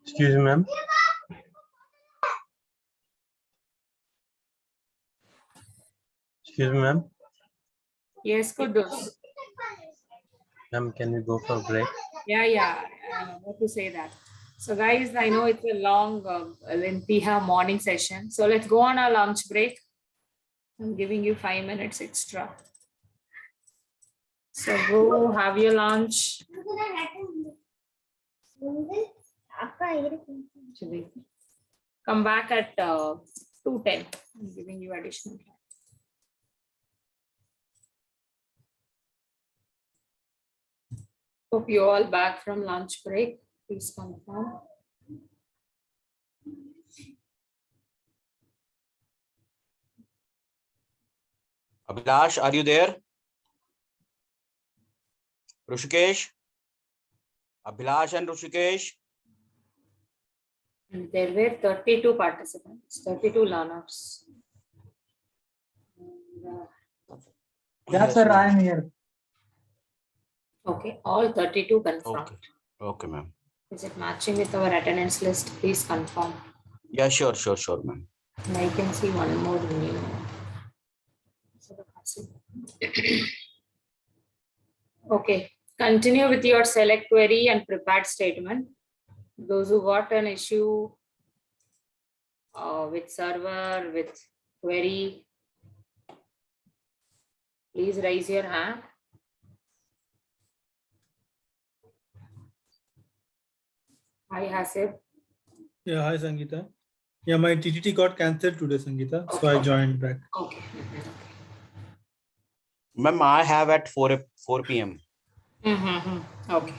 Excuse me, ma'am. Excuse me, ma'am. Yes, Kudus. Ma'am, can we go for break? Yeah. What to say that. So guys, I know it's a long, lengthy morning session. So let's go on our lunch break. I'm giving you 5 minutes extra. So go have your lunch. Actually, come back at 2:10. I'm giving you additional time. Hope you all back from lunch break. Please confirm. Abhilash, are you there? Rushikesh? Abhilash and Rushikesh? And there were 32 participants, 32 learners. Yes, sir, I am here. Okay, all 32 confirmed. Okay, ma'am. Is it matching with our attendance list? Please confirm. Yeah, sure, ma'am. And I can see one more new. Okay, continue with your select query and prepared statement. Those who got an issue with server, with query, please raise your hand. Hi, Hasib. Yeah, hi Sangeeta. Yeah, my TTT got cancelled today, Sangeeta, so I joined back. Okay. Ma'am, I have at 4 p.m. Okay.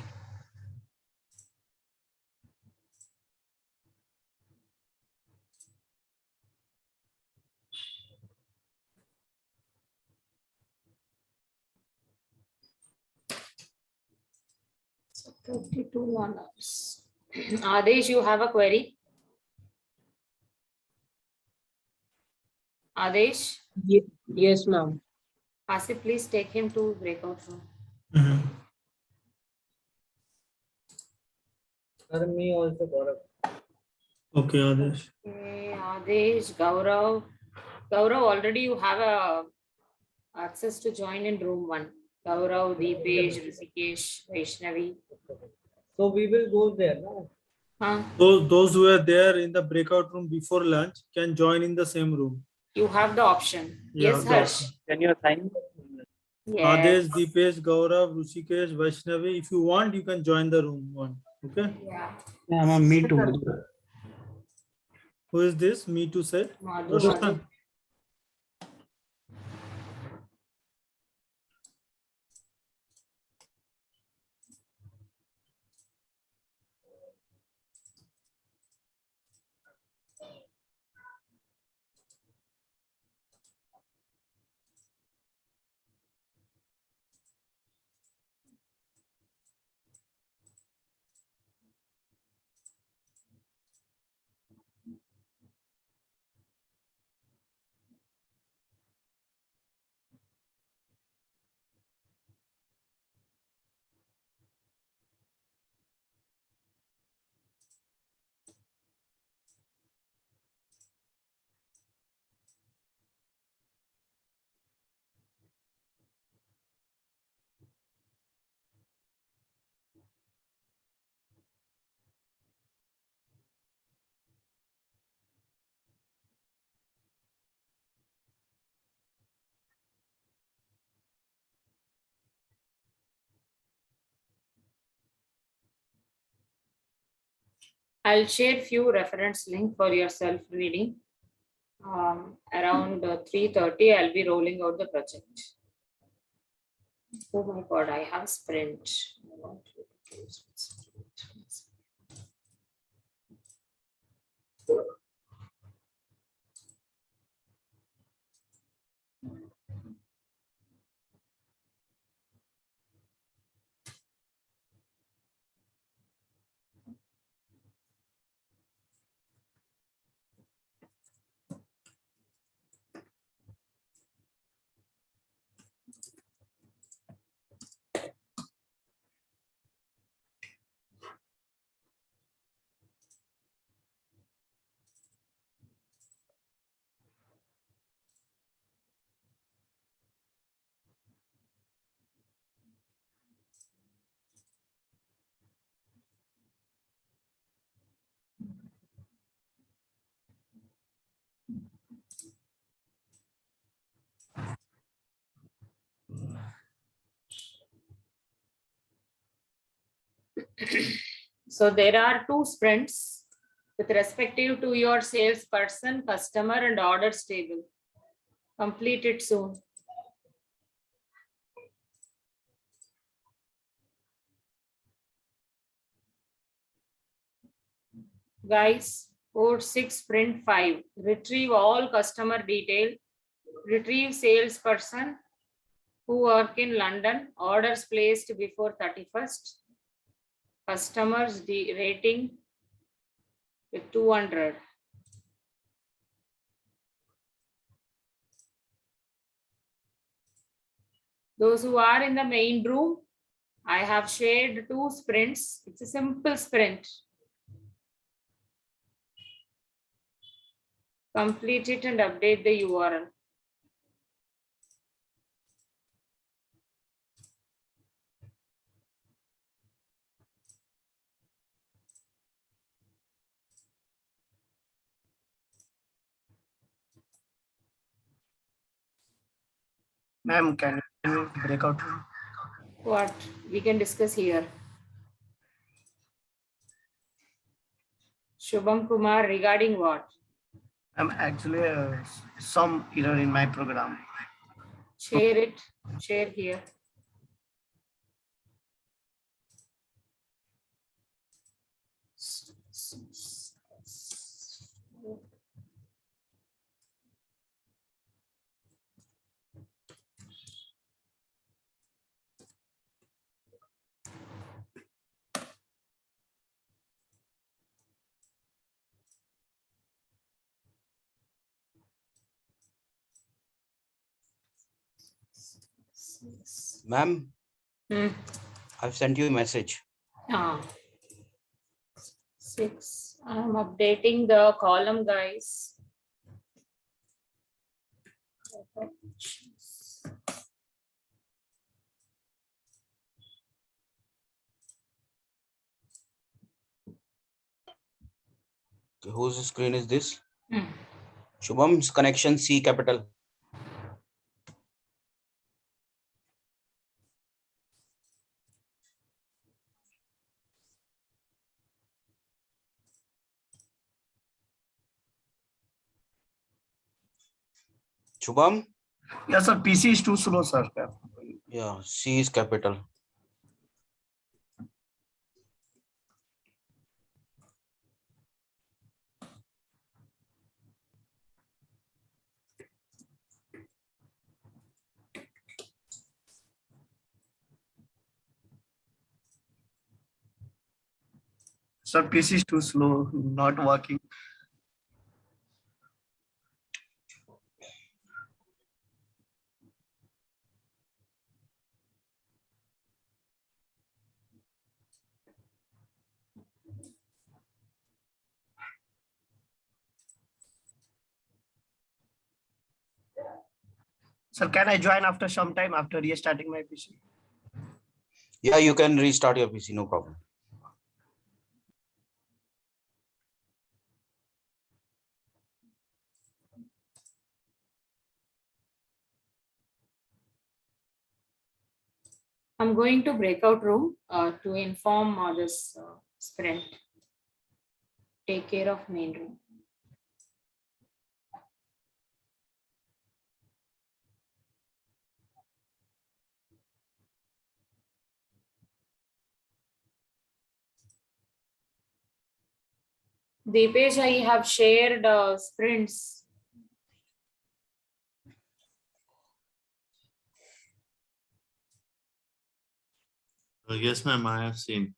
So 32 learners. Adesh, you have a query? Adesh? Yes, ma'am. Asif, please take him to breakout room. Sir, me also, Gaurav. Okay, Adesh. Okay, Adesh, Gaurav. Gaurav, already you have a access to join in room 1. Gaurav, Deepesh, Rishikesh, Vaishnavi. So we will go there, no? Those who are there in the breakout room before lunch can join in the same room. You have the option. Yeah, Yes, Harsh. Can you assign? Adesh, Yes. Deepesh, Gaurav, Rushikesh, Vaishnavi. If you want, you can join the room one. Okay? Yeah. Me too. Who is this? Me too said. Madhu, Roshan. I'll share few reference link for your self reading. Around 3:30, I'll be rolling out the project. Oh my God, I have sprint. So there are 2 sprints with respective to your salesperson, customer, and orders table. Complete it soon. Guys, code 6, sprint 5. Retrieve all customer detail. Retrieve salesperson who work in London. Orders placed before 31st. Customers rating with 200. Those who are in the main room, I have shared 2 sprints. It's a simple sprint. Complete it and update the URL. Ma'am, can you break out? What? We can discuss here. Shubham Kumar, regarding what? I'm actually some error in my program. Share it. Share here. Ma'am, I've sent you a message. 6. I'm updating the column, guys. Okay, whose screen is this? Shubham's connection C capital. Shubham? Yes, sir. PC is too slow, sir. Yeah, C is capital. Sir, PC is too slow, not working. Sir, can I join after some time after restarting my PC? Yeah, you can restart your PC, no problem. I'm going to breakout room to inform this sprint. Take care of main room. Deepesh, I have shared sprints. Yes, ma'am, I have seen.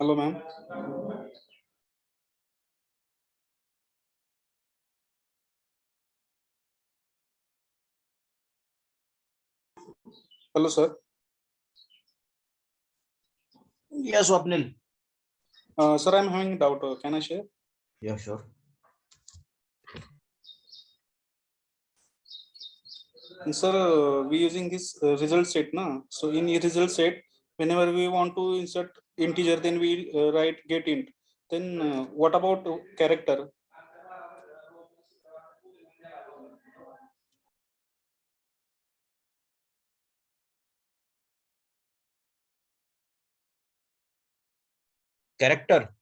Hello, ma'am. Hello, sir. Yes, Swapnil. Sir, I'm having a doubt. Can I share? Yeah, sure. Sir, we using this result set, na? So in result set, whenever we want to insert integer, then we write get int. Then what about character? Character.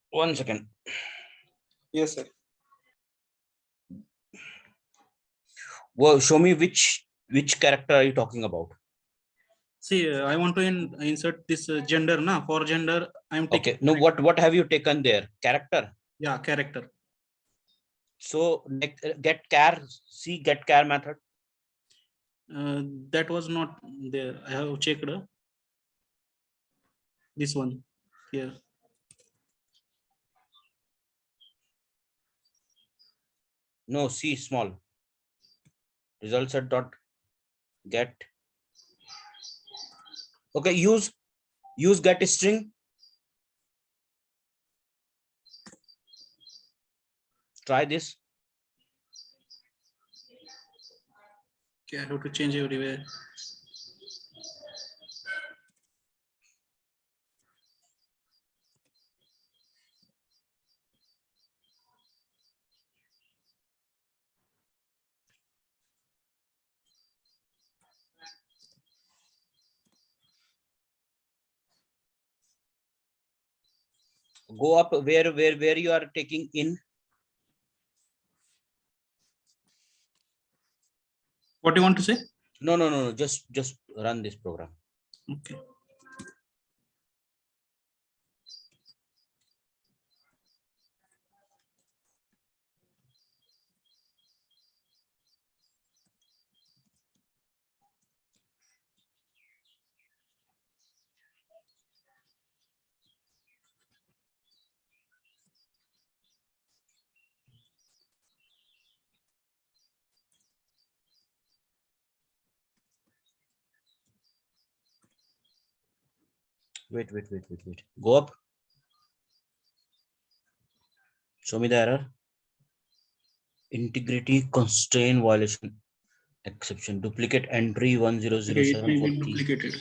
1 second. Yes, sir. Well, show me which character are you talking about? See, I want to insert this gender, na? For gender, I'm taking. Okay. No, what have you taken there? Character. Yeah, character. So get char. See get char method. That was not there. I have checked this one here. No, C small. Result set dot get. Okay, use get string. Try this. Okay, I have to change everywhere. Go up where you are taking in. What do you want to say? No. Just run this program. Okay. Wait. Go up. Show me the error. Integrity constraint violation exception. Duplicate entry 1007 Okay, for it key. duplicated.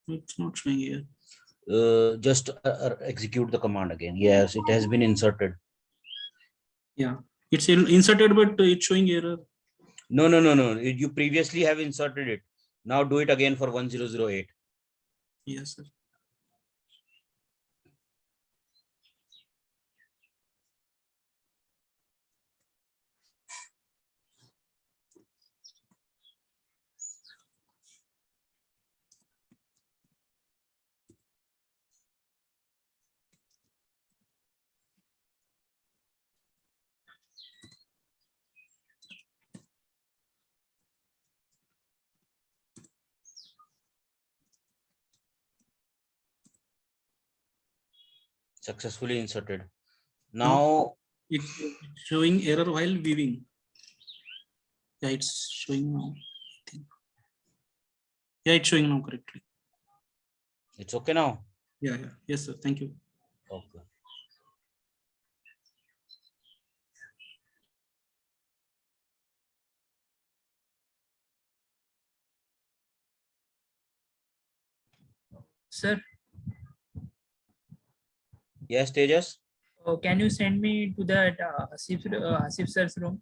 It's not showing here. Just execute the command again. Yes, it has been inserted. Yeah, it's inserted, but it's showing error. No. You previously have inserted it. Now do it again for 1008. Yes, sir. Successfully inserted. Now it's showing error while viewing. Yeah, it's showing now. Yeah, it's showing now correctly. It's okay now. Yeah. Yes, sir. Thank you. Okay. Sir, Yes, Tejas. can you send me to that Hasif sir's room?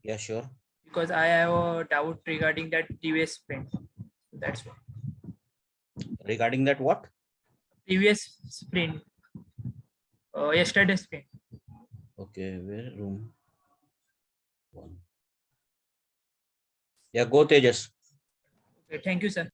Yeah, sure. Because I have a doubt regarding that previous sprint. That's why. Regarding that what? Previous sprint. Yesterday's sprint. Okay, where room? 1. Yeah, go Tejas. Okay, thank you, sir.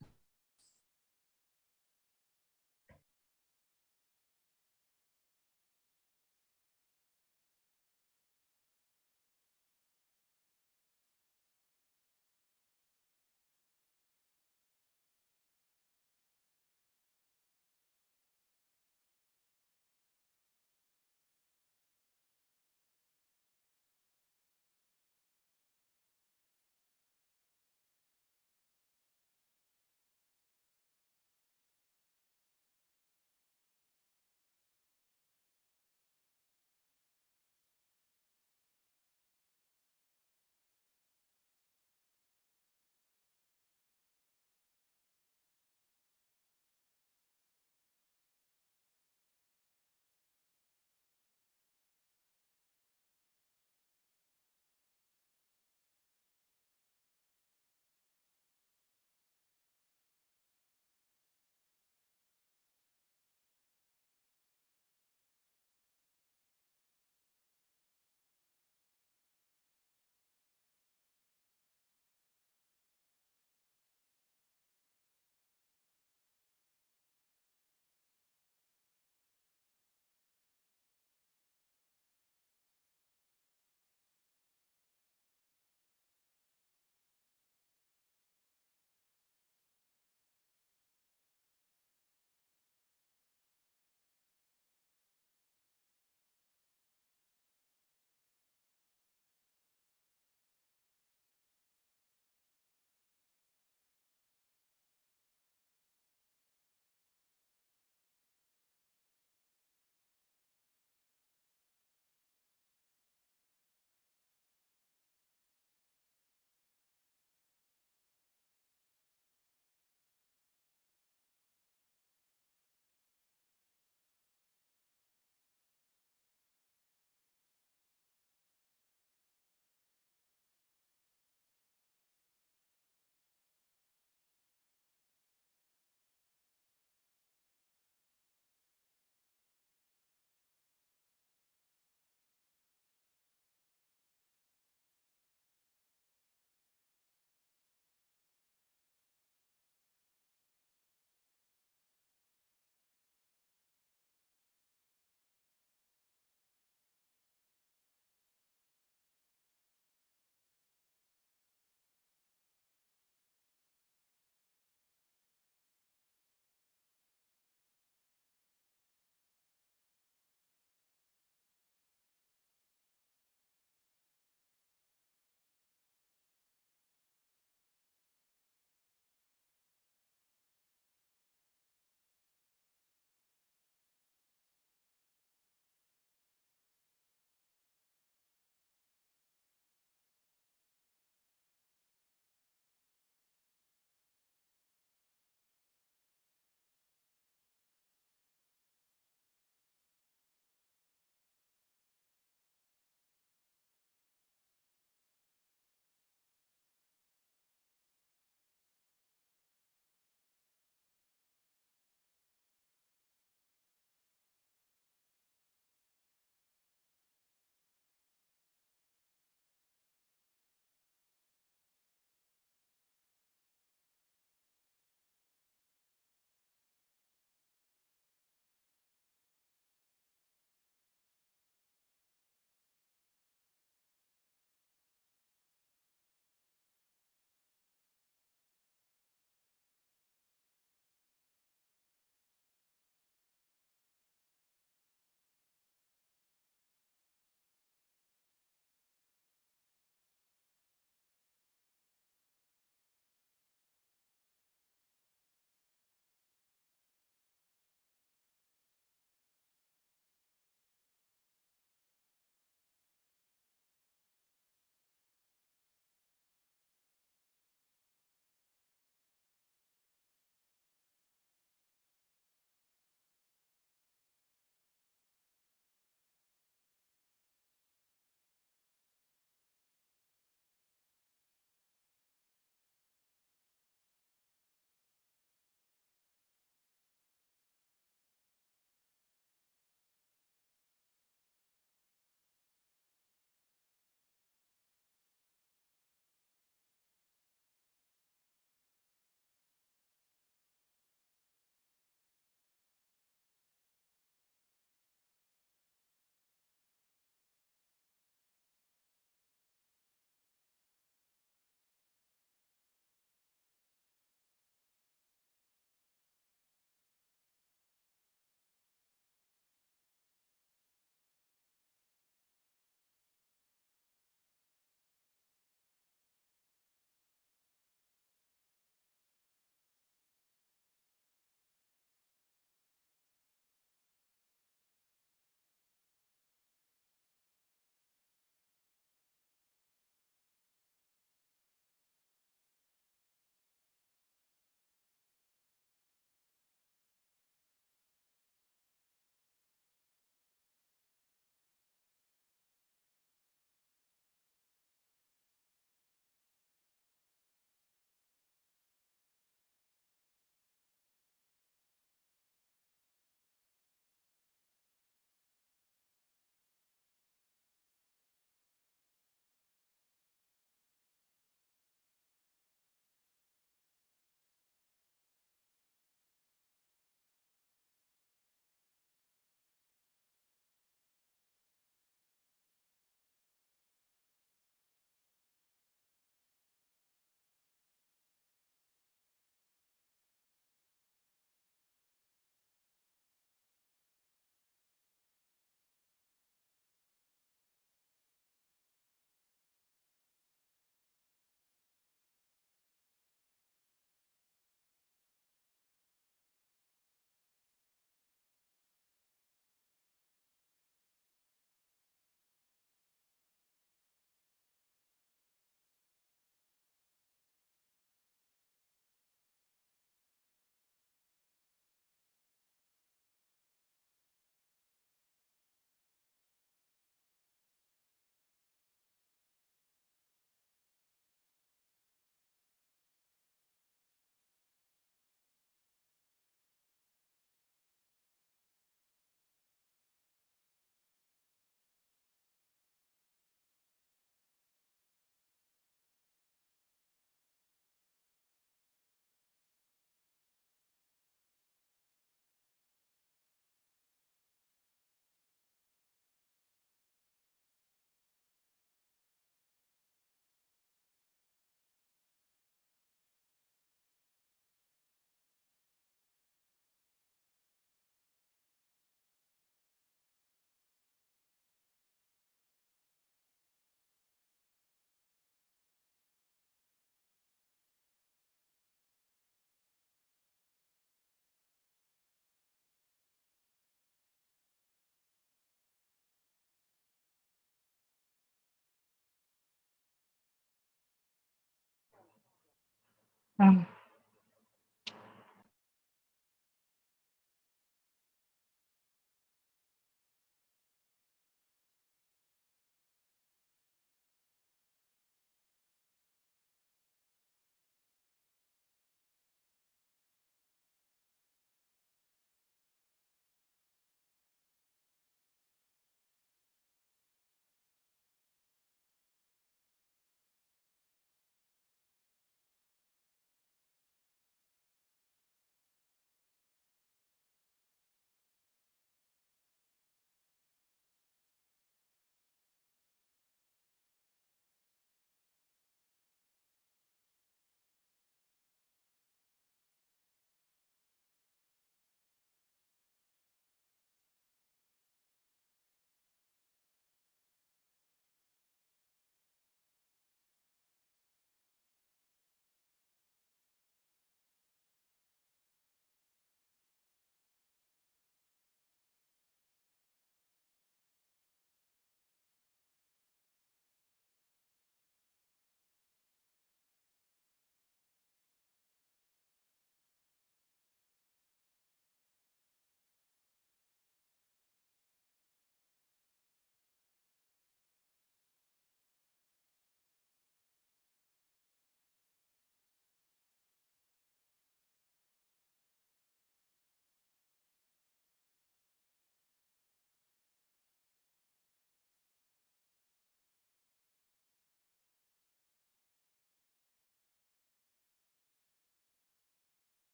Um,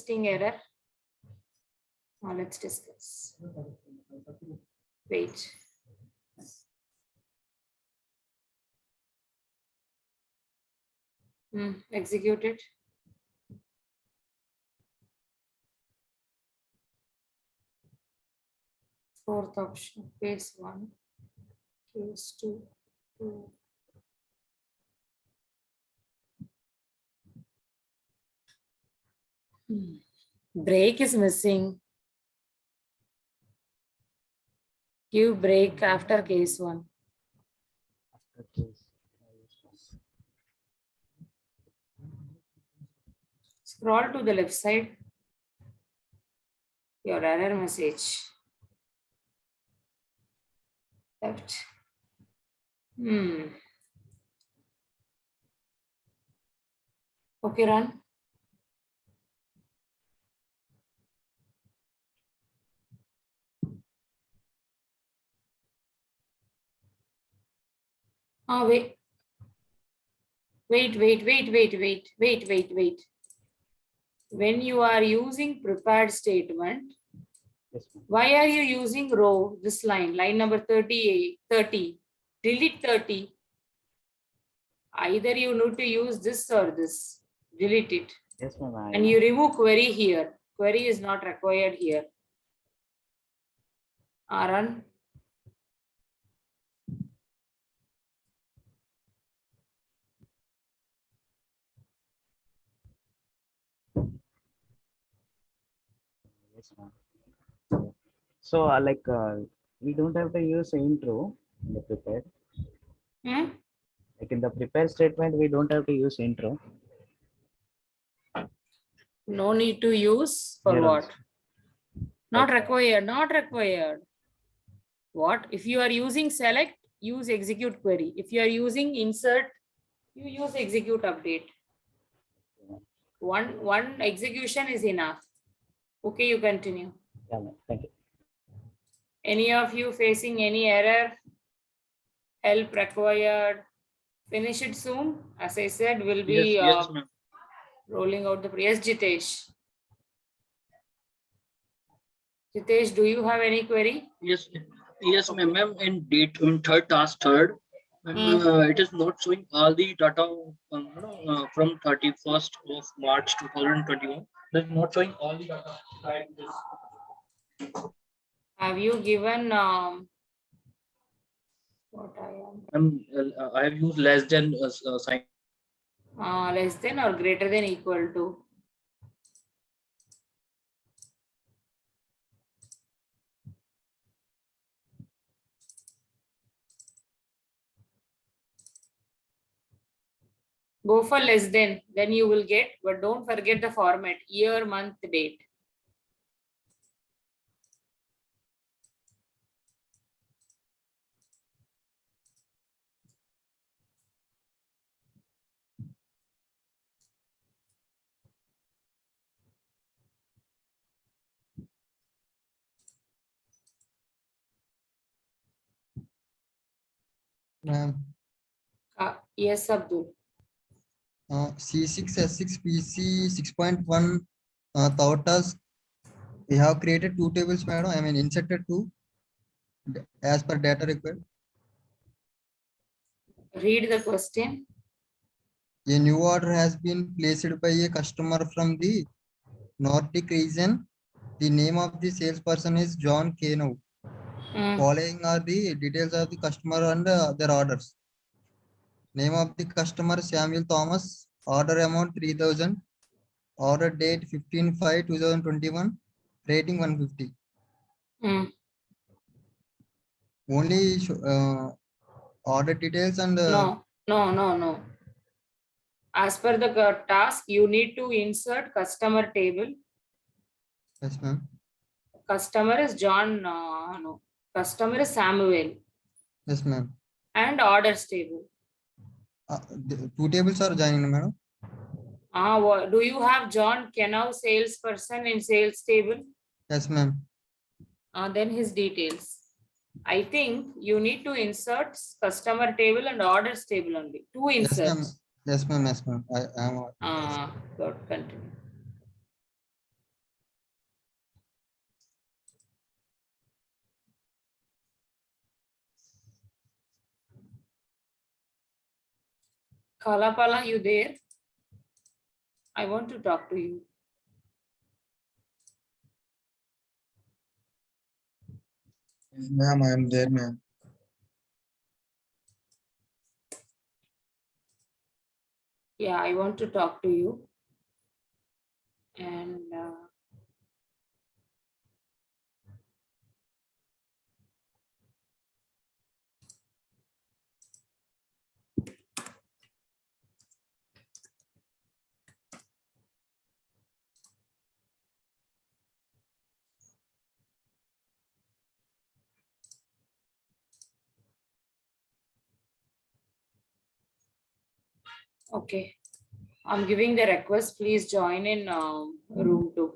existing error? Now let's discuss. Wait. Execute it. Fourth option, case 1, case 2. Break is missing. Give break after case 1. Scroll to the left side. Your error message. Left. Okay, run. Wait. Wait. When you are using prepared statement, why are you using row, this line number 30, delete 30. Either you need to use this or this, delete it. Yes, ma'am. And you remove query here. Query is not required here. Run. Yes, ma'am. So, we don't have to use intro in the prepare. Like in the prepare statement, we don't have to use intro. No need to use for Here what? also. Not required, not required. What? If you are using select, use execute query. If you are using insert, you use execute update. One execution is enough. Okay, you continue. Yeah, ma'am. Thank you. Any of you facing any error? Help required? Finish it soon. As I said, we'll be Yes, ma'am. rolling out the yes, Jitesh. Jitesh, do you have any query? Yes, ma'am. In third task, it is not showing all the data from 31st of March 2021. It is not showing all the data. Have you given what I am? I have used less than sign. Less than or greater than equal to? Go for less than, then you will get, but don't forget the format, year, month, date. Ma'am. Yes, Abdul. C6 S6 PC 6.1 thought task. We have created two tables, madam. I mean, inserted two as per data required. Read the question. A new order has been placed by a customer from the Nordic region. The name of the salesperson is John Kano. Following are the details of the customer and their orders. Name of the customer Samuel Thomas. Order amount 3000. Order date 15/5/2021. Rating 150. Only order details and No. As per the task, you need to insert customer table. Yes, ma'am. Customer is John. No. Customer is Samuel. Yes, ma'am. And orders table. Two tables are joining, madam. Do you have John Kenow salesperson in sales table? Yes, ma'am. Then his details. I think you need to insert customer table and orders table only. Two inserts. Yes, ma'am. Yes, ma'am. I am. Good, continue. Kalapala, you there? I want to talk to you. Ma'am, I am there, ma'am. Yeah, I want to talk to you. And okay, I'm giving the request. Please join in room 2.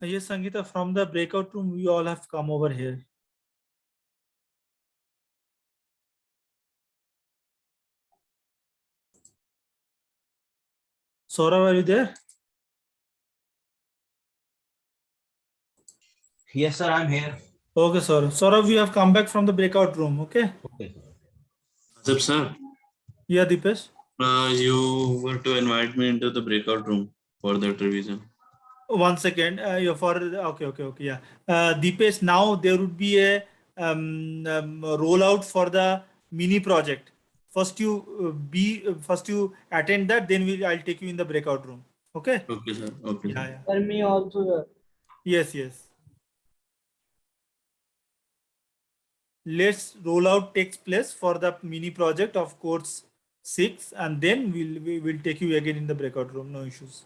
Yes, Sangeeta, from the breakout room, we all have come over here. Saurav, are you there? Yes, sir, I'm here. Okay, Saurav. Saurav, we have come back from the breakout room, okay? Okay. Asif sir, Yeah, Deepesh. you were to invite me into the breakout room for that revision. 1 second. Okay, yeah. Deepesh, now there would be a rollout for the mini project. First you attend that, then I'll take you in the breakout room. Okay? Okay, sir. Okay, sir. Yeah. For me also. Yes. Let's rollout takes place for the mini project of course 6, and then we will take you again in the breakout room. No issues.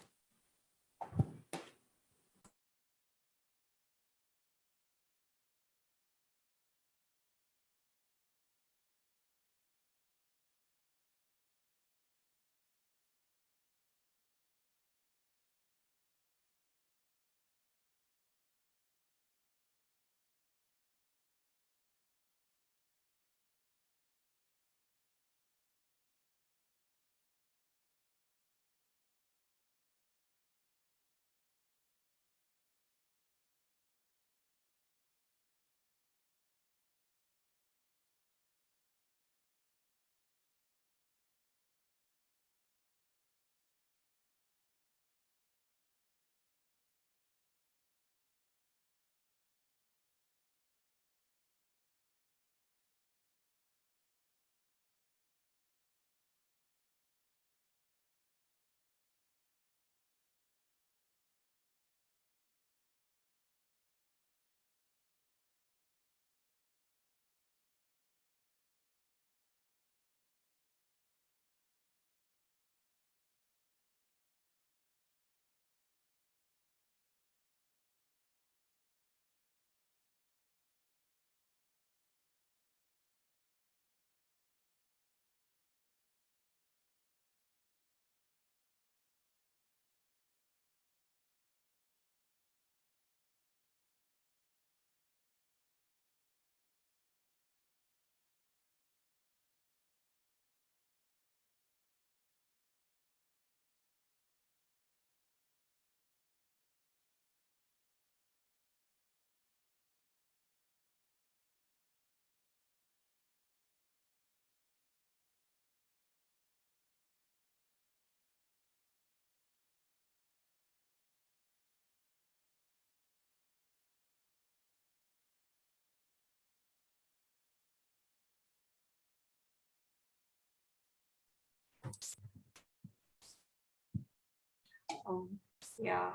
Yeah,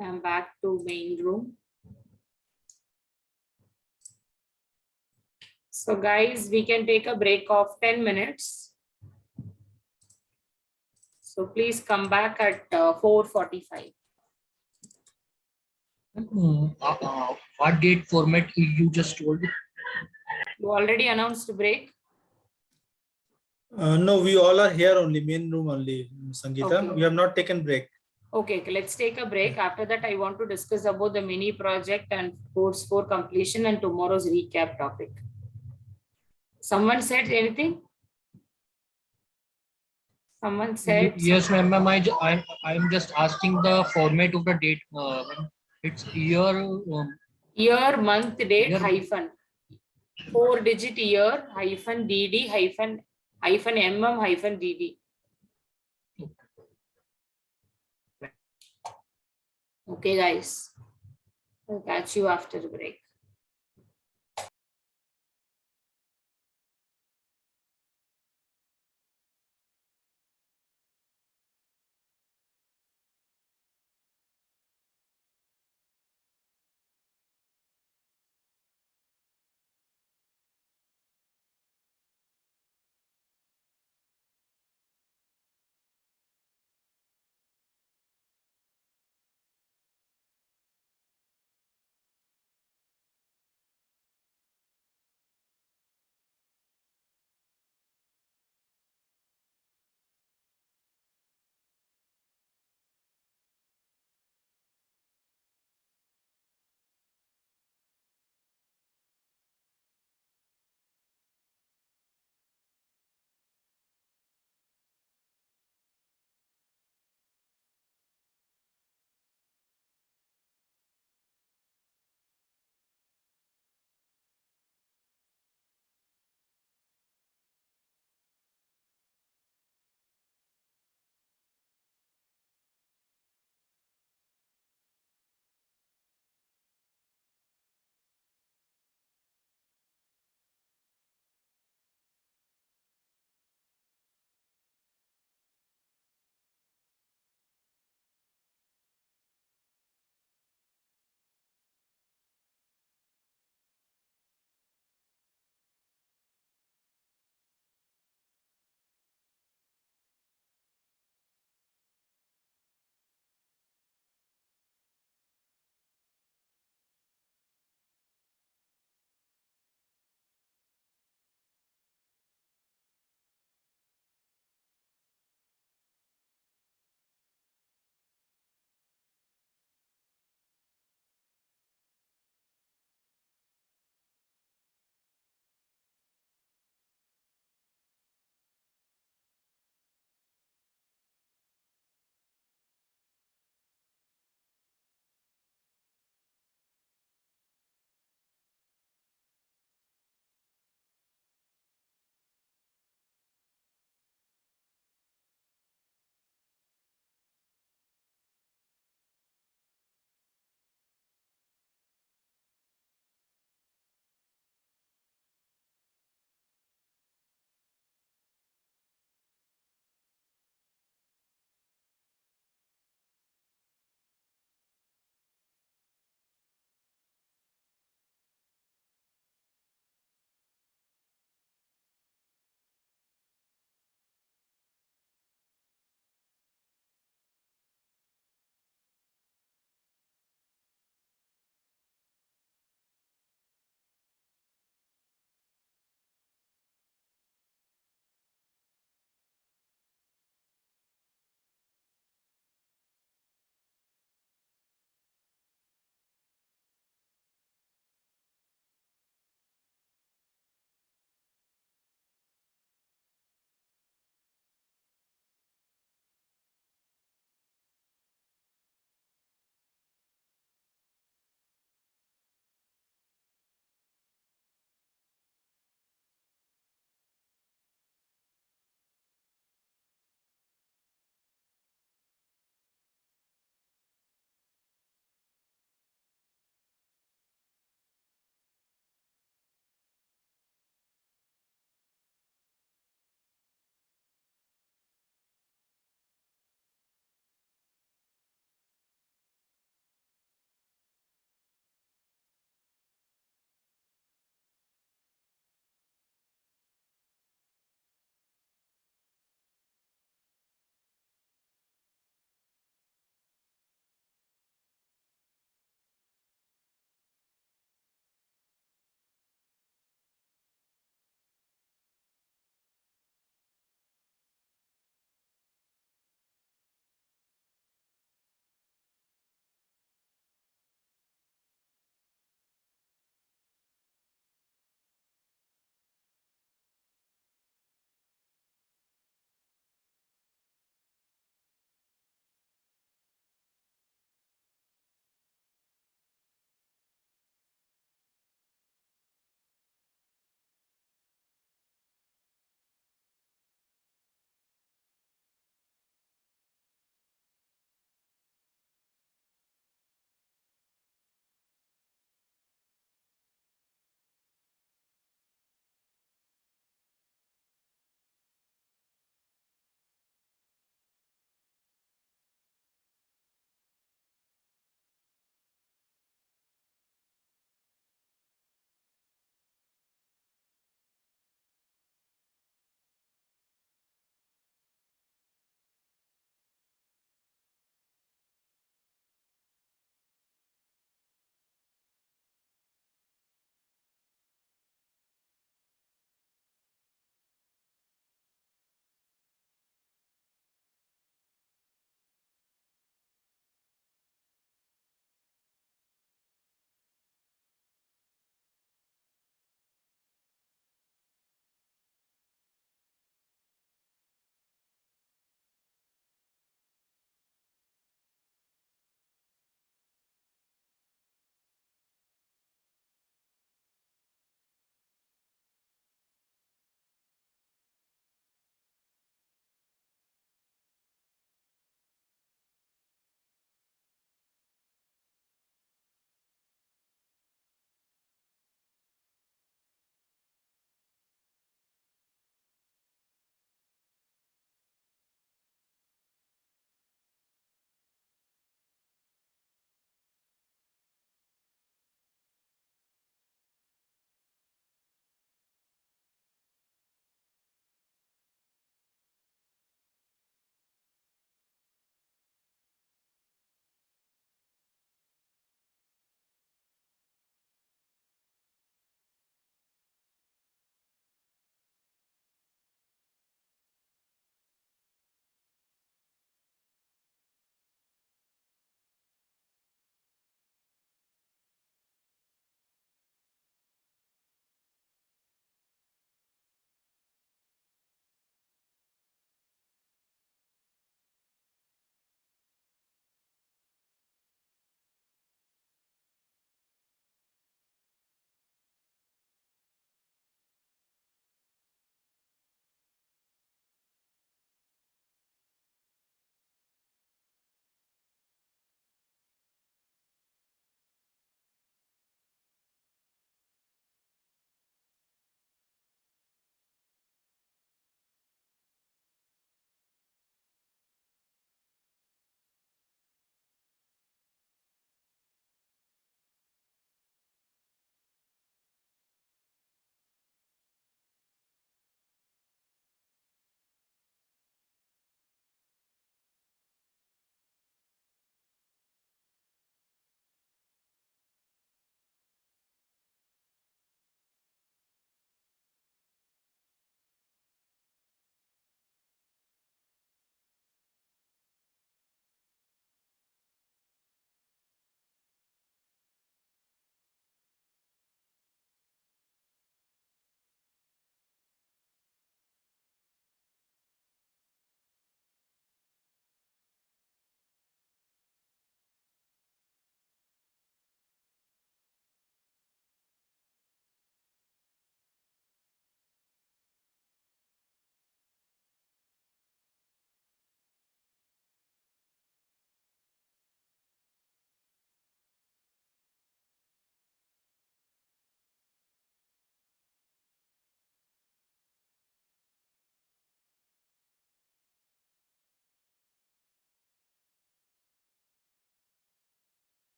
I'm back to main room. So guys, we can take a break of 10 minutes. So please come back at 4:45. What date format you just told? You already announced break? No, we all are here only, main room only, Sangeeta. Okay. We have not taken break. Okay, let's take a break. After that, I want to discuss about the mini project and course for completion and tomorrow's recap topic. Someone said anything? Someone said Yes, ma'am. I'm just asking the format of the date. It's year. Year, month, date, Year. hyphen. 4-digit year, hyphen DD, hyphen MM, hyphen DD. Okay, guys. I'll catch you after the break.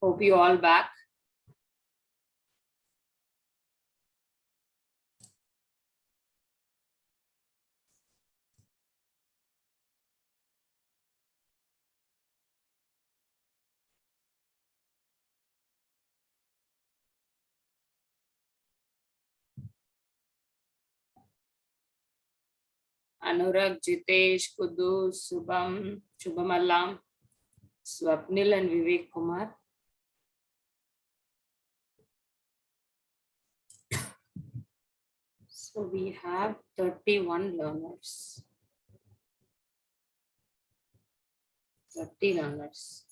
Hope you all back. Anurag, Jitesh, Kudus, Shubham Alam, Swapnil and Vivek Kumar. So we have 31 learners. 30 learners.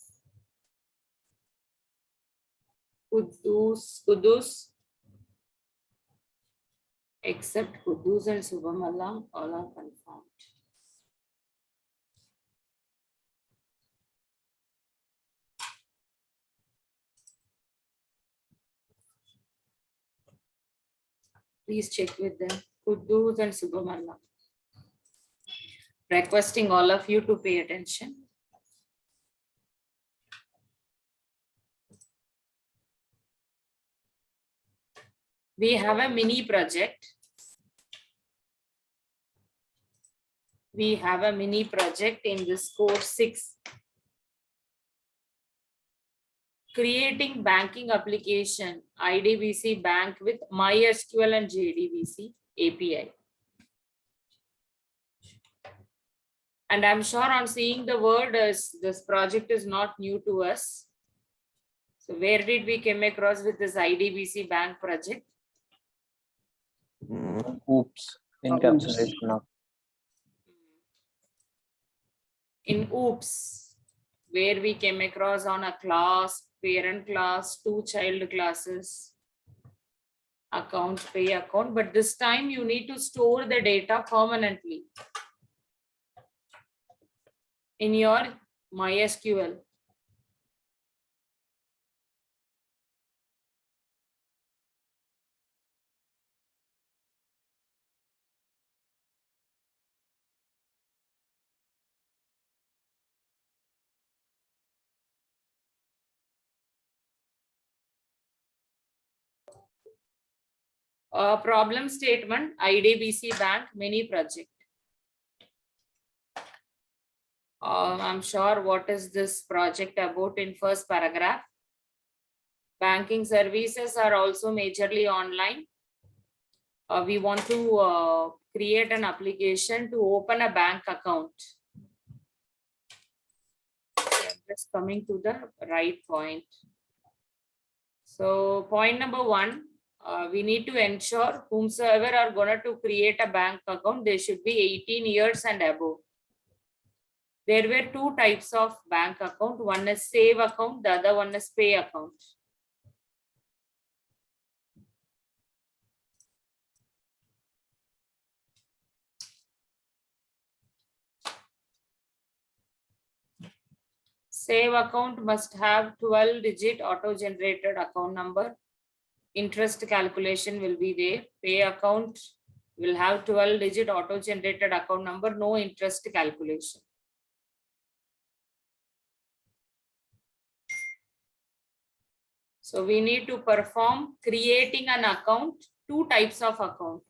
Kudus, except Kudus and Subham Alam, all are confirmed. Please check with them, Kudus and Subham Alam. Requesting all of you to pay attention. We have a mini project. We have a mini project in this course 6. Creating banking application, IDBC Bank with MySQL and JDBC API. And I'm sure on seeing the word, this project is not new to us. So where did we come across with this IDBC Bank project? Oops, encapsulation of. In OOPS, where we came across on a class, parent class, 2 child classes, account, pay account, but this time you need to store the data permanently in your MySQL. Problem statement, IDBC Bank mini project. I'm sure what is this project about in first paragraph. Banking services are also majorly online. We want to create an application to open a bank account. I'm just coming to the right point. So point number 1, we need to ensure whomsoever are going to create a bank account, they should be 18 years and above. There were 2 types of bank account. One is save account, the other one is pay account. Save account must have 12-digit auto-generated account number. Interest calculation will be there. Pay account will have 12-digit auto-generated account number, no interest calculation. So we need to perform creating an account, 2 types of account.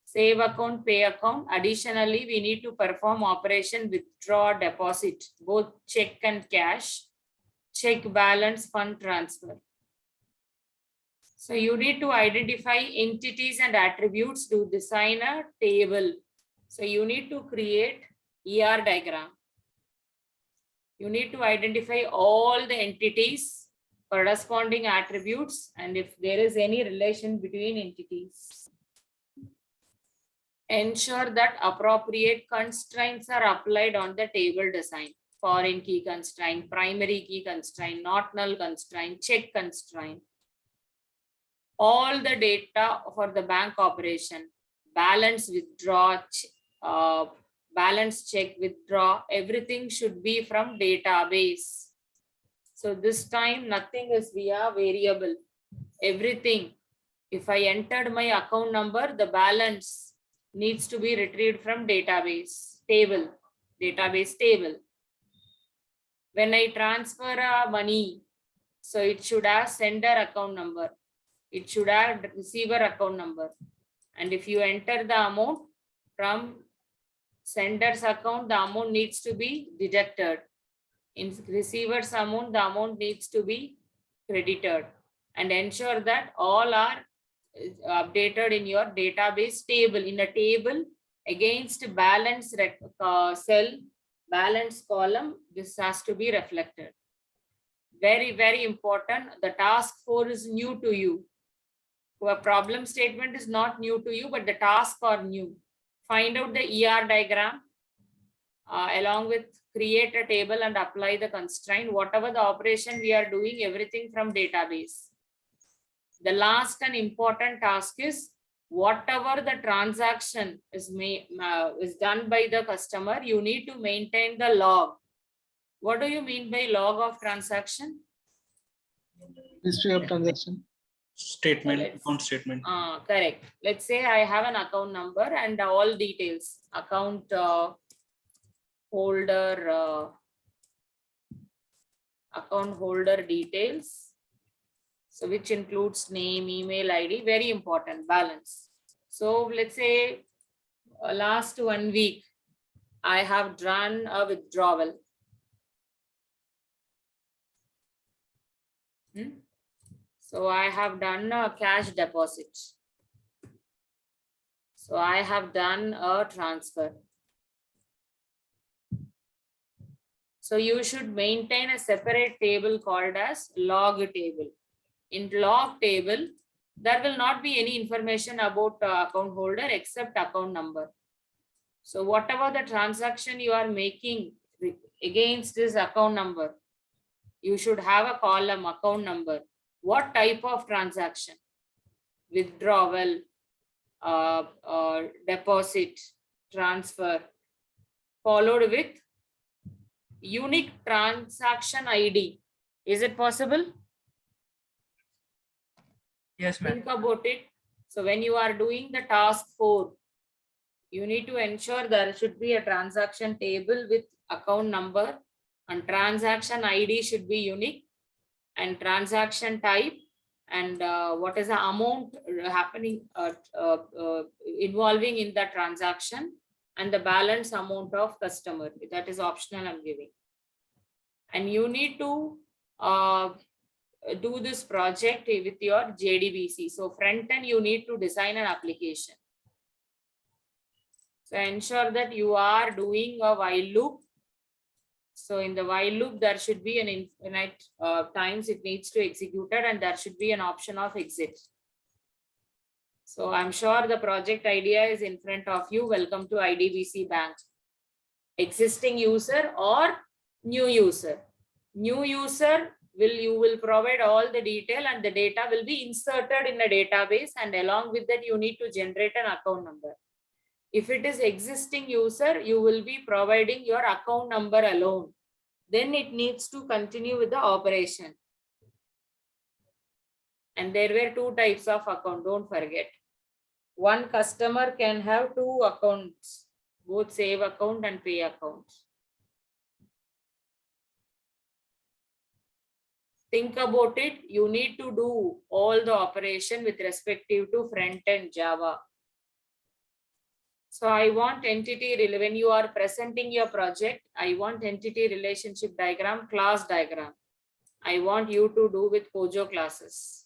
Save account, pay account. Additionally, we need to perform operation withdraw, deposit, both check and cash, check balance, fund transfer. So you need to identify entities and attributes to design a table. So you need to create ER diagram. You need to identify all the entities, corresponding attributes, and if there is any relation between entities. Ensure that appropriate constraints are applied on the table design. Foreign key constraint, primary key constraint, not null constraint, check constraint. All the data for the bank operation, balance withdraw, balance check withdraw, everything should be from database. So this time nothing is via variable. Everything, if I entered my account number, the balance needs to be retrieved from database table, database table. When I transfer money, So it should have sender account number. It should have receiver account number. And if you enter the amount from sender's account, the amount needs to be deducted. In receiver's amount, the amount needs to be credited. And ensure that all are updated in your database table. In a table against balance cell, balance column, this has to be reflected. Very, very important. The task 4 is new to you. A problem statement is not new to you, but the tasks are new. Find out the ER diagram along with create a table and apply the constraint. Whatever the operation we are doing, everything from database. The last and important task is whatever the transaction is done by the customer, you need to maintain the log. What do you mean by log of transaction? History of transaction. Statement, account statement. Correct. Let's say I have an account number and all details, account holder, account holder details. So which includes name, email ID, very important, balance. So let's say last 1 week, I have done a withdrawal. So I have done a cash deposit. So I have done a transfer. So you should maintain a separate table called as log table. In log table, there will not be any information about account holder except account number. So whatever the transaction you are making against this account number, you should have a column account number. What type of transaction? Withdrawal, deposit, transfer, followed with unique transaction ID. Is it possible? Yes, ma'am. Think about it. So when you are doing the task 4, you need to ensure there should be a transaction table with account number and transaction ID should be unique and transaction type and what is the amount happening involving in the transaction and the balance amount of customer. That is optional I'm giving. And you need to do this project with your JDBC. So front end, you need to design an application. So ensure that you are doing a while loop. So in the while loop, there should be an infinite times it needs to execute it and there should be an option of exit. So I'm sure the project idea is in front of you. Welcome to IDBC Bank. Existing user or new user. New user, you will provide all the detail and the data will be inserted in a database and along with that you need to generate an account number. If it is existing user, you will be providing your account number alone. Then it needs to continue with the operation. And there were 2 types of account, don't forget. One customer can have 2 accounts, both save account and pay account. Think about it. You need to do all the operation with respective to front end Java. So I want entity, when you are presenting your project, I want entity relationship diagram, class diagram. I want you to do with Pojo classes.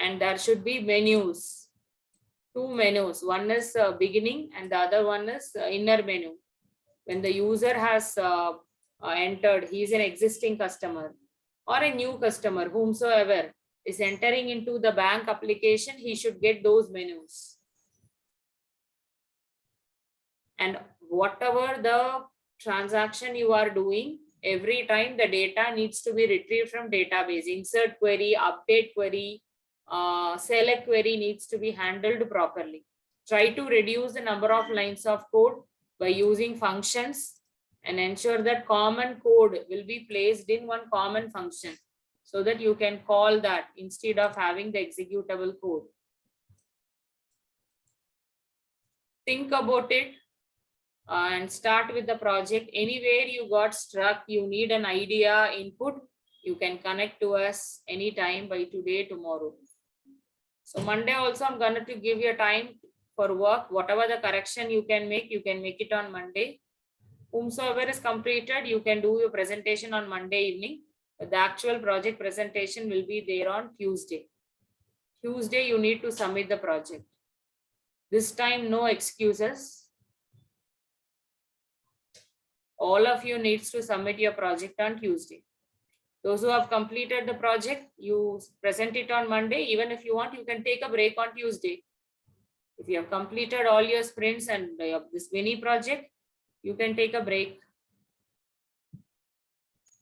And there should be menus, 2 menus. One is beginning and the other one is inner menu. When the user has entered, he is an existing customer or a new customer, whomsoever is entering into the bank application, he should get those menus. And whatever the transaction you are doing, every time the data needs to be retrieved from database. Insert query, update query, select query needs to be handled properly. Try to reduce the number of lines of code by using functions and ensure that common code will be placed in one common function so that you can call that instead of having the executable code. Think about it. And start with the project. Anywhere you got struck, you need an idea input, You can connect to us anytime by today, tomorrow. So Monday also I'm going to give you a time for work. Whatever the correction you can make it on Monday. Whomsoever is completed, you can do your presentation on Monday evening. The actual project presentation will be there on Tuesday. Tuesday, you need to submit the project. This time, no excuses. All of you needs to submit your project on Tuesday. Those who have completed the project, you present it on Monday. Even if you want, you can take a break on Tuesday. If you have completed all your sprints and this mini project, you can take a break.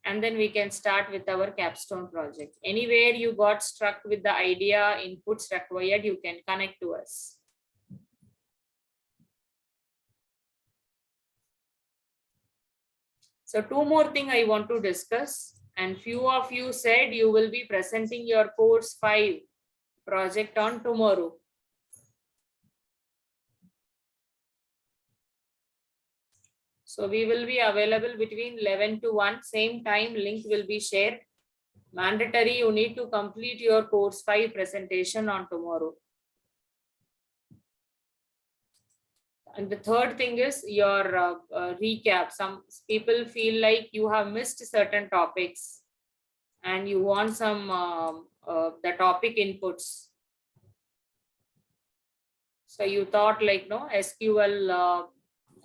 And then we can start with our capstone project. Anywhere you got struck with the idea, inputs required, you can connect to us. So two more things I want to discuss. And few of you said you will be presenting your course 5 project on tomorrow. So we will be available between 11 to 1. Same time, link will be shared. Mandatory, you need to complete your course 5 presentation on tomorrow. And the third thing is your recap. Some people feel like you have missed certain topics and you want some the topic inputs. So you thought like SQL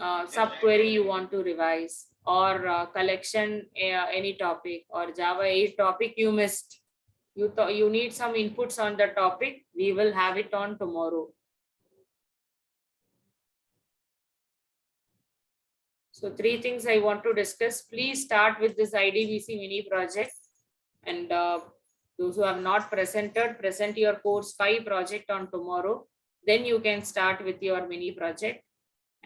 subquery you want to revise, or collection any topic, or Java 8 topic you missed. You thought you need some inputs on the topic. We will have it on tomorrow. So 3 things I want to discuss. Please start with this IDBC mini project. And those who have not presented, present your course 5 project on tomorrow. Then you can start with your mini project.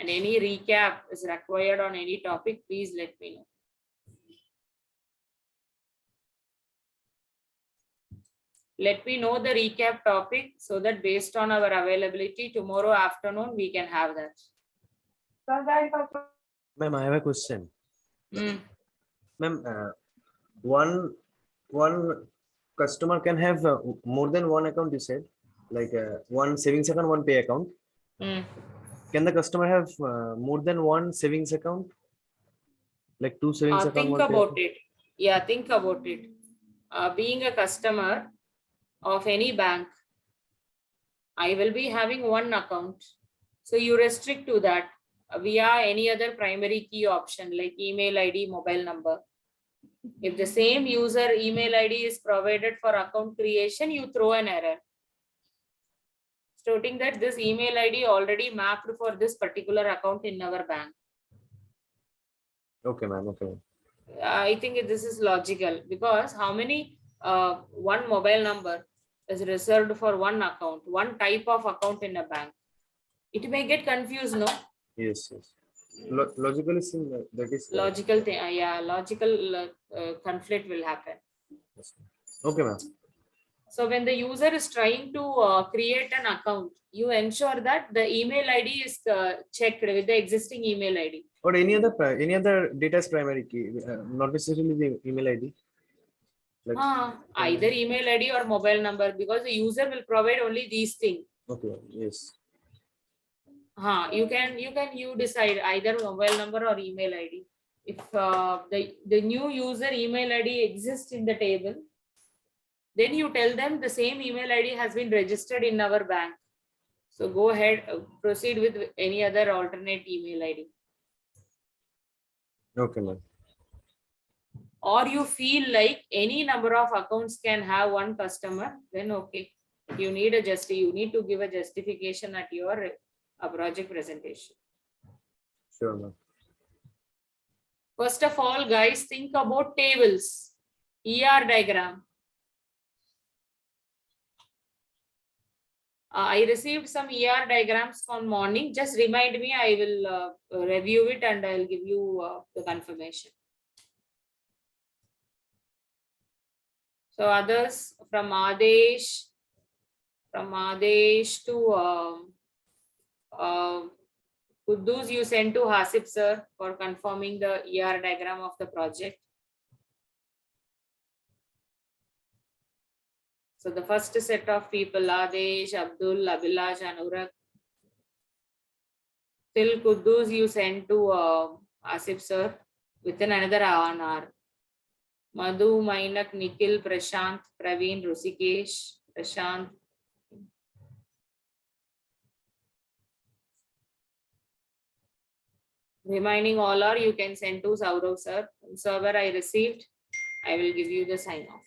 And any recap is required on any topic, please let me know. Let me know the recap topic so that based on our availability tomorrow afternoon, we can have that. Ma'am, I have a question. Ma'am, one customer can have more than one account, you said, like one savings account, one pay account. Can the customer have more than one savings account? Like 2 savings account? Think about it. Yeah, think about it. Being a customer of any bank, I will be having one account. So you restrict to that via any other primary key option like email ID, mobile number. If the same user email ID is provided for account creation, you throw an error stating that this email ID already mapped for this particular account in our bank. Okay, ma'am. Okay. I think this is logical because how many one mobile number is reserved for one account, one type of account in a bank? It may get confused, no? Yes, yes. Logical is that is logical thing. Yeah, logical conflict will happen. Yes. Okay, ma'am. So when the user is trying to create an account, you ensure that the email ID is checked with the existing email ID. Or any other data is primary key, not necessarily the email ID. Like, either email ID or mobile number, because the user will provide only these things. Okay. Yes. You decide either mobile number or email ID. If the new user email ID exists in the table, then you tell them the same email ID has been registered in our bank. So go ahead, proceed with any other alternate email ID. Okay, ma'am. Or you feel like any number of accounts can have one customer, then okay. You need to give a justification at your project presentation. Sure, ma'am. First of all, guys, think about tables, ER diagram. I received some ER diagrams from morning. Just remind me, I will review it and I'll give you the confirmation. So others from Adesh to Kudus, you sent to Hasib sir for confirming the ER diagram of the project. So the first set of people, Adesh, Abdul, Abhilash, Anurag. Till Kudus you sent to Asif sir within another 1 hour. Madhu, Mainak, Nikhil, Prashant, Praveen, Rusikesh, Prashant. Remaining all are you can send to Saurav sir. Server I received, I will give you the sign off.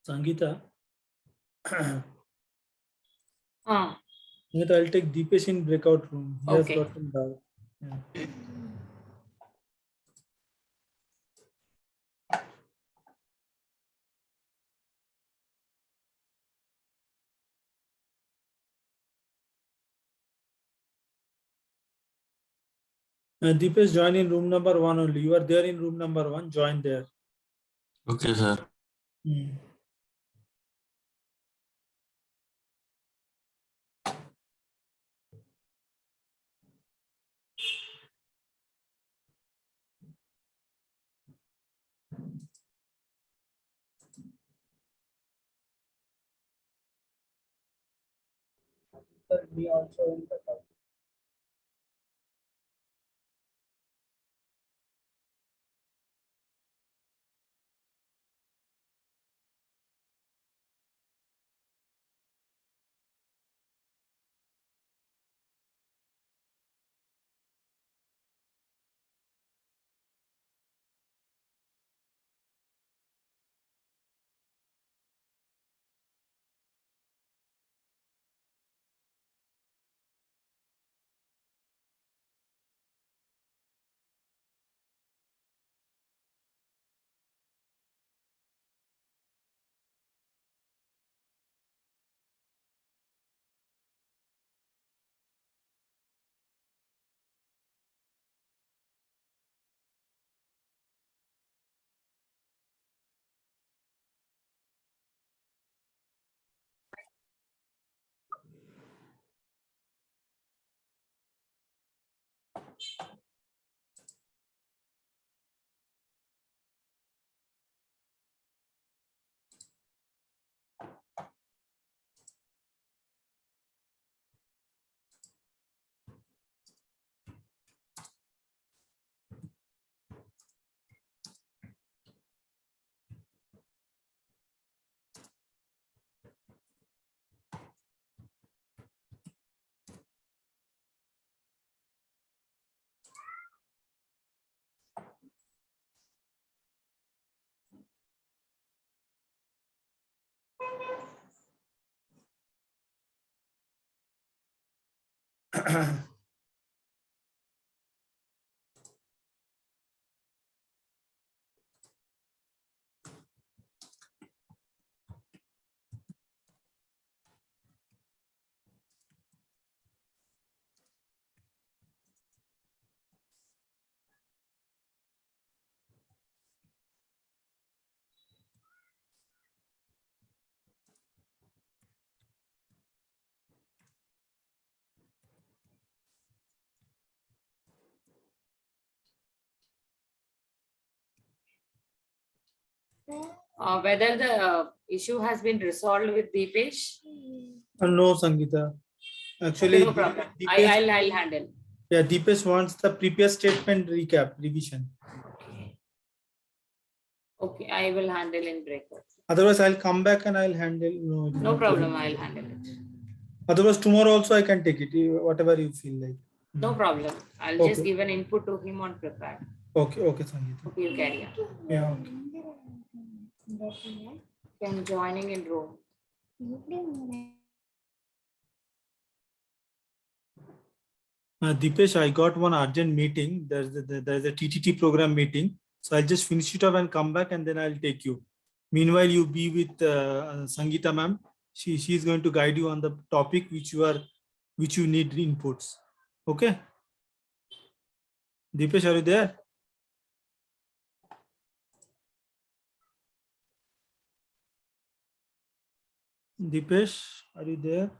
Sangeeta. Ah. Sangeeta, I'll take Deepesh in breakout room. He has Okay. got some doubt. Yeah. Deepesh, join in room number 1 only. You are there in room number 1. Join there. Okay, sir. Hmm. Me also in the Whether the issue has been resolved with Deepesh? No, Sangeeta. Okay, Actually, no problem. Deepesh, I'll handle. yeah, Deepesh wants the previous statement recap, revision. Okay, I will handle in breakout. Otherwise, I'll come back and I'll handle. No, it is No not problem, possible. I'll handle it. Otherwise, tomorrow also I can take it, whatever you feel like. No problem. I'll Okay. just give an input to him on prepared. Okay, okay, Sangeeta. Okay, you carry on. Yeah, okay. Okay, I'm joining in room. Deepesh, I got one urgent meeting. There's a TTT program meeting. So I'll just finish it up and come back and then I'll take you. Meanwhile, you be with Sangeeta ma'am. She's going to guide you on the topic which you need inputs. Okay. Deepesh, are you there? Deepesh, are you there?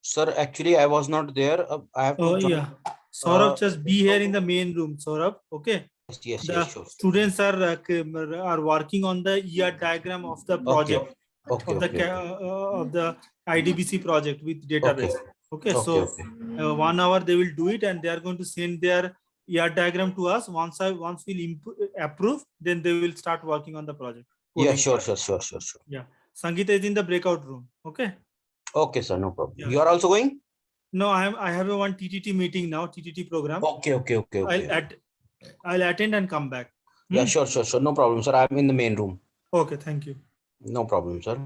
Sir, actually, I was not there. I have to Oh, join. yeah. Saurabh, just be here in the main room, Saurabh. Okay. Yes, The yes, sure. students are working on the ER diagram of the project Okay, of the IDBC project with database. Okay, Okay, so okay. 1 hour they will do it and they are going to send their ER diagram to us. Once we'll approve, then they will start working on the project. Yeah, coding sure, project. sure. Yeah, Sangeeta is in the breakout room. Okay. Okay, sir, no problem. Yeah. You are also going? No, I have a one TTT meeting now, TTT program. Okay. I'll attend and come back. Yeah, sure. No problem, sir. I'm in the main room. Okay, thank you. No problem, sir.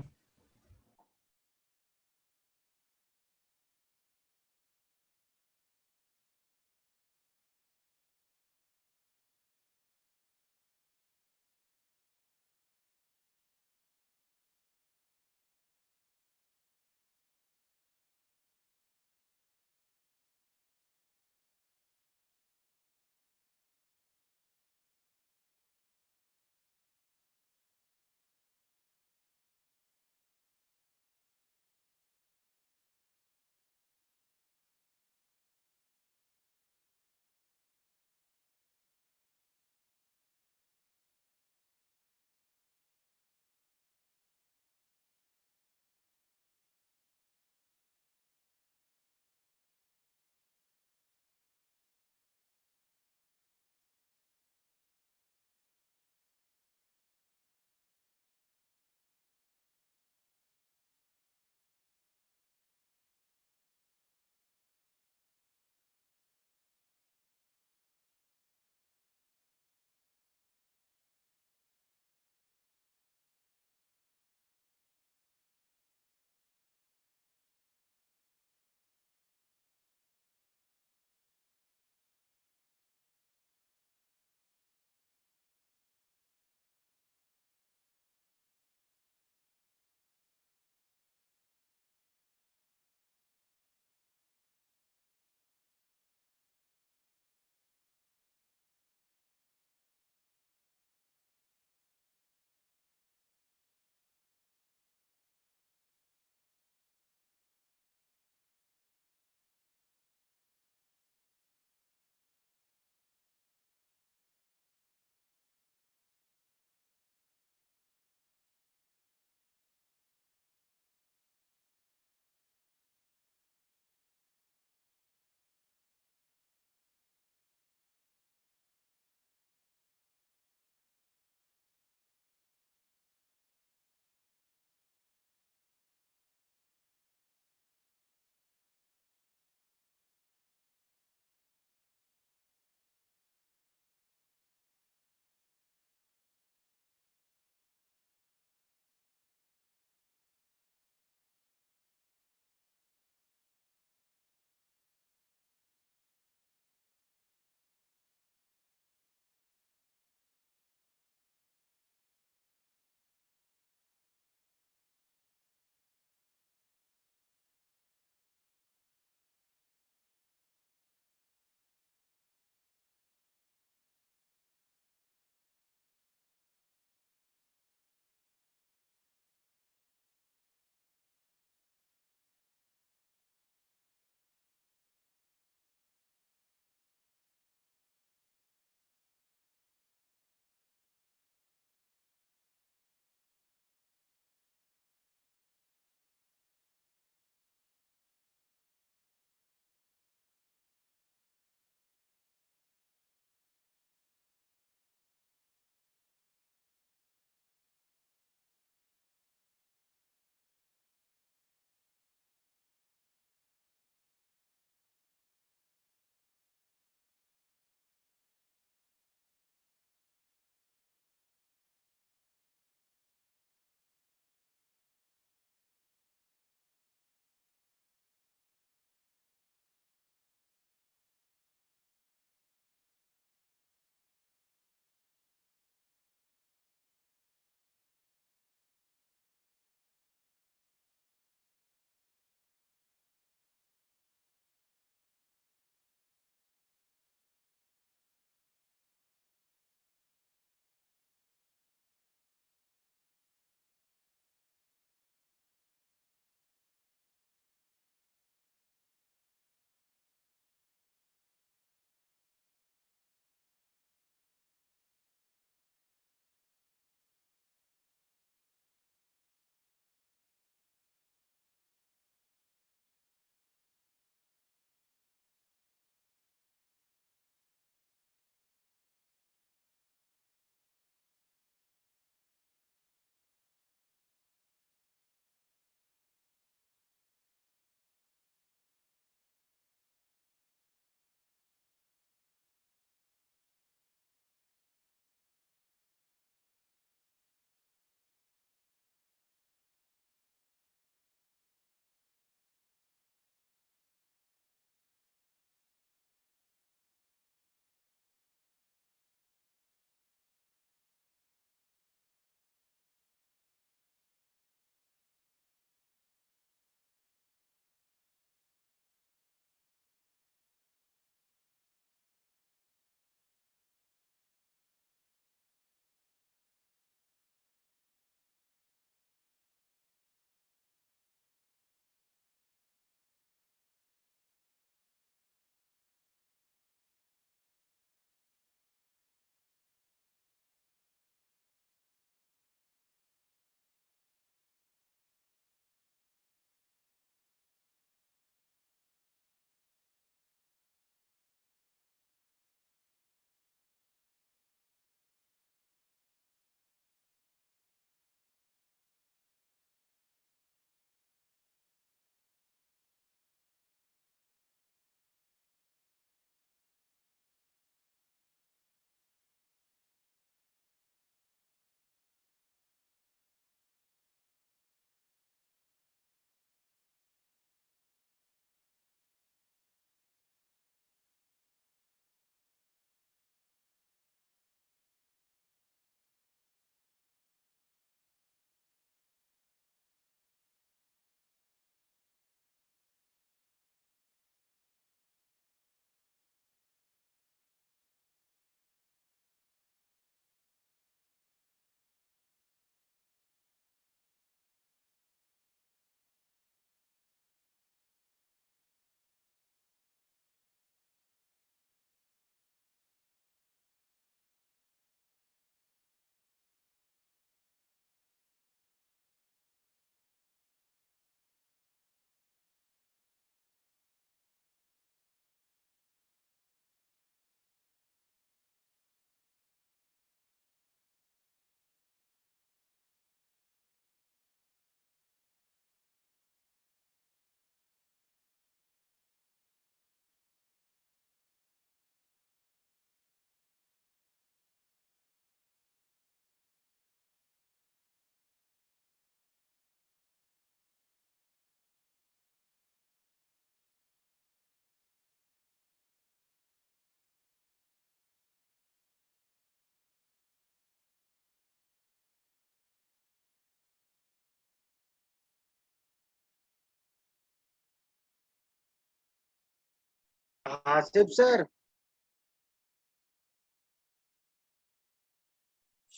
Hasib sir.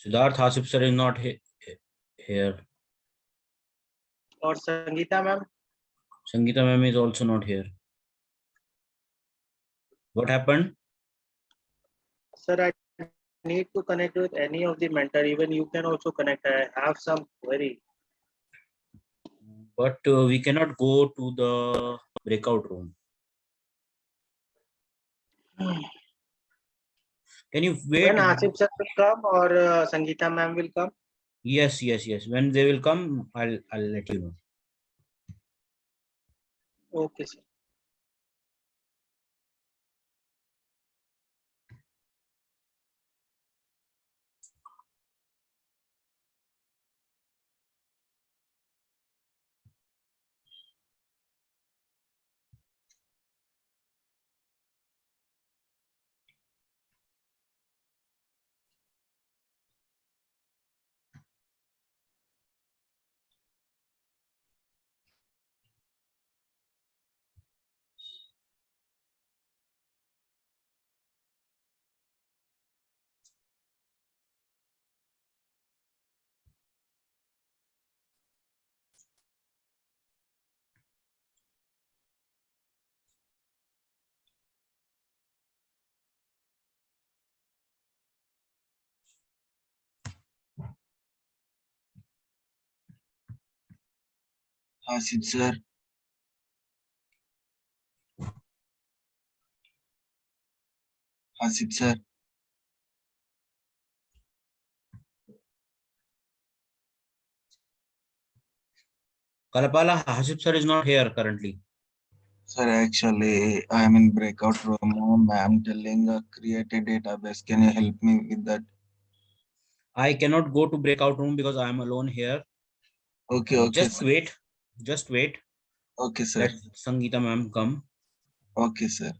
Siddharth Hasip sir is not here. Or Sangeeta ma'am. Sangeeta ma'am is also not here. What happened? Sir, I need to connect with any of the mentor. Even you can also connect. I have some query. But we cannot go to the breakout room. Can you wait? When Hasib sir will come or Sangeeta ma'am will come? Yes. When they will come, I'll let you know. Okay, sir. Hasib sir. Hasib sir. Kalapala, Hasip sir is not here currently. Sir, actually, I am in breakout room. I'm telling create a database. Can you help me with that? I cannot go to breakout room because I am alone here. Okay. Just Sir. wait. Okay, sir. Let Sangeeta ma'am come. Okay, sir.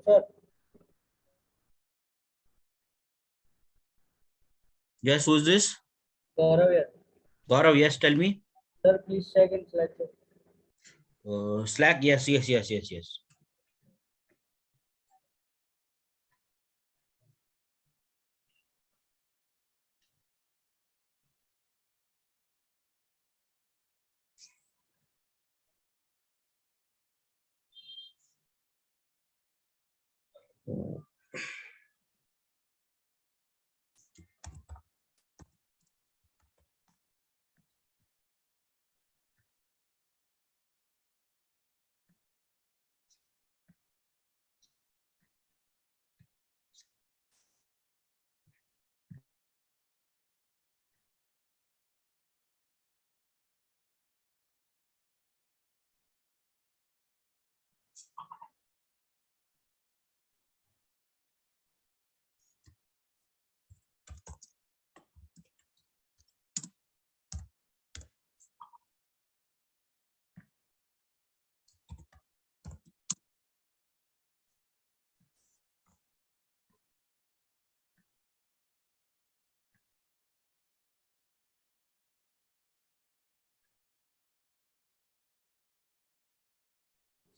Sir. Yes, who's this? Gaurav, yes. Gaurav, yes, tell me. Sir, please check in Slack. Slack, yes.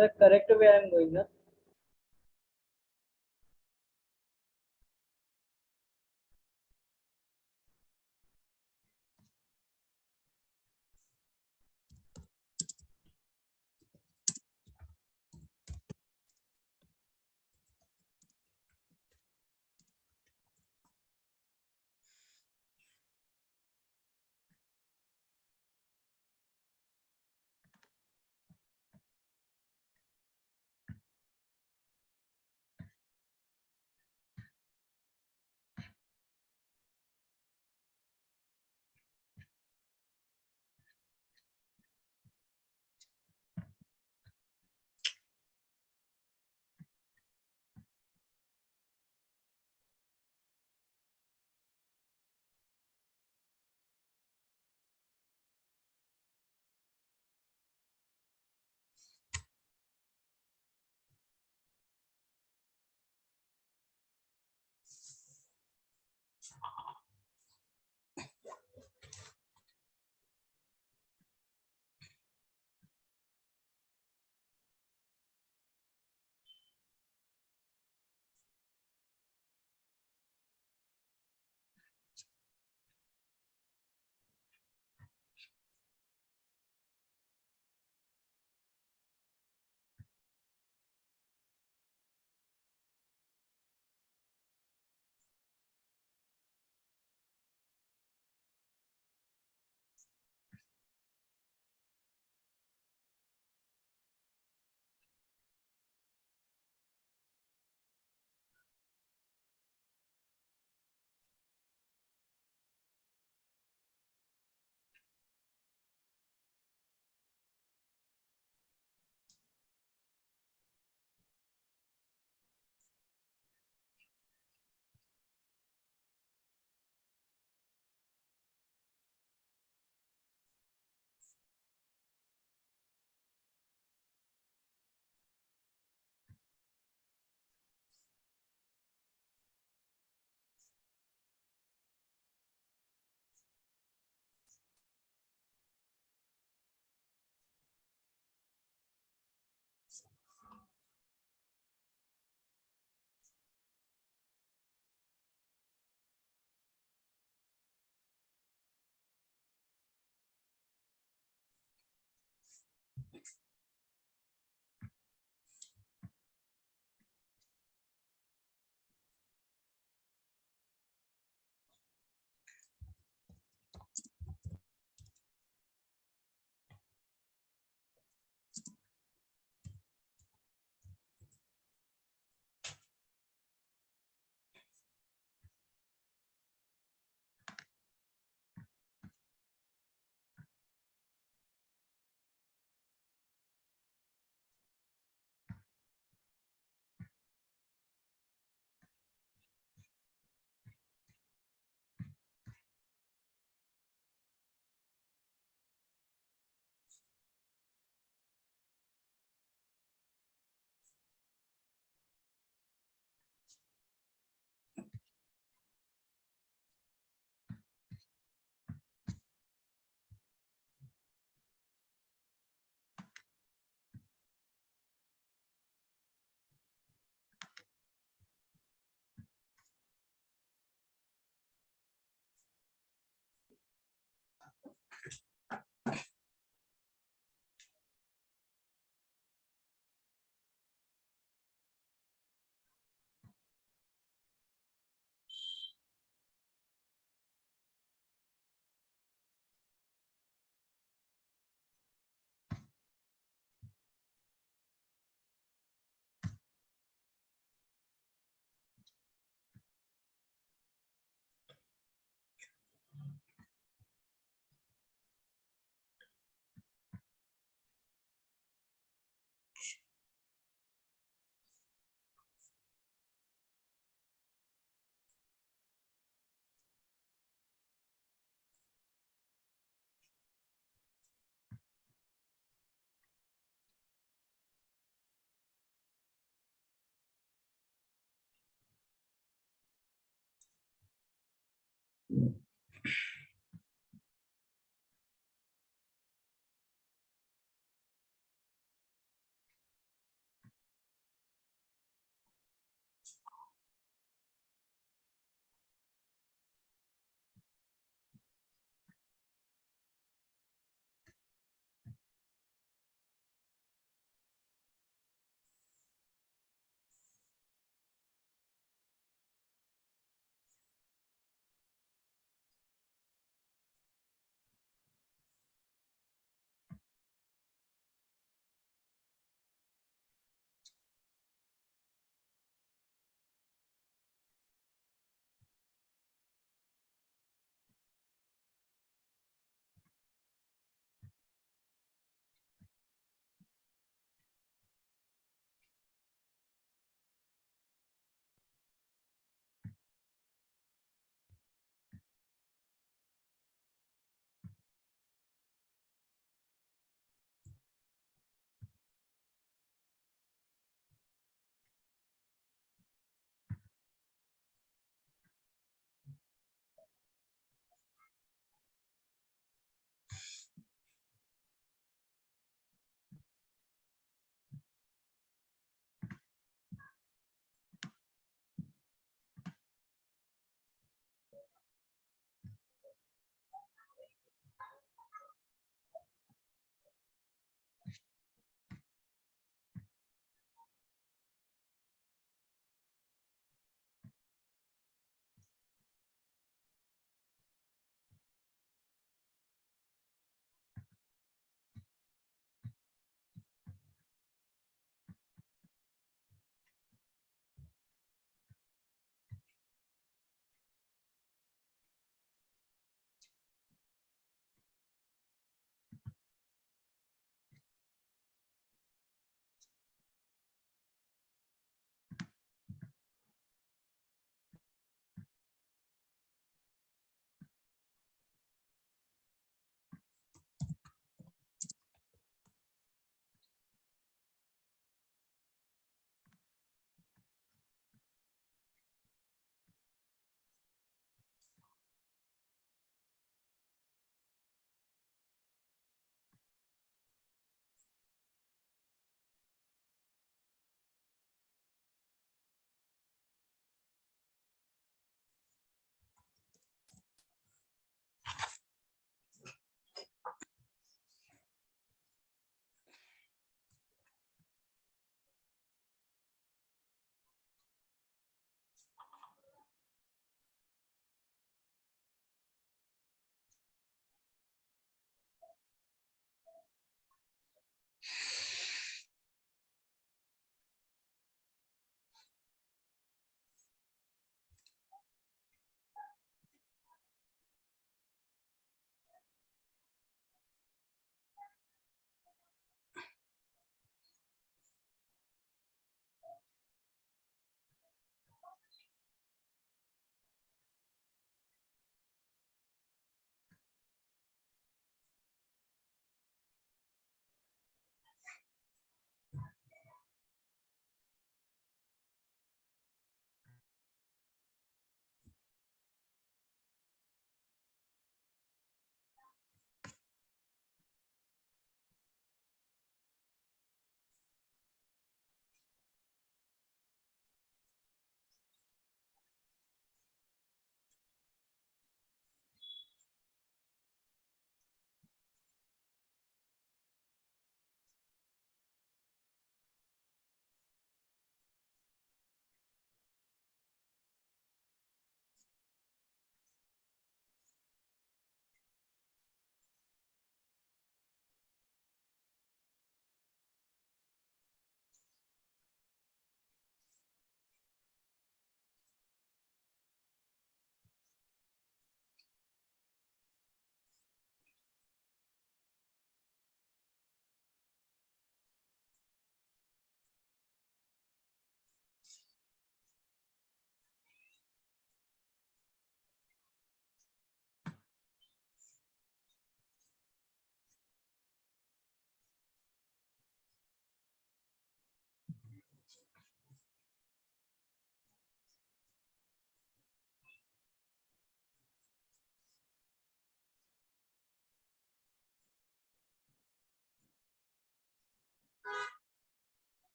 Sir, correct way I am going, na?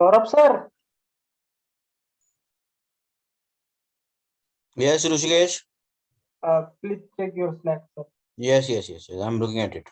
Saurabh sir. Yes, Rushikesh. Please check your Slack, sir. Yes. I'm looking at it.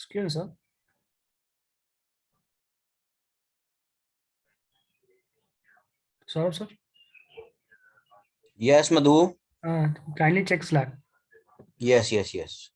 It's clear, sir. Saurabh, sir. Yes, Madhu. Kindly check Slack. Yes, yes, yes.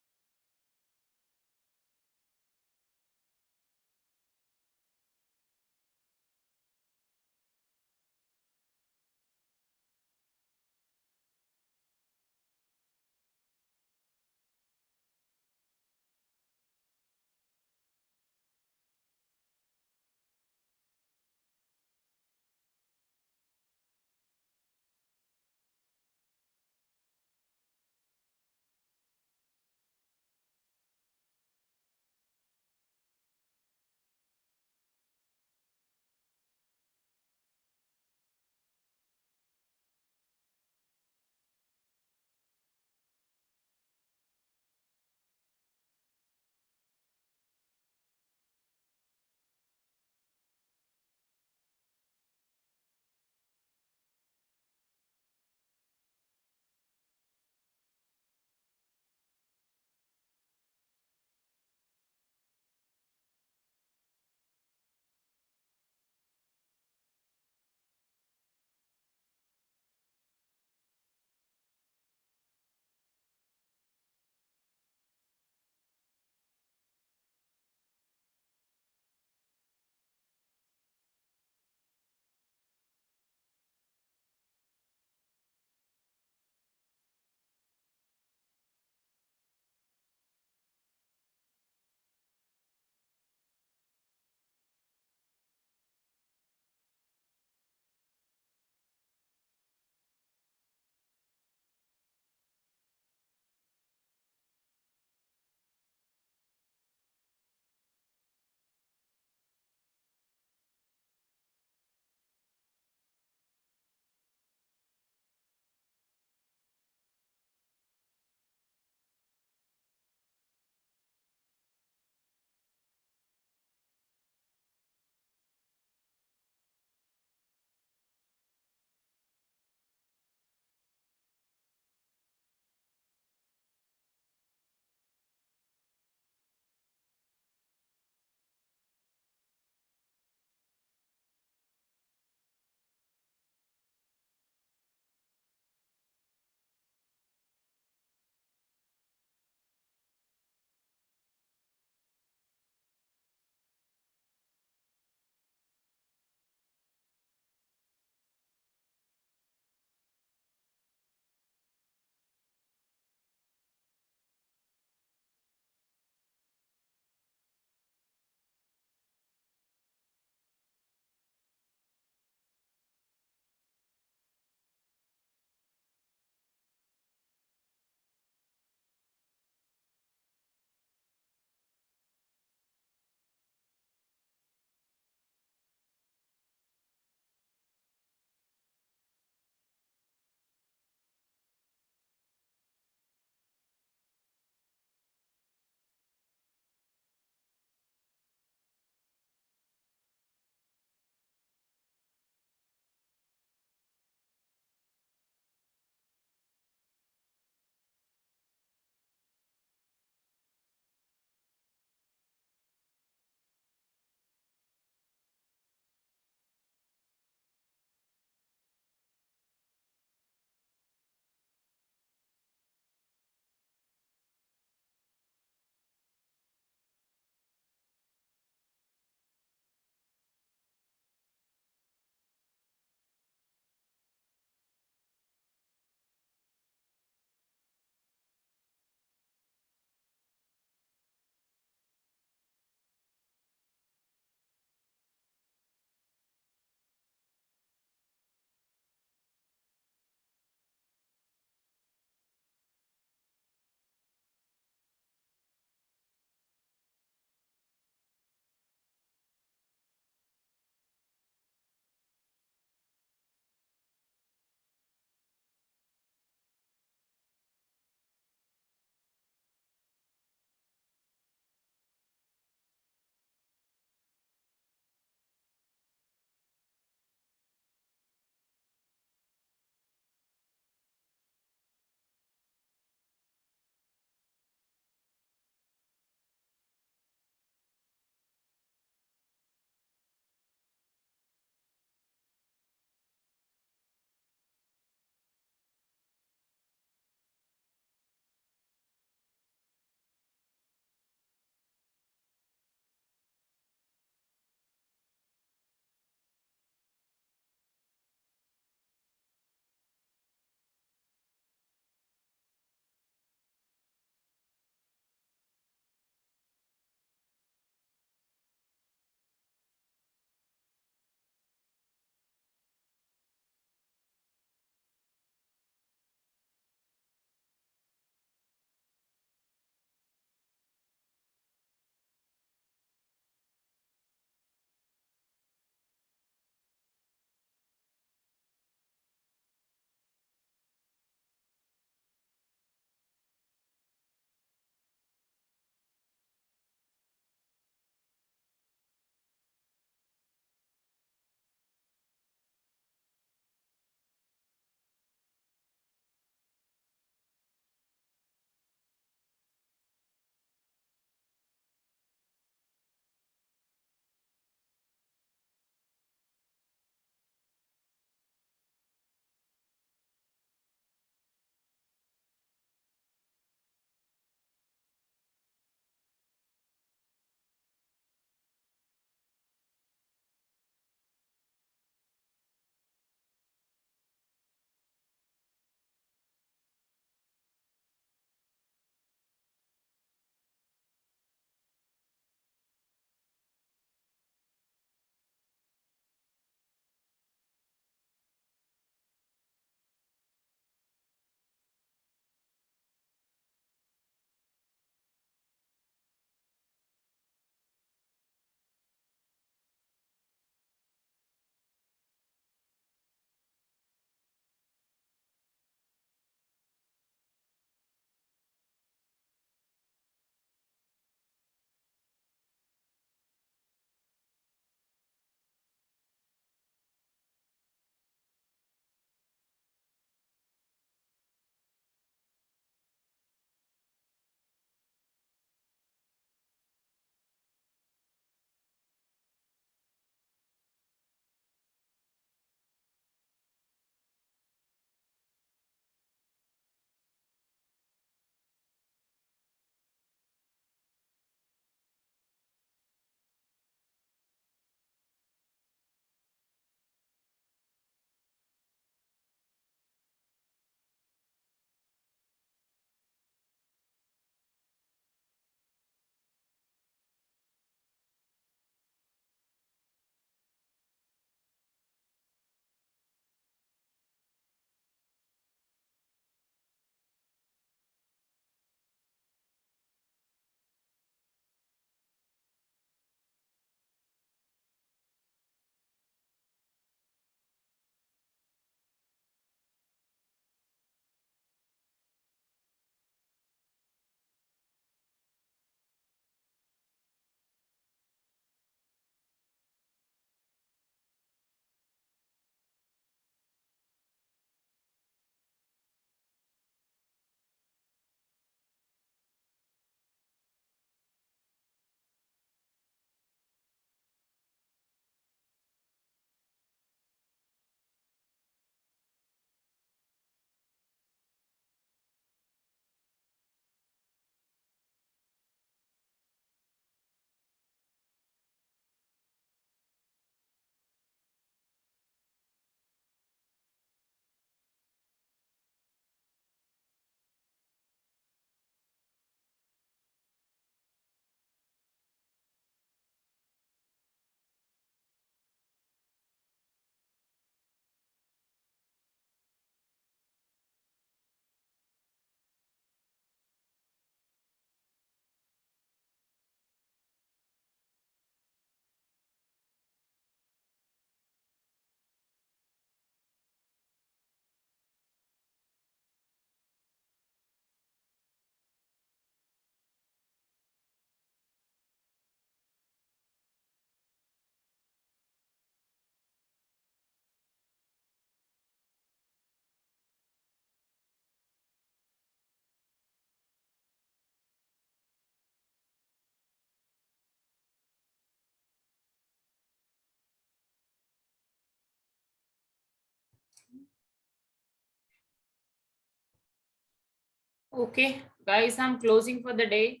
Okay, guys, I'm closing for the day.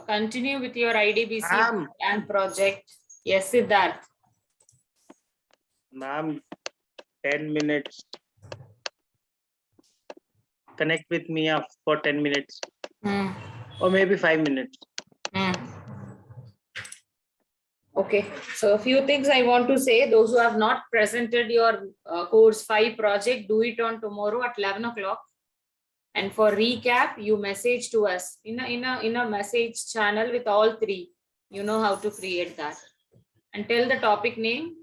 Continue with your IDBC and project. Yes, Siddharth. Ma'am, 10 minutes. Connect with me for 10 minutes. Or maybe 5 minutes. Okay, so a few things I want to say. Those who have not presented your course 5 project, do it on tomorrow at 11 o'clock. And for recap, you message to us in a message channel with all 3. You know how to create that. And tell the topic name.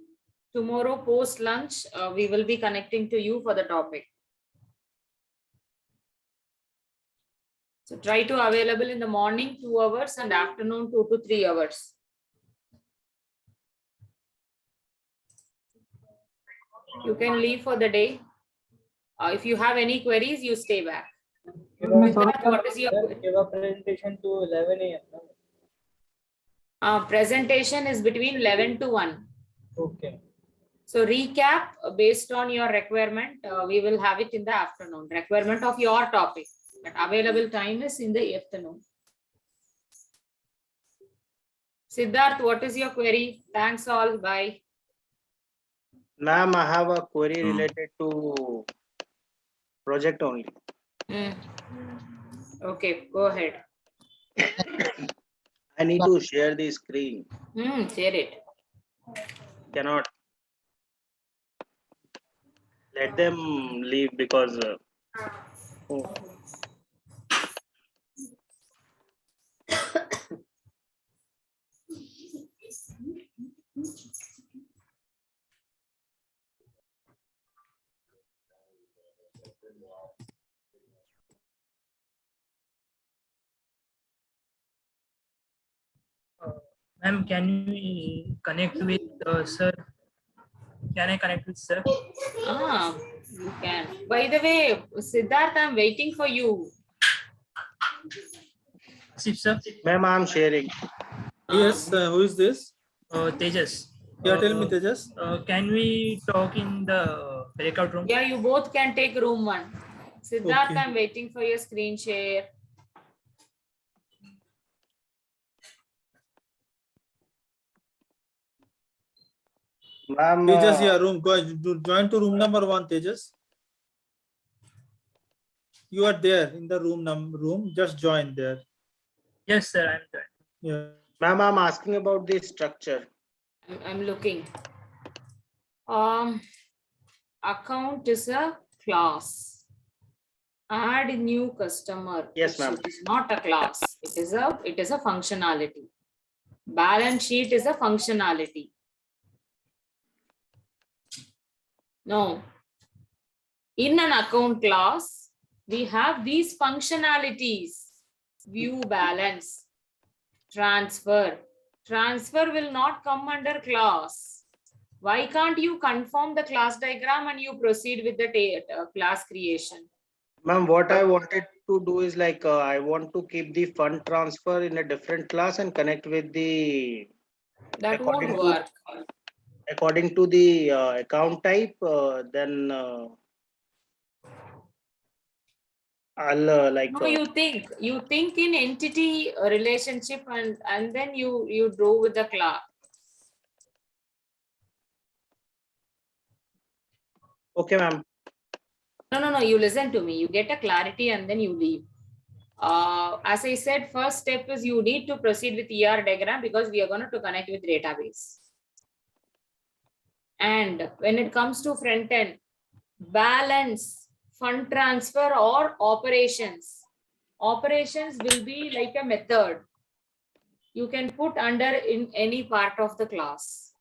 Tomorrow post lunch, we will be connecting to you for the topic. So try to available in the morning 2 hours and afternoon 2 to 3 hours. You can leave for the day. If you have any queries, you stay back. What is your give a presentation to 11 a.m. Presentation is between 11 to 1. Okay. So recap based on your requirement, we will have it in the afternoon. Requirement of your topic, but available time is in the afternoon. Siddharth, what is your query? Thanks all. Bye. Ma'am, I have a query related to project only. Okay, go ahead. I need to share the screen. Share it. Cannot. Let them leave because Ma'am, can we connect with sir? Can I connect with sir? You can. By the way, Siddharth, I'm waiting for you. Sir. Ma'am, I'm sharing. Yes, who is this? Tejas. Yeah, tell me, Tejas. Can we talk in the breakout room? Yeah, you both can take room 1. Siddharth, Okay. I'm waiting for your screen share. Ma'am, Tejas, yeah, room. Go join to room number 1, Tejas. You are there in the room. Just join there. Yes, sir, I'm there. Yeah. Ma'am, I'm asking about the structure. I'm looking. Account is a class. Add new customer. Yes, ma'am. It is not a class. It is a functionality. Balance sheet is a functionality. No. In an account class, we have these functionalities. View balance, transfer. Transfer will not come under class. Why can't you confirm the class diagram and you proceed with the class creation? Ma'am, what I wanted to do is like I want to keep the fund transfer in a different class and connect with the That won't work. According to the account type, then I'll like. No, you think in entity relationship and then you draw with the class. Okay, ma'am. No. You listen to me. You get a clarity and then you leave. As I said, first step is you need to proceed with ER diagram because we are going to connect with database. And when it comes to front end, balance, fund transfer or operations. Operations will be like a method. You can put under in any part of the class.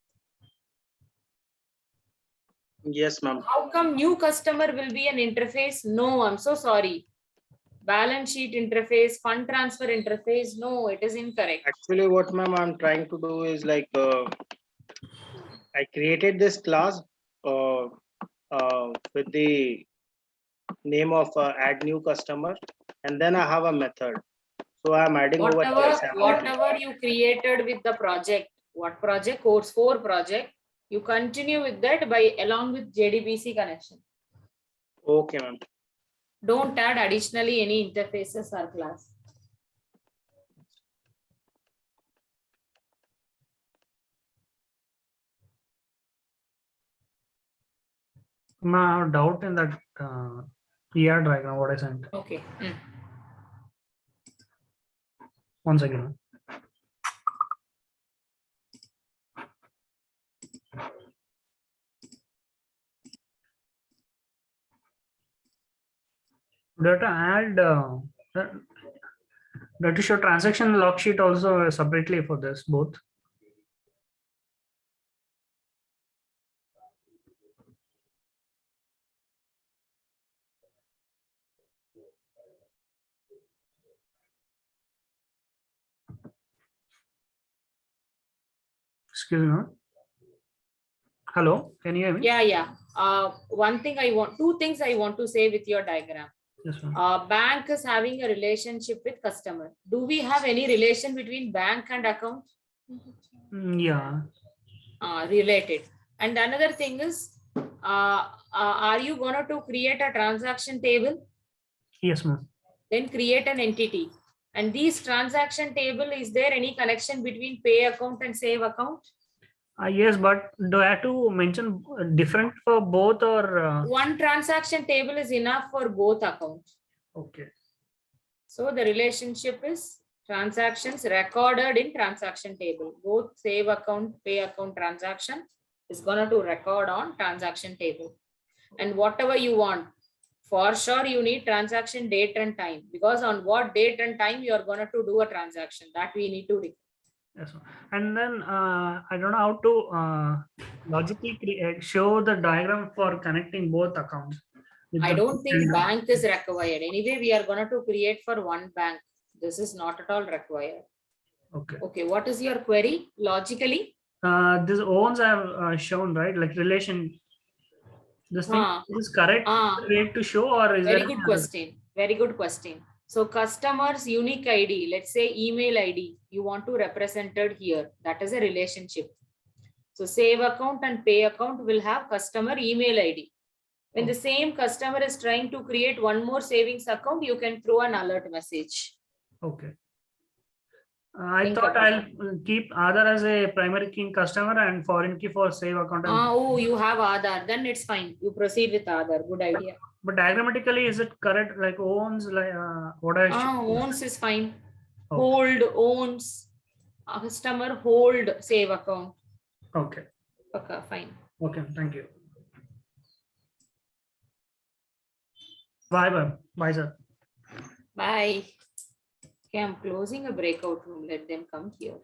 Yes, ma'am. How come new customer will be an interface? No, I'm so sorry. Balance sheet interface, fund transfer interface. No, it is incorrect. Actually, what ma'am I'm trying to do is like I created this class with the name of add new customer, and then I have a method. So I'm adding whatever you created with the project. What project? Course 4 project. You continue with that by along with JDBC connection. Okay, ma'am. Don't add additionally any interfaces or class. I have doubt in that PR diagram what I sent. Okay. Once again. Do you have to add that to show transaction log sheet also separately for this both? Excuse me. Hello, can you hear me? Yeah. Two things I want to say with your diagram. Yes, ma'am. Bank is having a relationship with customer. Do we have any relation between bank and account? Yeah. Related. And another thing is, are you going to create a transaction table? Yes, ma'am. Then create an entity. And these transaction table, is there any connection between pay account and save account? Yes, but do I have to mention different for both or? One transaction table is enough for both accounts. Okay. So the relationship is transactions recorded in transaction table. Both save account, pay account transaction is going to record on transaction table. And whatever you want, for sure you need transaction date and time, because on what date and time you are going to do a transaction, that we need to record. Yes, and then I don't know how to logically show the diagram for connecting both accounts. I don't think bank is required. Anyway, we are going to create for one bank. This is not at all required. Okay. Okay, what is your query logically? This owns I have shown, right? Like relation. This thing is correct to show, or is very good question? Very good question. So customer's unique ID, let's say email ID, you want to represent it here. That is a relationship. So save account and pay account will have customer email ID. When the same customer is trying to create one more savings account, you can throw an alert message. Okay. I thought I'll keep Aadhaar as a primary key customer and foreign key for save account. Oh, you have Aadhaar. Then it's fine. You proceed with Aadhaar. Good idea. But diagrammatically, is it correct? Like owns, like what I owns is fine. Okay. Hold, owns, customer hold save account. Okay. Okay, fine. Okay, thank you. Bye, bye, sir. Bye. Okay, I'm closing a breakout room. Let them come here.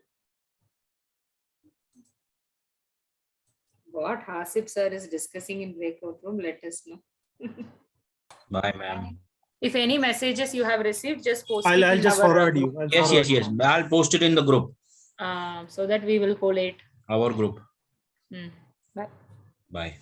What Hasib sir is discussing in breakout room, let us know. Bye, ma'am. If any messages you have received, just post it. I'll just forward you. Yes. I'll post it in the group. So that we will collate. Our group. Bye. Bye.